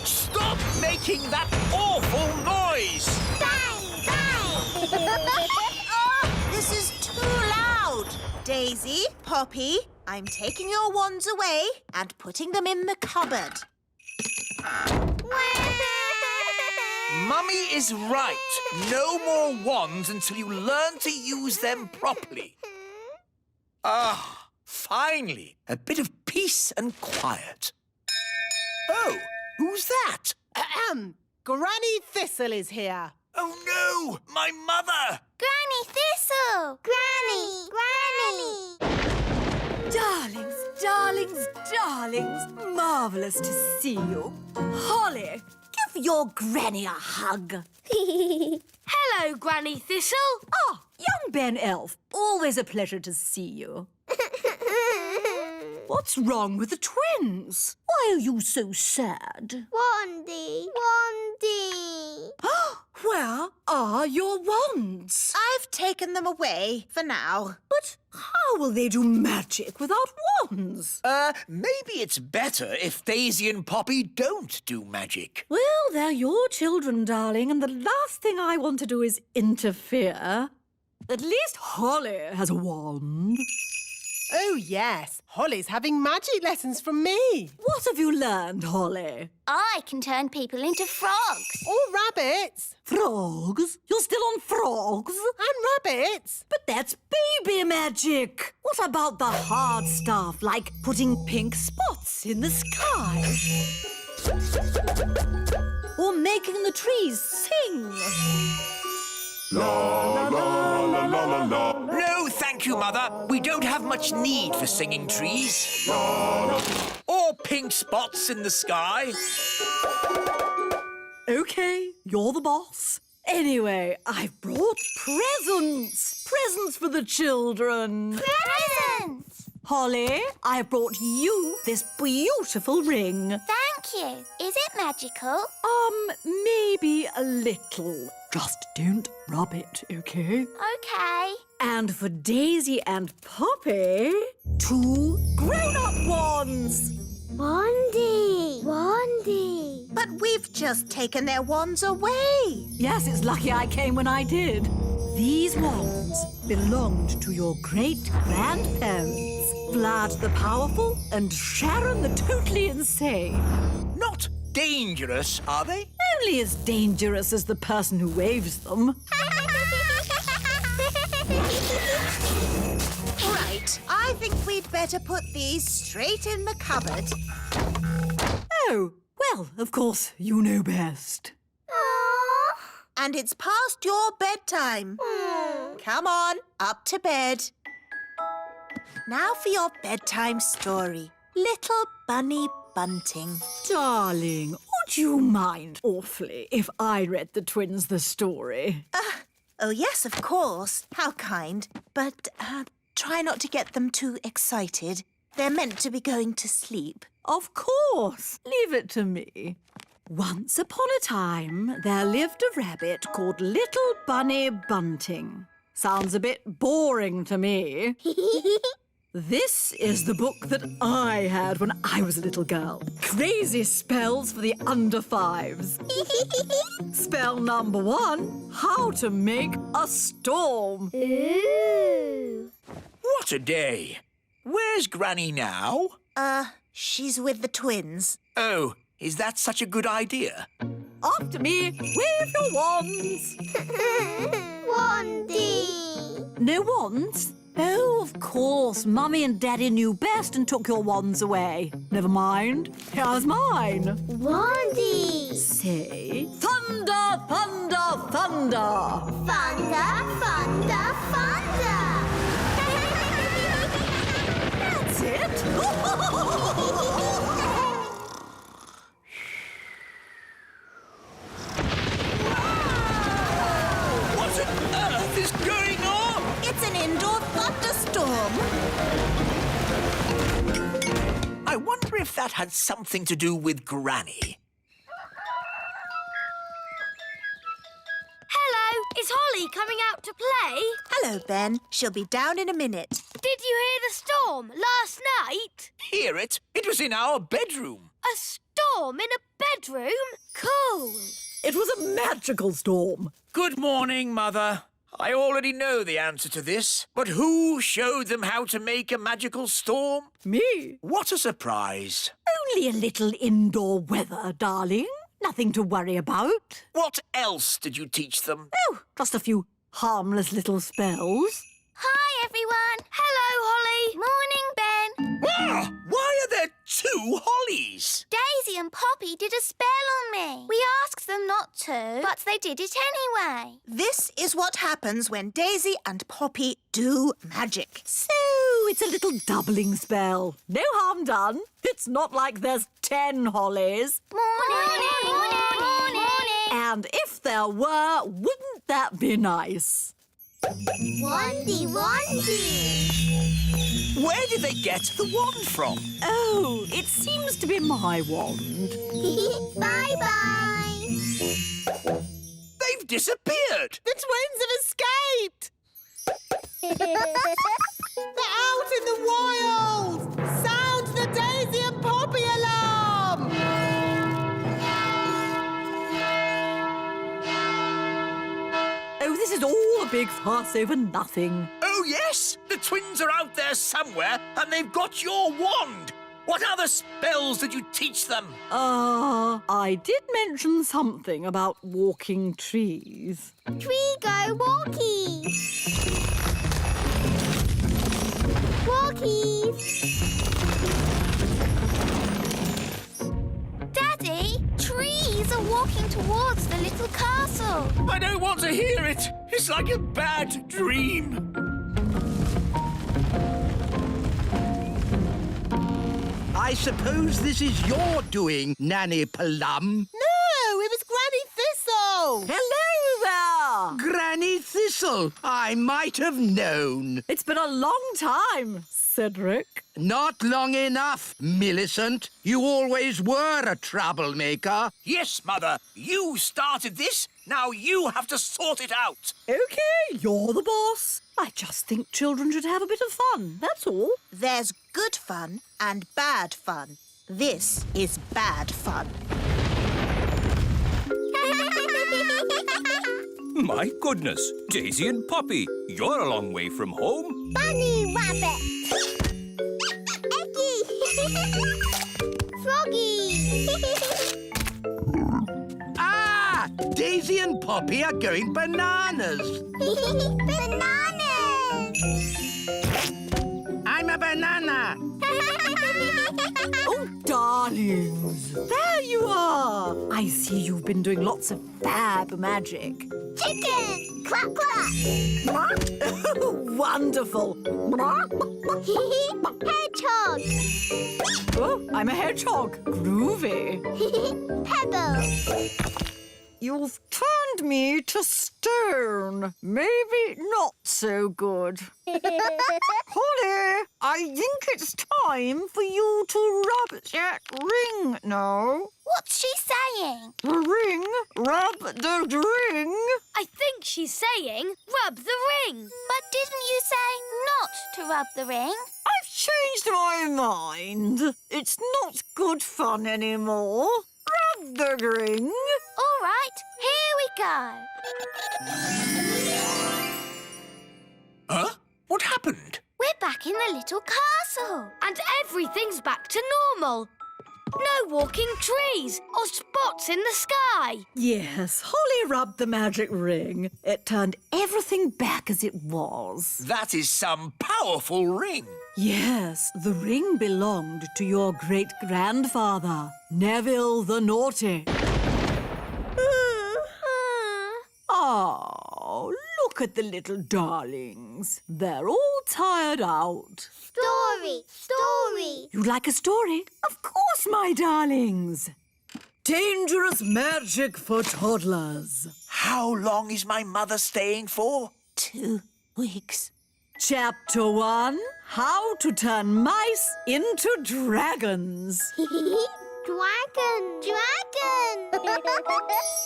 Stop making that awful noise! This is too loud. Daisy, Poppy, I'm taking your wands away and putting them in the cupboard. Mummy is right. No more wands until you learn to use them properly. Ah, finally, a bit of peace and quiet. Oh, who's that? Granny Thistle is here. Oh no, my mother! Granny Thistle! Granny! Darlings, darlings, darlings, marvellous to see you. Holly, give your granny a hug. Hello, Granny Thistle. Ah, young Ben Elf, always a pleasure to see you. What's wrong with the twins? Why are you so sad? Wandy! Where are your wands? I've taken them away for now. But how will they do magic without wands? Maybe it's better if Daisy and Poppy don't do magic. Well, they're your children, darling, and the last thing I want to do is interfere. At least Holly has a wand. Oh, yes. Holly's having magic lessons from me. What have you learned, Holly? I can turn people into frogs. Or rabbits. Frogs? You're still on frogs? And rabbits. But that's baby magic. What about the hard stuff, like putting pink spots in the sky? Or making the trees sing? La la la la la la. No, thank you, Mother. We don't have much need for singing trees. La la. Or pink spots in the sky. OK, you're the boss. Anyway, I've brought presents. Presents for the children. Presents! Holly, I've brought you this beautiful ring. Thank you. Is it magical? Maybe a little. Just don't rub it, OK? OK. And for Daisy and Poppy, 2 grown-up wands. Wandy! But we've just taken their wands away. Yes, it's lucky I came when I did. These wands belonged to your great-grandparents, Vlad the Powerful and Sharon the Totally Insane. Not dangerous, are they? Only as dangerous as the person who waves them. Right, I think we'd better put these straight in the cupboard. Oh, well, of course, you know best. And it's past your bedtime. Come on, up to bed. Now for your bedtime story. Little Bunny Bunting. Darling, would you mind awfully if I read the twins the story? Oh, yes, of course. How kind. But try not to get them too excited. They're meant to be going to sleep. Of course. Leave it to me. Once upon a time, there lived a rabbit called Little Bunny Bunting. Sounds a bit boring to me. This is the book that I had when I was a little girl. Crazy spells for the under 5s. Spell number 1, how to make a storm. Ooh! What a day. Where's Granny now? She's with the twins. Oh, is that such a good idea? After me, wave your wands. Wandy! No wands? Oh, of course. Mummy and Daddy knew best and took your wands away. Never mind. Here's mine. Wandy! Say, thunder, thunder, thunder. Thunder, thunder, thunder! That's it. What on earth is going on? It's an indoor thunderstorm. I wonder if that had something to do with Granny. Hello, is Holly coming out to play? Hello, Ben. She'll be down in a minute. Did you hear the storm last night? Hear it? It was in our bedroom. A storm in a bedroom? Cool. It was a magical storm. Good morning, Mother. I already know the answer to this, but who showed them how to make a magical storm? Me. What a surprise. Only a little indoor weather, darling. Nothing to worry about. What else did you teach them? Oh, just a few harmless little spells. Hi, everyone. Hello, Holly. Morning, Ben. Ah, why are there 2 Hollies? Daisy and Poppy did a spell on me. We asked them not to, but they did it anyway. This is what happens when Daisy and Poppy do magic. So, it's a little doubling spell. No harm done. It's not like there's 10 hollies. Morning. And if there were, wouldn't that be nice? Wandy. Where did they get the wand from? Oh, it seems to be my wand. Bye-bye. They've disappeared. The twins have escaped. They're out in the wild. Sound the Daisy and Poppy alarm. Oh, this is all a big fuss over nothing. Oh, yes, the twins are out there somewhere and they've got your wand. What other spells did you teach them? I did mention something about walking trees. Tree go walkies. Walkies. Daddy, trees are walking towards the little castle. I don't want to hear it. It's like a bad dream. I suppose this is your doing, Nanny Plum. No, it was Granny Thistle. Hello there! Granny Thistle, I might have known. It's been a long time, Cedric. Not long enough, Millicent. You always were a troublemaker. Yes, Mother, you started this. Now you have to sort it out. OK, you're the boss. I just think children should have a bit of fun, that's all. There's good fun and bad fun. This is bad fun. My goodness, Daisy and Poppy, you're a long way from home. Bunny rabbit. Eggy. Froggy. Ah! Daisy and Poppy are going bananas. Bananas. I'm a banana. Oh, darlings, there you are. I see you've been doing lots of fab magic. Chicken. Clap, clap. Oh, wonderful. Hedgehog. Oh, I'm a hedgehog. Groovy. Pebble. You've turned me to stone. Maybe not so good. Holly, I think it's time for you to rub that ring now. What's she saying? The ring? Rub the ring? I think she's saying rub the ring. But didn't you say not to rub the ring? I've changed my mind. It's not good fun anymore. Rub the ring. All right, here we go. Huh? What happened? We're back in the little castle. And everything's back to normal. No walking trees or spots in the sky. Yes, Holly rubbed the magic ring. It turned everything back as it was. That is some powerful ring. Yes, the ring belonged to your great-grandfather, Neville the Naughty. Oh, look at the little darlings. They're all tired out. Story. You'd like a story? Of course, my darlings. Dangerous magic for toddlers. How long is my mother staying for? 2 weeks. Chapter 1, How to Turn Mice into Dragons. Dragon.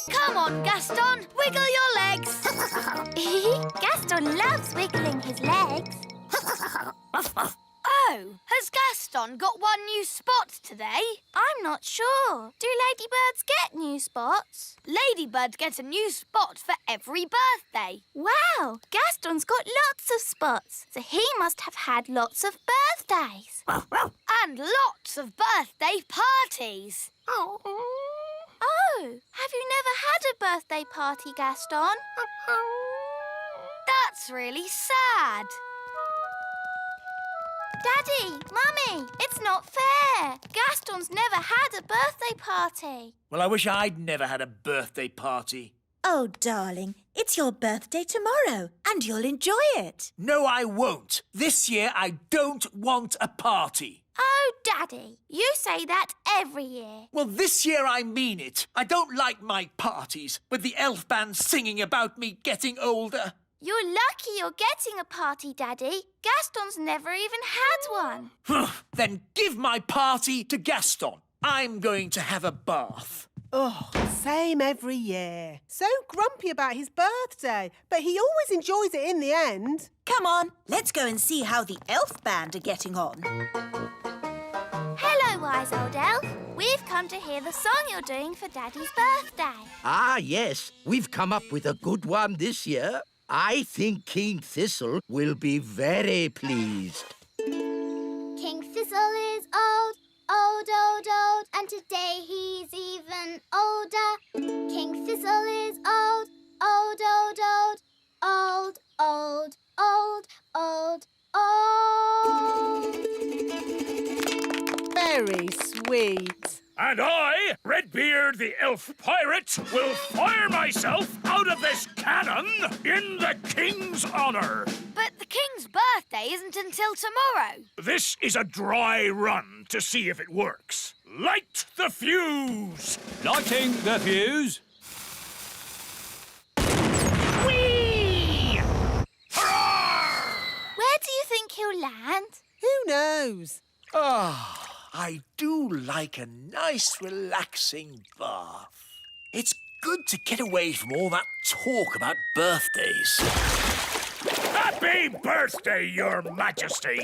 Come on, Gaston, wiggle your legs. Gaston loves wiggling his legs. Oh, has Gaston got one new spot today? I'm not sure. Do ladybirds get new spots? Ladybirds get a new spot for every birthday. Wow, Gaston's got lots of spots, so he must have had lots of birthdays. And lots of birthday parties. Oh, have you never had a birthday party, Gaston? That's really sad. Daddy, Mummy, it's not fair. Gaston's never had a birthday party. Well, I wish I'd never had a birthday party. Oh, darling, it's your birthday tomorrow, and you'll enjoy it. No, I won't. This year, I don't want a party. Oh, Daddy, you say that every year. Well, this year I mean it. I don't like my parties, with the elf band singing about me getting older. You're lucky you're getting a party, Daddy. Gaston's never even had one. Then give my party to Gaston. I'm going to have a bath. Oh, same every year. So grumpy about his birthday, but he always enjoys it in the end. Come on, let's go and see how the elf band are getting on. Hello, wise old elf. We've come to hear the song you're doing for Daddy's birthday. Ah, yes. We've come up with a good one this year. I think King Thistle will be very pleased. King Thistle is old, old, old, old, and today he's even older. King Thistle is old, old, old, old, old, old, old, old, old. Very sweet. And I, Redbeard the Elf Pirate, will fire myself out of this cannon in the King's honour. But the King's birthday isn't until tomorrow. This is a dry run to see if it works. Light the fuse! Lighting the fuse. Whee! Hurrah! Where do you think he'll land? Who knows? Ah, I do like a nice, relaxing bath. It's good to get away from all that talk about birthdays. Happy birthday, Your Majesty!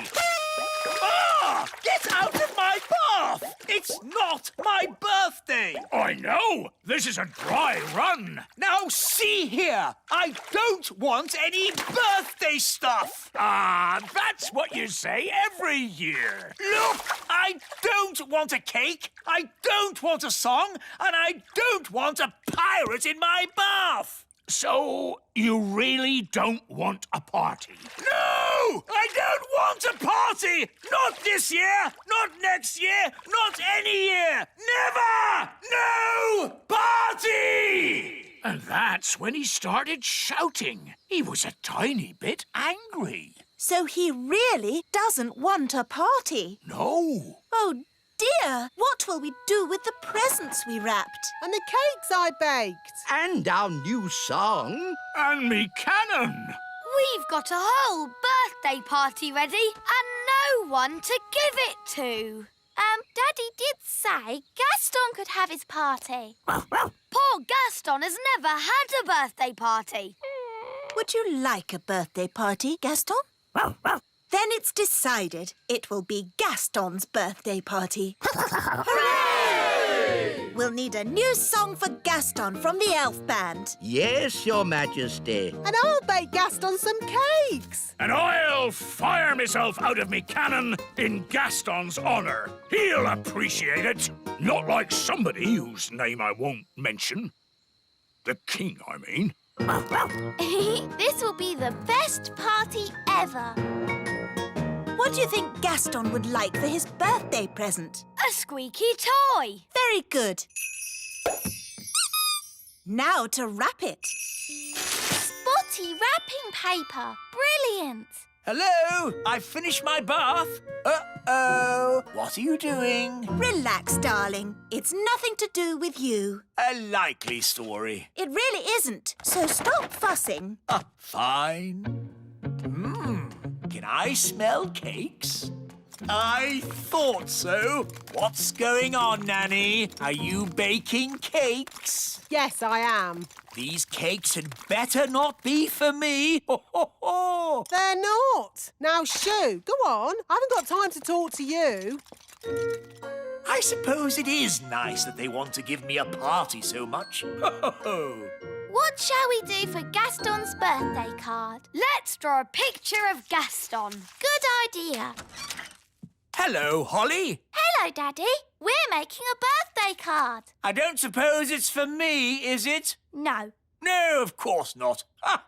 Ah! Get out of my bath! It's not my birthday! I know! This is a dry run! Now see here! I don't want any birthday stuff! Ah, that's what you say every year. Look! I don't want a cake, I don't want a song, and I don't want a pirate in my bath! So, you really don't want a party? No! I don't want a party! Not this year! Not next year! Not any year! Never! No party! And that's when he started shouting. He was a tiny bit angry. So he really doesn't want a party? No. Oh, dear! What will we do with the presents we wrapped? And the cakes I baked. And our new song. And me cannon. We've got a whole birthday party ready and no one to give it to. Daddy did say Gaston could have his party. Poor Gaston has never had a birthday party. Would you like a birthday party, Gaston? Then it's decided. It will be Gaston's birthday party. Hooray! We'll need a new song for Gaston from the elf band. Yes, Your Majesty. And I'll bake Gaston some cakes. And I'll fire myself out of me cannon in Gaston's honour. He'll appreciate it. Not like somebody whose name I won't mention. The king, I mean. This will be the best party ever. What do you think Gaston would like for his birthday present? A squeaky toy. Very good. Now to wrap it. Spotty wrapping paper. Brilliant. Hello? I've finished my bath. Uh-oh. What are you doing? Relax, darling. It's nothing to do with you. A likely story. It really isn't. So stop fussing. Fine. Can I smell cakes? I thought so. What's going on, Nanny? Are you baking cakes? Yes, I am. These cakes had better not be for me. Ho, ho, ho. They're not. Now, shoo, go on. I haven't got time to talk to you. I suppose it is nice that they want to give me a party so much. Ho, ho, ho. What shall we do for Gaston's birthday card? Let's draw a picture of Gaston. Good idea. Hello, Holly. Hello, Daddy. We're making a birthday card. I don't suppose it's for me, is it? No. No, of course not. Ha!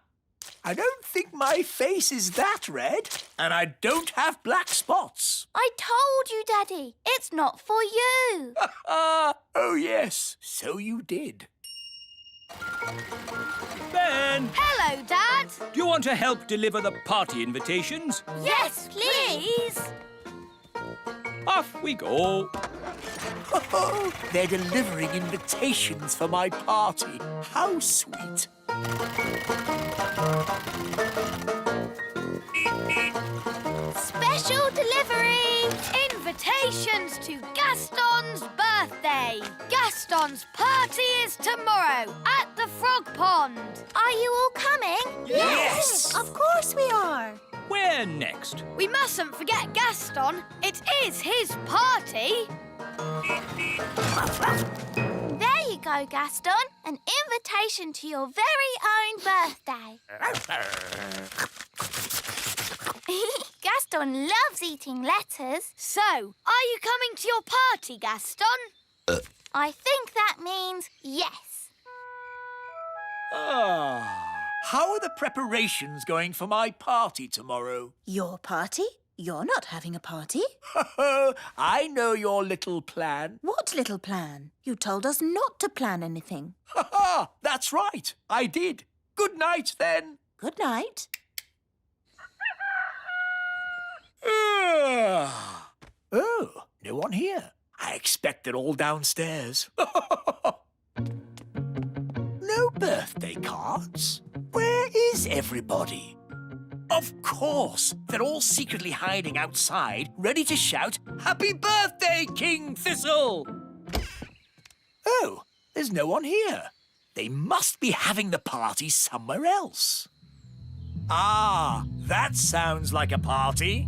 I don't think my face is that red, and I don't have black spots. I told you, Daddy. It's not for you. Oh, yes, so you did. Ben, Hello, Dad. do you want to help deliver the party invitations? Yes, please. Off we go. They're delivering invitations for my party. How sweet. Special delivery. Invitations to Gaston's birthday. Gaston's party is tomorrow at the Frog Pond. Are you all coming? Yes! Of course we are. Where next? We mustn't forget Gaston. It is his party. There you go, Gaston. An invitation to your very own birthday. Gaston loves eating letters. So, are you coming to your party, Gaston? I think that means yes. How are the preparations going for my party tomorrow? Your party? You're not having a party. I know your little plan. What little plan? You told us not to plan anything. That's right, I did. Good night, then. Good night. Oh, no one here. I expect they're all downstairs. No birthday cards? Where is everybody? Of course, they're all secretly hiding outside, ready to shout, "Happy birthday, King Thistle!" Oh, there's no one here. They must be having the party somewhere else. Ah, that sounds like a party.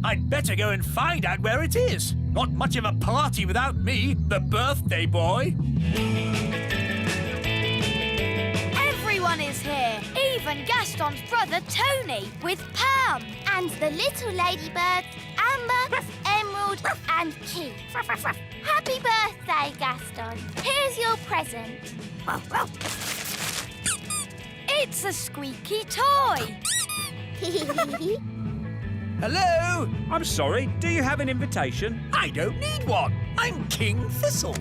I'd better go and find out where it is. Not much of a party without me, the birthday boy. Everyone is here, even Gaston's brother Tony with Pam. And the little ladybirds, Amber, Emerald and Keith. Happy birthday, Gaston. Here's your present. It's a squeaky toy. Hello? I'm sorry, do you have an invitation? I don't need one. I'm King Thistle.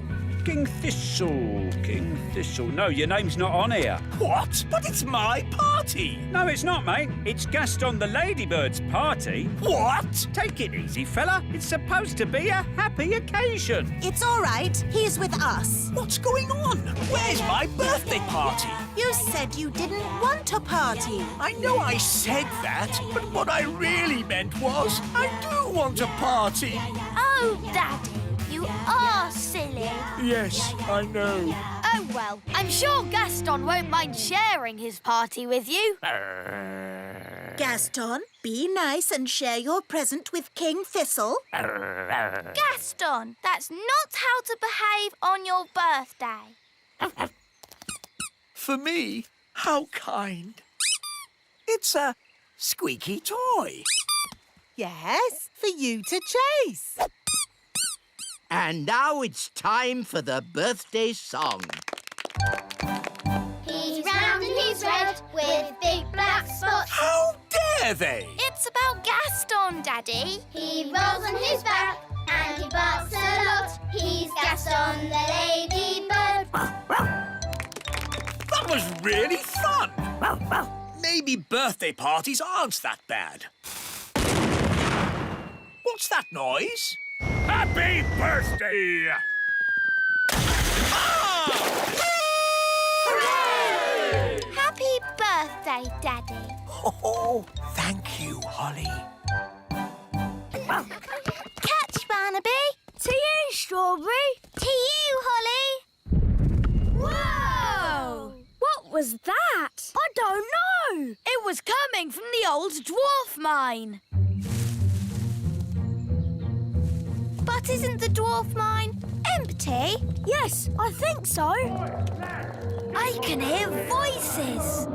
King Thistle, King Thistle. No, your name's not on here. What? But it's my party. No, it's not, mate. It's Gaston the Ladybird's party. What? Take it easy, fella. It's supposed to be a happy occasion. It's all right. He's with us. What's going on? Where's my birthday party? You said you didn't want a party. I know I said that, but what I really meant was I do want a party. Oh, Daddy, you are silly. Yes, I know. Oh, well, I'm sure Gaston won't mind sharing his party with you. Gaston, be nice and share your present with King Thistle. Gaston, that's not how to behave on your birthday. For me? How kind. It's a squeaky toy. Yes, for you to chase. And now it's time for the birthday song. He's round and he's red with big black spots. How dare they? It's about Gaston, Daddy. He rolls on his back and he barks a lot. He's Gaston the ladybird. That was really fun. Maybe birthday parties aren't that bad. What's that noise? Happy birthday! Happy birthday, Daddy. Oh, thank you, Holly. Catch, Barnaby. To you, Strawberry. To you, Holly. Whoa! What was that? I don't know. It was coming from the old dwarf mine. But isn't the dwarf mine empty? Yes, I think so. I can hear voices.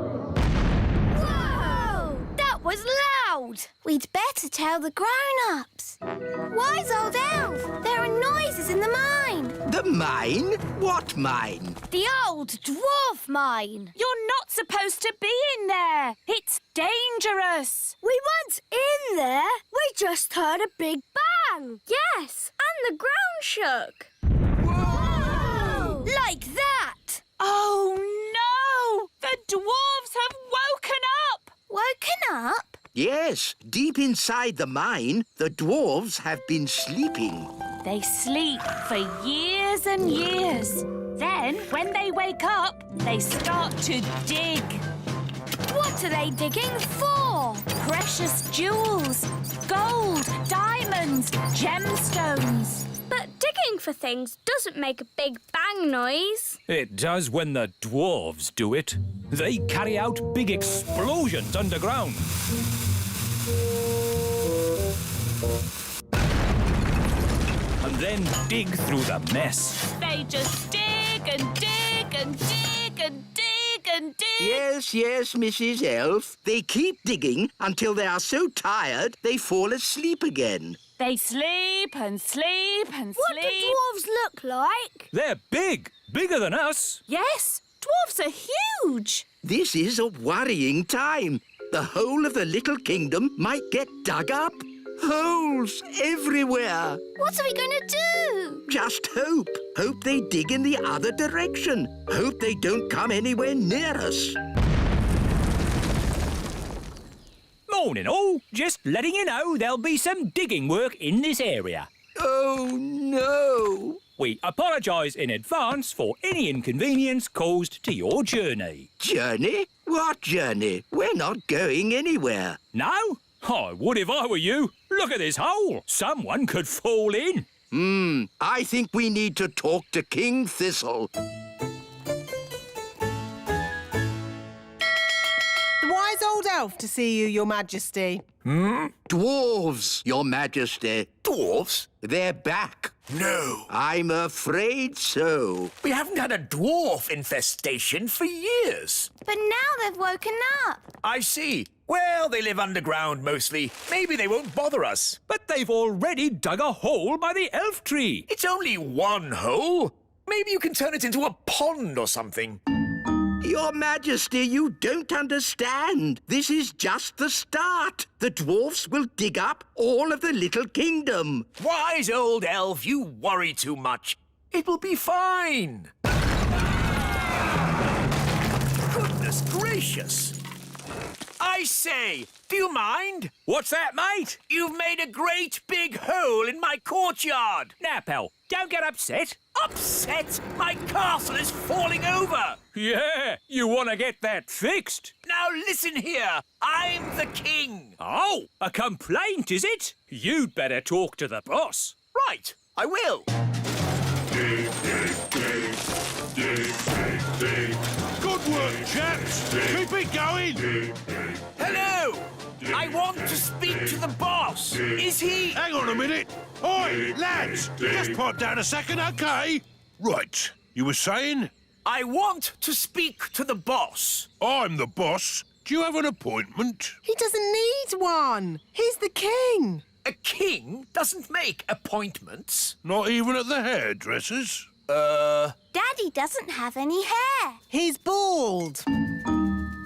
Whoa! That was loud. We'd better tell the grown-ups. Wise old elf, there are noises in the mine. The mine? What mine? The old dwarf mine. You're not supposed to be in there. It's dangerous. We weren't in there. We just heard a big bang. Yes, and the ground shook. Whoa! Like that. Oh, no! The dwarves have woken up! Woken up? Yes, deep inside the mine, the dwarves have been sleeping. They sleep for years and years. Then, when they wake up, they start to dig. What are they digging for? Precious jewels, gold, diamonds, gemstones. But digging for things doesn't make a big bang noise. It does when the dwarves do it. They carry out big explosions underground. And then dig through the mess. They just dig and dig and dig and dig and dig. Yes, yes, Mrs. Elf. They keep digging until they are so tired they fall asleep again. They sleep and sleep and What do sleep. dwarves look like? They're big, bigger than us. Yes, dwarves are huge. This is a worrying time. The whole of the little kingdom might get dug up. Holes everywhere. What are we going to do? Just hope. Hope they dig in the other direction. Hope they don't come anywhere near us. Morning all. Just letting you know there'll be some digging work in this area. Oh, no. We apologise in advance for any inconvenience caused to your journey. Journey? What journey? We're not going anywhere. No? I would if I were you. Look at this hole. Someone could fall in. I think we need to talk to King Thistle. The wise old elf to see you, Your Majesty. Dwarves, Your Majesty. Dwarfs? They're back. No. I'm afraid so. We haven't had a dwarf infestation for years. But now they've woken up. I see. Well, they live underground mostly. Maybe they won't bother us. But they've already dug a hole by the elf tree. It's only one hole. Maybe you can turn it into a pond or something. Your Majesty, you don't understand. This is just the start. The dwarfs will dig up all of the little kingdom. Wise old elf, you worry too much. It will be fine. Goodness gracious. I say, do you mind? What's that, mate? You've made a great big hole in my courtyard. Now, pal, don't get upset. Upset? My castle is falling over. Yeah, you want to get that fixed. Now listen here. I'm the king. Oh, a complaint, is it? You'd better talk to the boss. Right, I will. Dig, dig, dig. Dig, dig, dig. Good work, chaps. Keep it going. Dig, dig. Hello. I want to speak to the boss. Is he... Hang on a minute. Oi, lads, just pipe down a second, OK? Right, you were saying? I want to speak to the boss. I'm the boss. Do you have an appointment? He doesn't need one. He's the king. A king doesn't make appointments. Not even at the hairdresser's? Daddy doesn't have any hair. He's bald.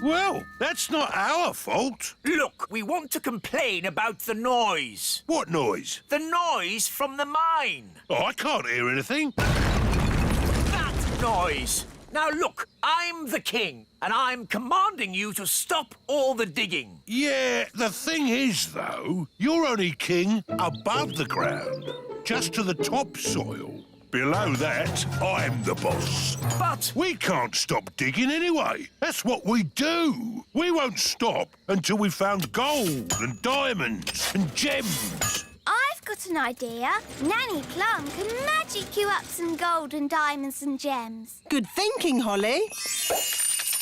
Well, that's not our fault. Look, we want to complain about the noise. What noise? The noise from the mine. Oh, I can't hear anything. That noise. Now look, I'm the king, and I'm commanding you to stop all the digging. Yeah, the thing is, though, you're only king above the ground, just to the topsoil. Below that, I'm the boss. But... we can't stop digging anyway. That's what we do. We won't stop until we've found gold and diamonds and gems. I've got an idea. Nanny Plum can magic you up some gold and diamonds and gems. Good thinking, Holly.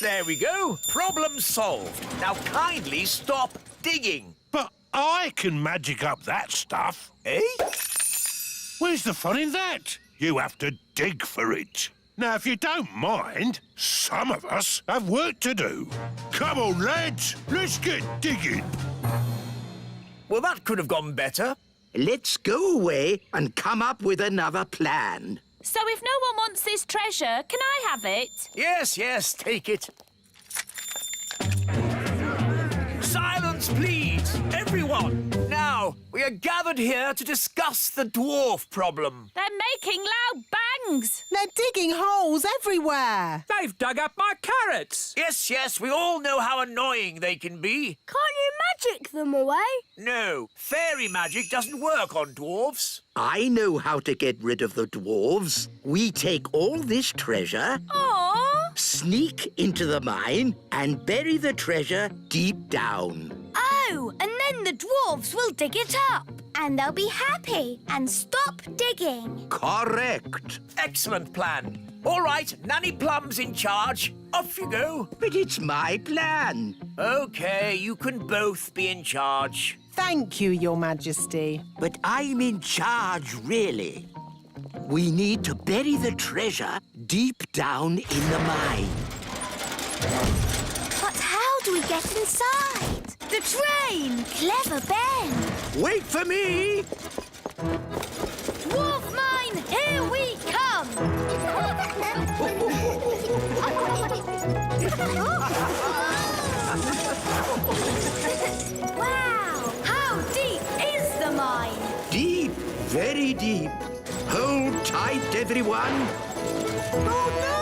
There we go. Problem solved. Now kindly stop digging. But I can magic up that stuff. Eh? Where's the fun in that? You have to dig for it. Now, if you don't mind, some of us have work to do. Come on, lads, let's get digging. Well, that could have gone better. Let's go away and come up with another plan. So if no one wants this treasure, can I have it? Yes, yes, take it. Silence, please, everyone. Now, we are gathered here to discuss the dwarf problem. They're making loud bangs. They're digging holes everywhere. They've dug up my carrots. Yes, yes, we all know how annoying they can be. Can't you magic them away? No, fairy magic doesn't work on dwarfs. I know how to get rid of the dwarves. We take all this treasure, Aww. sneak into the mine, and bury the treasure deep down. Oh, and then the dwarves will dig it up. And they'll be happy and stop digging. Correct. Excellent plan. All right, Nanny Plum's in charge. Off you go. But it's my plan. OK, you can both be in charge. Thank you, Your Majesty. But I'm in charge, really. We need to bury the treasure deep down in the mine. But how do we get inside? The train! Clever Ben! Wait for me! Dwarf mine, here we come! Wow! How deep is the mine? Deep, very deep. Hold tight, everyone. Oh, no!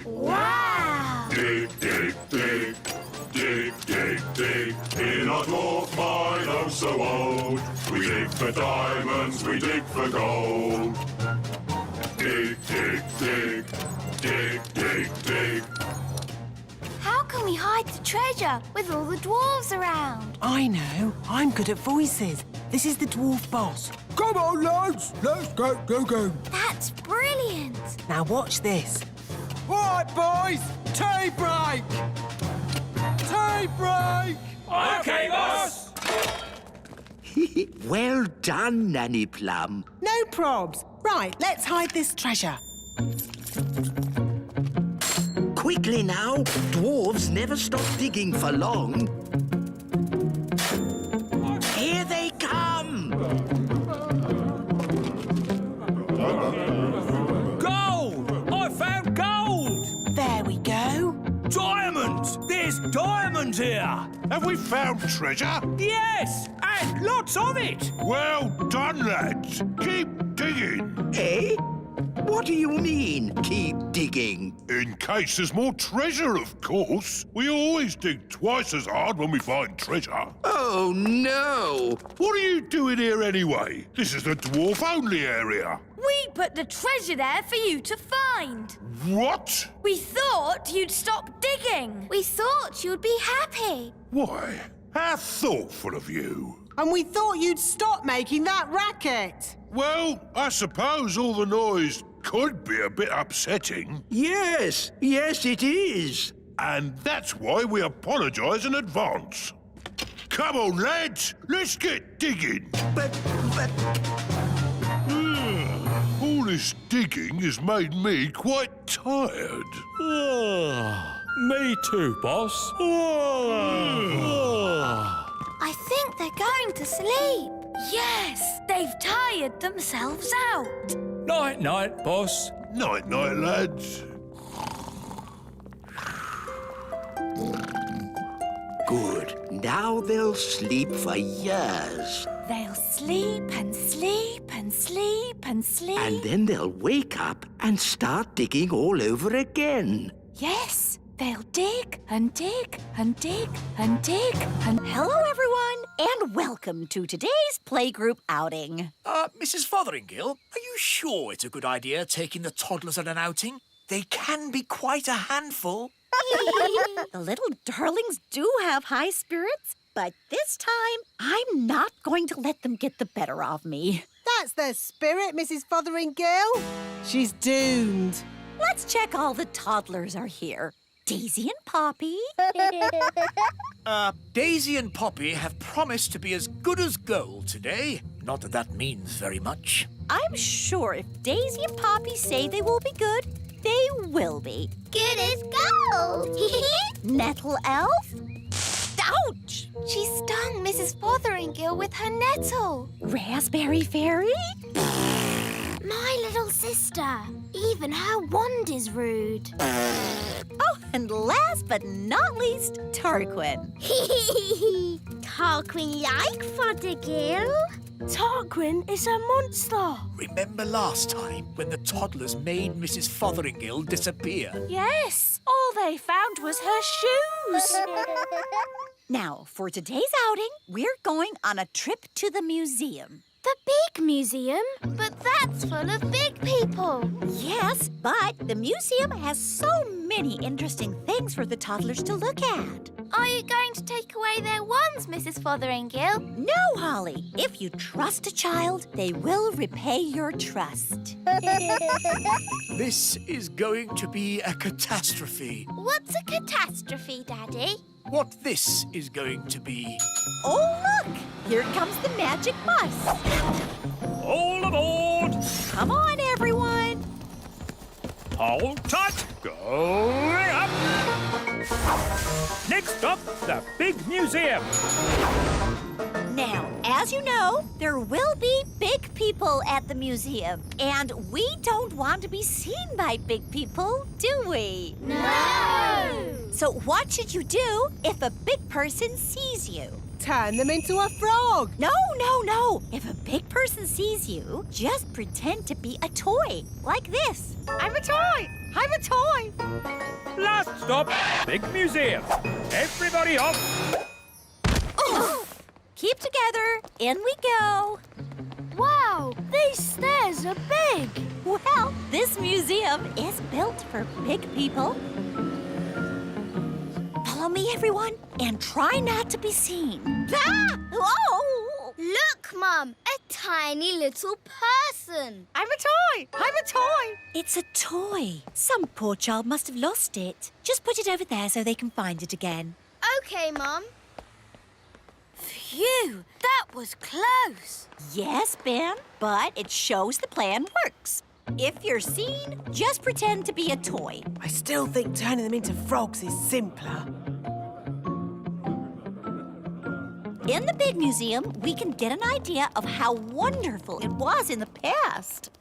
Wow! Dig, dig, dig, dig, dig, dig. In our dwarf mine, oh so old, we dig for diamonds, we dig for gold. Dig, dig, dig, dig, dig, dig. How can we hide the treasure with all the dwarves around? I know. I'm good at voices. This is the dwarf boss. Come on, lads. Let's get digging. That's brilliant! Now watch this. All right, boys. Tea break. Tea break. OK, boss. Well done, Nanny Plum. No probs. Right, let's hide this treasure. Quickly now. Dwarves never stop digging for long. Here they come! Gold! I found gold! There we go. Diamonds! There's diamonds here! Have we found treasure? Yes! And lots of it! Well done, lads. Keep digging. Eh? What do you mean, keep digging? In case there's more treasure, of course. We always dig twice as hard when we find treasure. Oh, no! What are you doing here anyway? This is the dwarf-only area. We put the treasure there for you to find. What? We thought you'd stop digging. We thought you'd be happy. Why? How thoughtful of you. And we thought you'd stop making that racket. Well, I suppose all the noise could be a bit upsetting. Yes, yes, it is. And that's why we apologise in advance. Come on, lads, let's get digging. But... All this digging has made me quite tired. Me too, boss. I think they're going to sleep. Yes, they've tired themselves out. Night-night, boss. Night-night, lads. Good. Now they'll sleep for years. They'll sleep and sleep and sleep and sleep. And then they'll wake up and start digging all over again. Yes, they'll dig and dig and dig and dig and... Hello, everyone, and welcome to today's Playgroup outing. Mrs. Fotheringill, are you sure it's a good idea taking the toddlers on an outing? They can be quite a handful. The little darlings do have high spirits, but this time I'm not going to let them get the better of me. That's their spirit, Mrs. Fotheringill. She's doomed. Let's check all the toddlers are here. Daisy and Poppy. Daisy and Poppy have promised to be as good as gold today. Not that that means very much. I'm sure if Daisy and Poppy say they will be good, they will be. Good as gold. Nettle elf? Ouch! She stung Mrs. Fotheringill with her nettle. Raspberry fairy? My little sister. Even her wand is rude. Oh, and last but not least, Tarquin. Tarquin like Fothergill. Tarquin is a monster. Remember last time when the toddlers made Mrs. Fotheringill disappear? Yes, all they found was her shoes. Now, for today's outing, we're going on a trip to the museum. The big museum? But that's full of big people. Yes, but the museum has so many interesting things for the toddlers to look at. Are you going to take away their wands, Mrs. Fotheringill? No, Holly. If you trust a child, they will repay your trust. This is going to be a catastrophe. What's a catastrophe, Daddy? What this is going to be. Oh, look! Here comes the magic bus. All aboard! Come on, everyone. Hold tight! Going up! Next stop, the big museum. Now, as you know, there will be big people at the museum. And we don't want to be seen by big people, do we? No! So what should you do if a big person sees you? Turn them into a frog. No, no, no. If a big person sees you, just pretend to be a toy, like this. I'm a toy. I'm a toy. Last stop, big museum. Everybody off. Keep together. In we go. Wow, these stairs are big. Well, this museum is built for big people. Follow me, everyone, and try not to be seen. Ah! Whoa! Look, Mum, a tiny little person. I'm a toy! I'm a toy! It's a toy. Some poor child must have lost it. Just put it over there so they can find it again. Okay, Mum. Phew, that was close. Yes, Ben, but it shows the plan works. If you're seen, just pretend to be a toy. I still think turning them into frogs is simpler. In the big museum, we can get an idea of how wonderful it was in the past.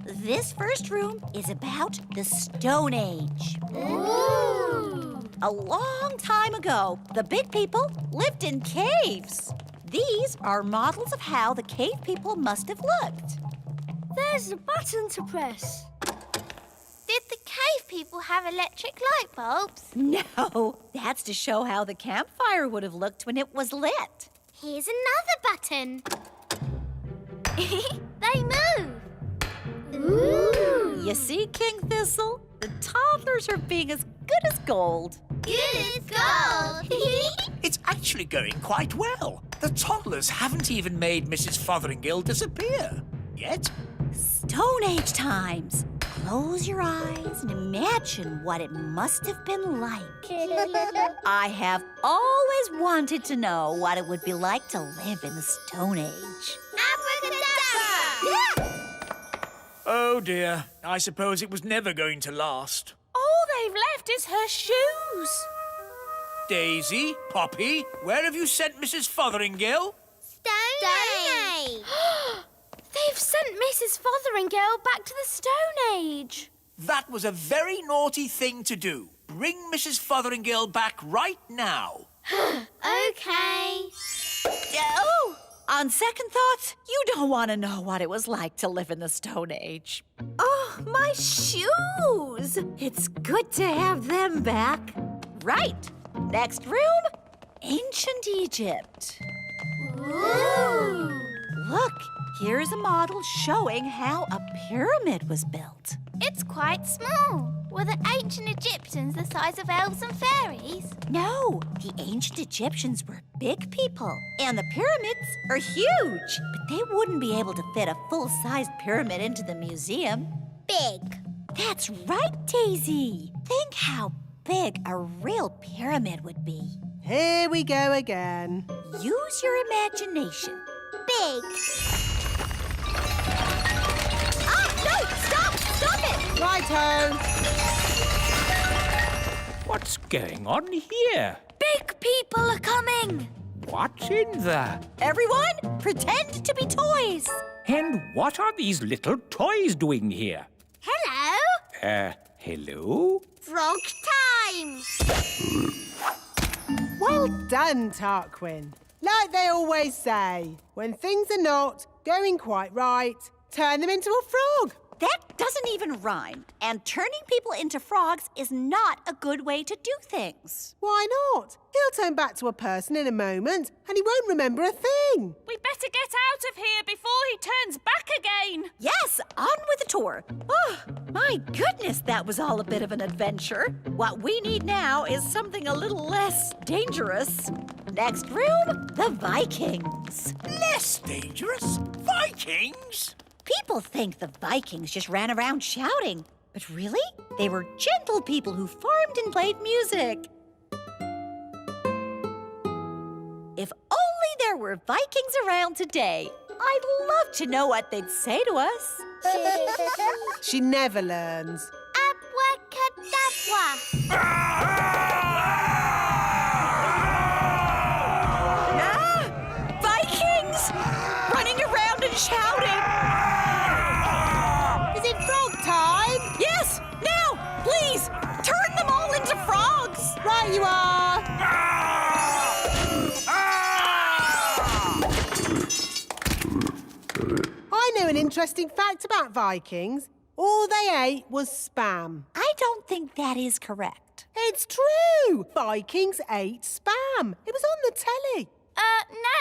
This first room is about the Stone Age. Ooh! A long time ago, the big people lived in caves. These are models of how the cave people must have looked. There's a button to press. Did the cave people have electric light bulbs? No, that's to show how the campfire would have looked when it was lit. Here's another button. They move. Ooh! You see, King Thistle? The toddlers are being as good as gold. Good as gold. It's actually going quite well. The toddlers haven't even made Mrs. Fotheringill disappear yet. Stone Age times. Close your eyes and imagine what it must have been like. I have always wanted to know what it would be like to live in the Stone Age. Abracadabra! Oh dear, I suppose it was never going to last. All they've left is her shoes. Daisy, Poppy, where have you sent Mrs. Fotheringill? Stone Age. They've sent Mrs. Fotheringill back to the Stone Age. That was a very naughty thing to do. Bring Mrs. Fotheringill back right now. Okay. Oh! On second thoughts, you don't want to know what it was like to live in the Stone Age. Oh, my shoes! It's good to have them back. Right. Next room, Ancient Egypt. Ooh. Look, here's a model showing how a pyramid was built. It's quite small. Were the ancient Egyptians the size of elves and fairies? No, the ancient Egyptians were big people, and the pyramids are huge. But they wouldn't be able to fit a full-sized pyramid into the museum. Big. That's right, Daisy. Think how big a real pyramid would be. Here we go again. Use your imagination. Big. Righto. What's going on here? Big people are coming. What's in the... Everyone, pretend to be toys. And what are these little toys doing here? Hello. Hello? Frog time. Well done, Tarquin. Like they always say, when things are not going quite right, turn them into a frog. That doesn't even rhyme. And turning people into frogs is not a good way to do things. Why not? He'll turn back to a person in a moment and he won't remember a thing. We better get out of here before he turns back again. Yes, on with the tour. Oh, my goodness, that was all a bit of an adventure. What we need now is something a little less dangerous. Next room, the Vikings. Less dangerous? Vikings? People think the Vikings just ran around shouting. But really, they were gentle people who farmed and played music. If only there were Vikings around today. I'd love to know what they'd say to us. She never learns. Vikings! Running around and shouting. Is it frog time? Yes, now, please, turn them all into frogs. Right you are. I know an interesting fact about Vikings. All they ate was spam. I don't think that is correct. It's true. Vikings ate spam. It was on the telly.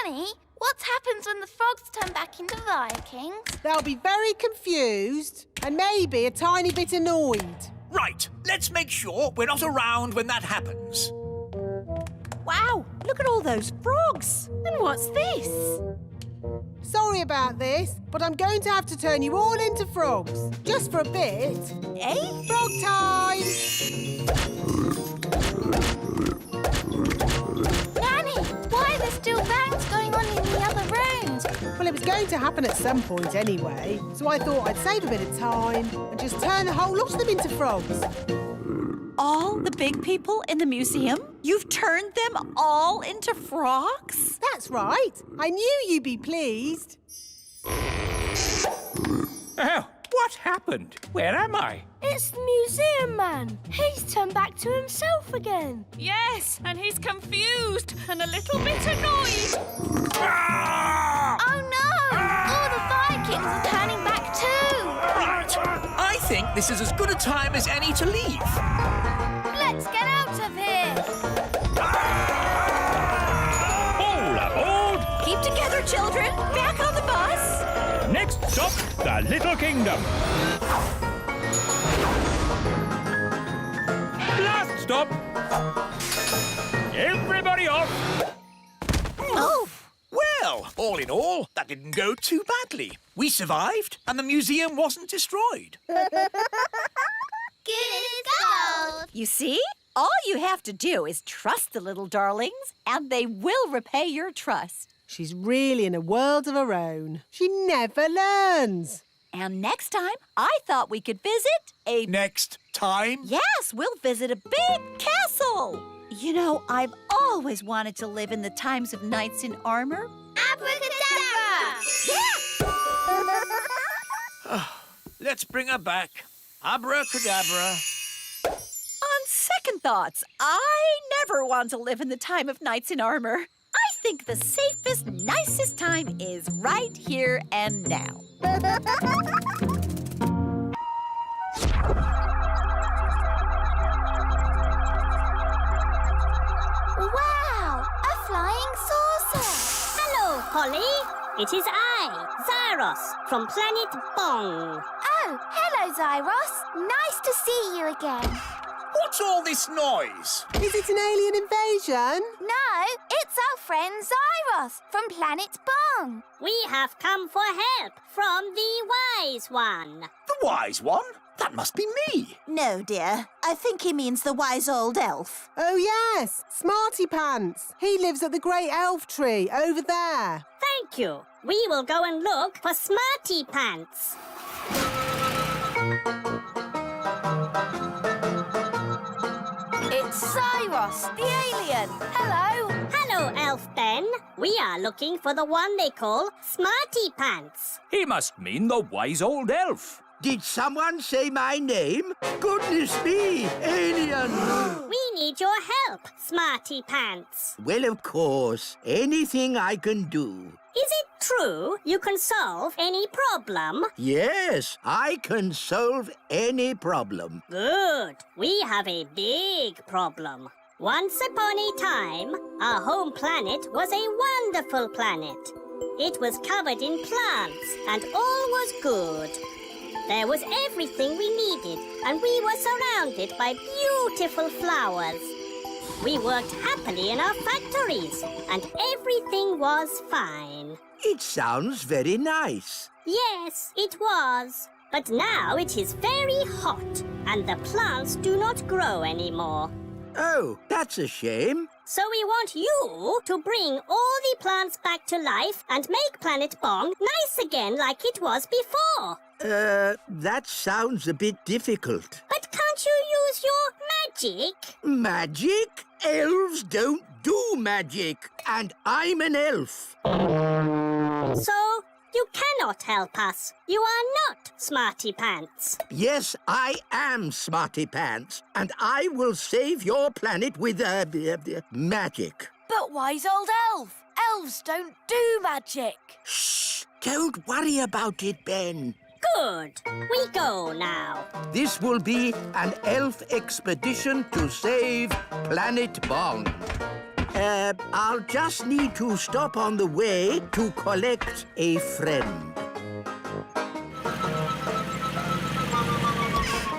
Nanny, what happens when the frogs turn back into Vikings? They'll be very confused and maybe a tiny bit annoyed. Right, let's make sure we're not around when that happens. Wow, look at all those frogs. And what's this? Sorry about this, but I'm going to have to turn you all into frogs. Just for a bit. Eh? Frog time! Nanny, why are there still bangs going on in the other rooms? Well, it was going to happen at some point anyway, so I thought I'd save a bit of time and just turn the whole lot of them into frogs. All the big people in the museum? You've turned them all into frogs? That's right. I knew you'd be pleased. What happened? Where am I? It's the museum man. He's turned back to himself again. Yes, and he's confused and a little bit annoyed. Oh no! All the Vikings are turning back too. Right, I think this is as good a time as any to leave. Let's get out of here. All aboard! Keep together, children. Back on the bus. Next stop, the Little Kingdom. Last stop. Everybody off. Oh! Well, all in all, that didn't go too badly. We survived, and the museum wasn't destroyed. Good as gold. You see? All you have to do is trust the little darlings, and they will repay your trust. She's really in a world of her own. She never learns. And next time, I thought we could visit a... Next time? Yes, we'll visit a big castle. You know, I've always wanted to live in the times of knights in armor. Abracadabra! Let's bring her back. Abracadabra. On second thoughts, I never want to live in the time of knights in armor. I think the safest, nicest time is right here and now. Wow! A flying saucer! Hello, Polly. It is I, Zyros, from planet Bong. Oh, hello, Zyros. Nice to see you again. What's all this noise? Is it an alien invasion? No, it's our friend Zyros from planet Bong. We have come for help from the Wise One. The wise one? That must be me. No, dear. I think he means the wise old elf. Oh, yes. Smarty Pants. He lives at the great elf tree over there. Thank you. We will go and look for Smarty Pants. It's the alien. Hello. Hello, Elf Ben. We are looking for the one they call Smarty Pants. He must mean the wise old elf. Did someone say my name? Goodness me, alien! We need your help, Smarty Pants. Well, of course, anything I can do. Is it true you can solve any problem? Yes, I can solve any problem. Good. We have a big problem. Once upon a time, our home planet was a wonderful planet. It was covered in plants and all was good. There was everything we needed and we were surrounded by beautiful flowers. We worked happily in our factories and everything was fine. It sounds very nice. Yes, it was. But now it is very hot and the plants do not grow anymore. Oh, that's a shame. So we want you to bring all the plants back to life and make Planet Bong nice again like it was before. That sounds a bit difficult. But can't you use your magic? Magic? Elves don't do magic. And I'm an elf. So you cannot help us. You are not Smarty Pants. Yes, I am Smarty Pants. And I will save your planet with magic. But wise old elf. Elves don't do magic. Shh! Don't worry about it, Ben. Good. We go now. This will be an elf expedition to save Planet Bong. I'll just need to stop on the way to collect a friend.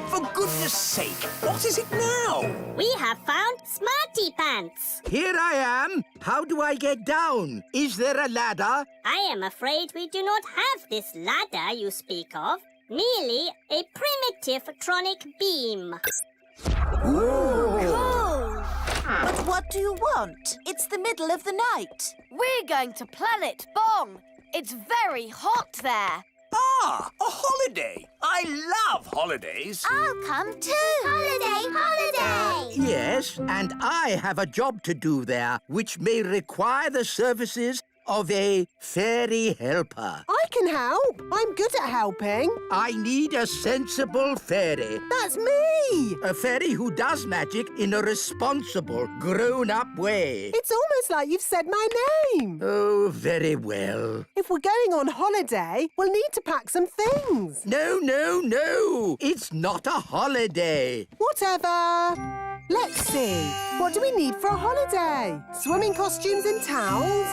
For goodness sake, what is it now? We have found Smarty Pants. Here I am. How do I get down? Is there a ladder? I am afraid we do not have this ladder you speak of. Merely a primitive tronic beam. Cool. But what do you want? It's the middle of the night. We're going to Planet Bong. It's very hot there. Ah, a holiday. I love holidays. I'll come too. Holiday, holiday. Yes, and I have a job to do there, which may require the services of a fairy helper. I can help. I'm good at helping. I need a sensible fairy. That's me. A fairy who does magic in a responsible, grown-up way. It's almost like you've said my name. Oh, very well. If we're going on holiday, we'll need to pack some things. No, no, no. It's not a holiday. Whatever. Let's see. What do we need for a holiday? Swimming costumes and towels?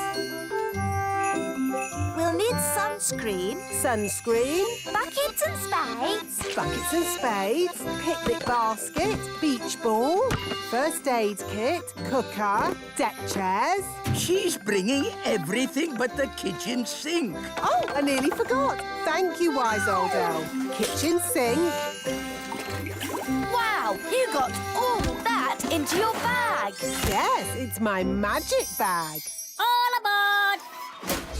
We'll need sunscreen. Sunscreen. Buckets and spades. Buckets and spades. Picnic basket. Beach ball. First aid kit. Cooker. Deck chairs. She's bringing everything but the kitchen sink. Oh, I nearly forgot. Thank you, wise old elf. Kitchen sink. Wow, you got all that into your bag. Yes, it's my magic bag. All aboard!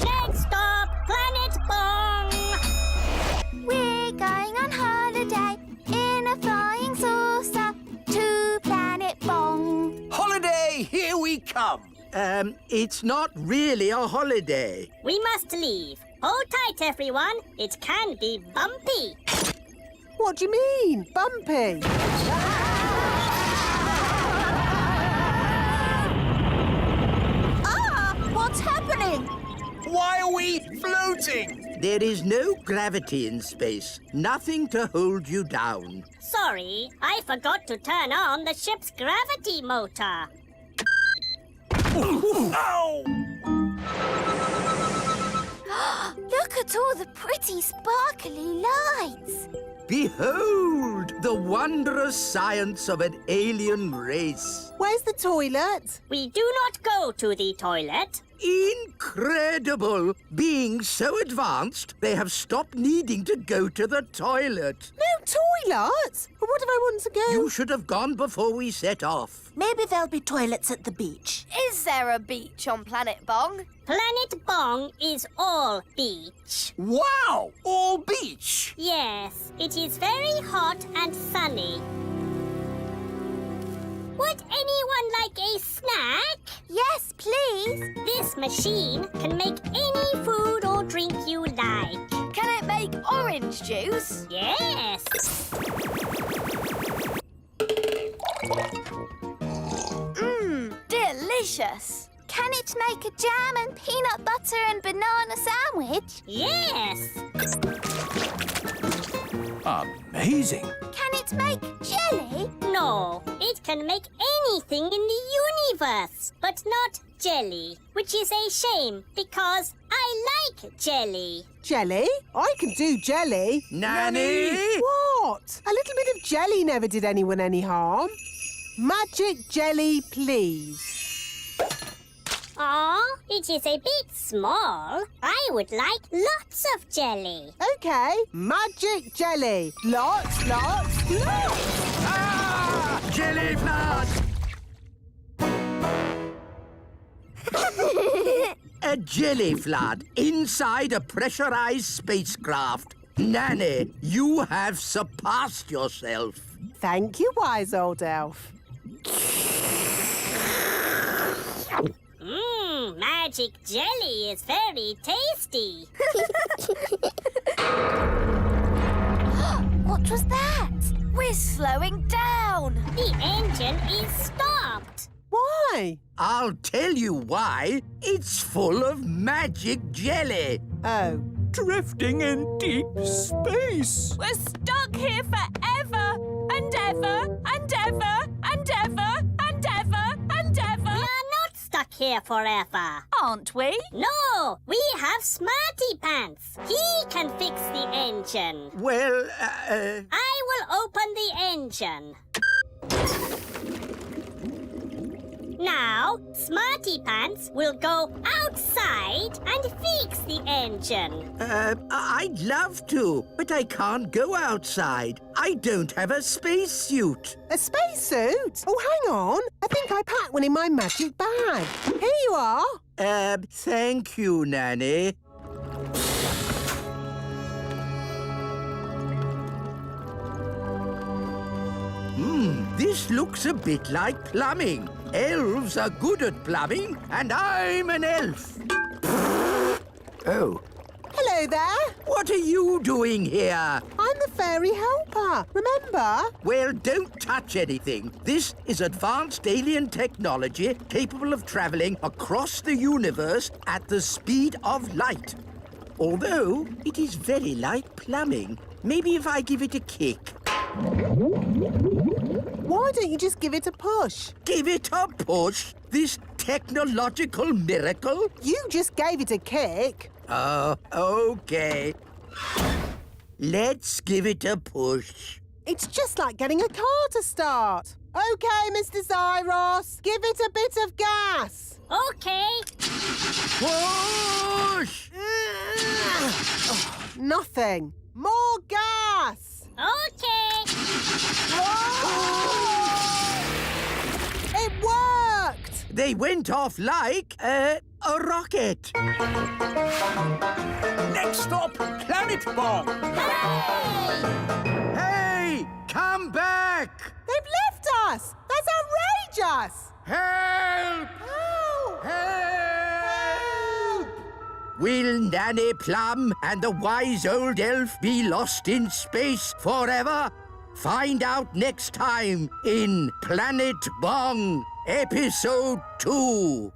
Next stop, Planet Bong! We're going on holiday in a flying saucer to Planet Bong. Holiday, here we come. It's not really a holiday. We must leave. Hold tight, everyone. It can be bumpy. What do you mean, bumpy? What's happening? Why are we floating? There is no gravity in space. Nothing to hold you down. Sorry, I forgot to turn on the ship's gravity motor. Ow! Look at all the pretty sparkly lights. Behold the wondrous science of an alien race. Where's the toilet? We do not go to the toilet. Incredible! Being so advanced, they have stopped needing to go to the toilet. No toilet? What if I want to go? You should have gone before we set off. Maybe there'll be toilets at the beach. Is there a beach on Planet Bong? Planet Bong is all beach. Wow! All beach! Yes, it is very hot and sunny. Would anyone like a snack? Yes, please. This machine can make any food or drink you like. Can it make orange juice? Yes. Delicious. Can it make a jam and peanut butter and banana sandwich? Yes. Amazing. Can it make jelly? No, it can make anything in the universe, but not jelly, which is a shame because I like jelly. Jelly? I can do jelly. Nanny! What? A little bit of jelly never did anyone any harm. Magic jelly, please. Aw, it is a bit small. I would like lots of jelly. OK, magic jelly. Lots, lots, lots. Ah! Jelly flood! A jelly flood inside a pressurized spacecraft. Nanny, you have surpassed yourself. Thank you, wise old elf. Magic jelly is very tasty. What was that? We're slowing down. The engine is stopped. Why? I'll tell you why. It's full of magic jelly. Oh. Drifting in deep space. We're stuck here forever and ever and ever and ever and ever and ever. We are not stuck here forever. Aren't we? No, we have Smarty Pants. He can fix the engine. Well, I will open the engine. Now, Smarty Pants will go outside and fix the engine. I'd love to, but I can't go outside. I don't have a spacesuit. A spacesuit? Oh, hang on. I think I packed one in my magic bag. Here you are. Thank you, Nanny. This looks a bit like plumbing. Elves are good at plumbing, and I'm an elf. Oh. Hello there. What are you doing here? I'm the fairy helper, remember? Well, don't touch anything. This is advanced alien technology capable of traveling across the universe at the speed of light. Although, it is very like plumbing. Maybe if I give it a kick. Why don't you just give it a push? Give it a push? This technological miracle? You just gave it a kick. Oh, OK. Let's give it a push. It's just like getting a car to start. OK, Mr. Zyros, give it a bit of gas. OK. Push! Nothing. More gas. OK. It worked! They went off like a rocket. Next stop, Planet Bomb. Hey, come back! They've left us! That's outrageous! Help! Help! Help! Will Nanny Plum and the wise old elf be lost in space forever? Find out next time in Planet Bong, Episode 2.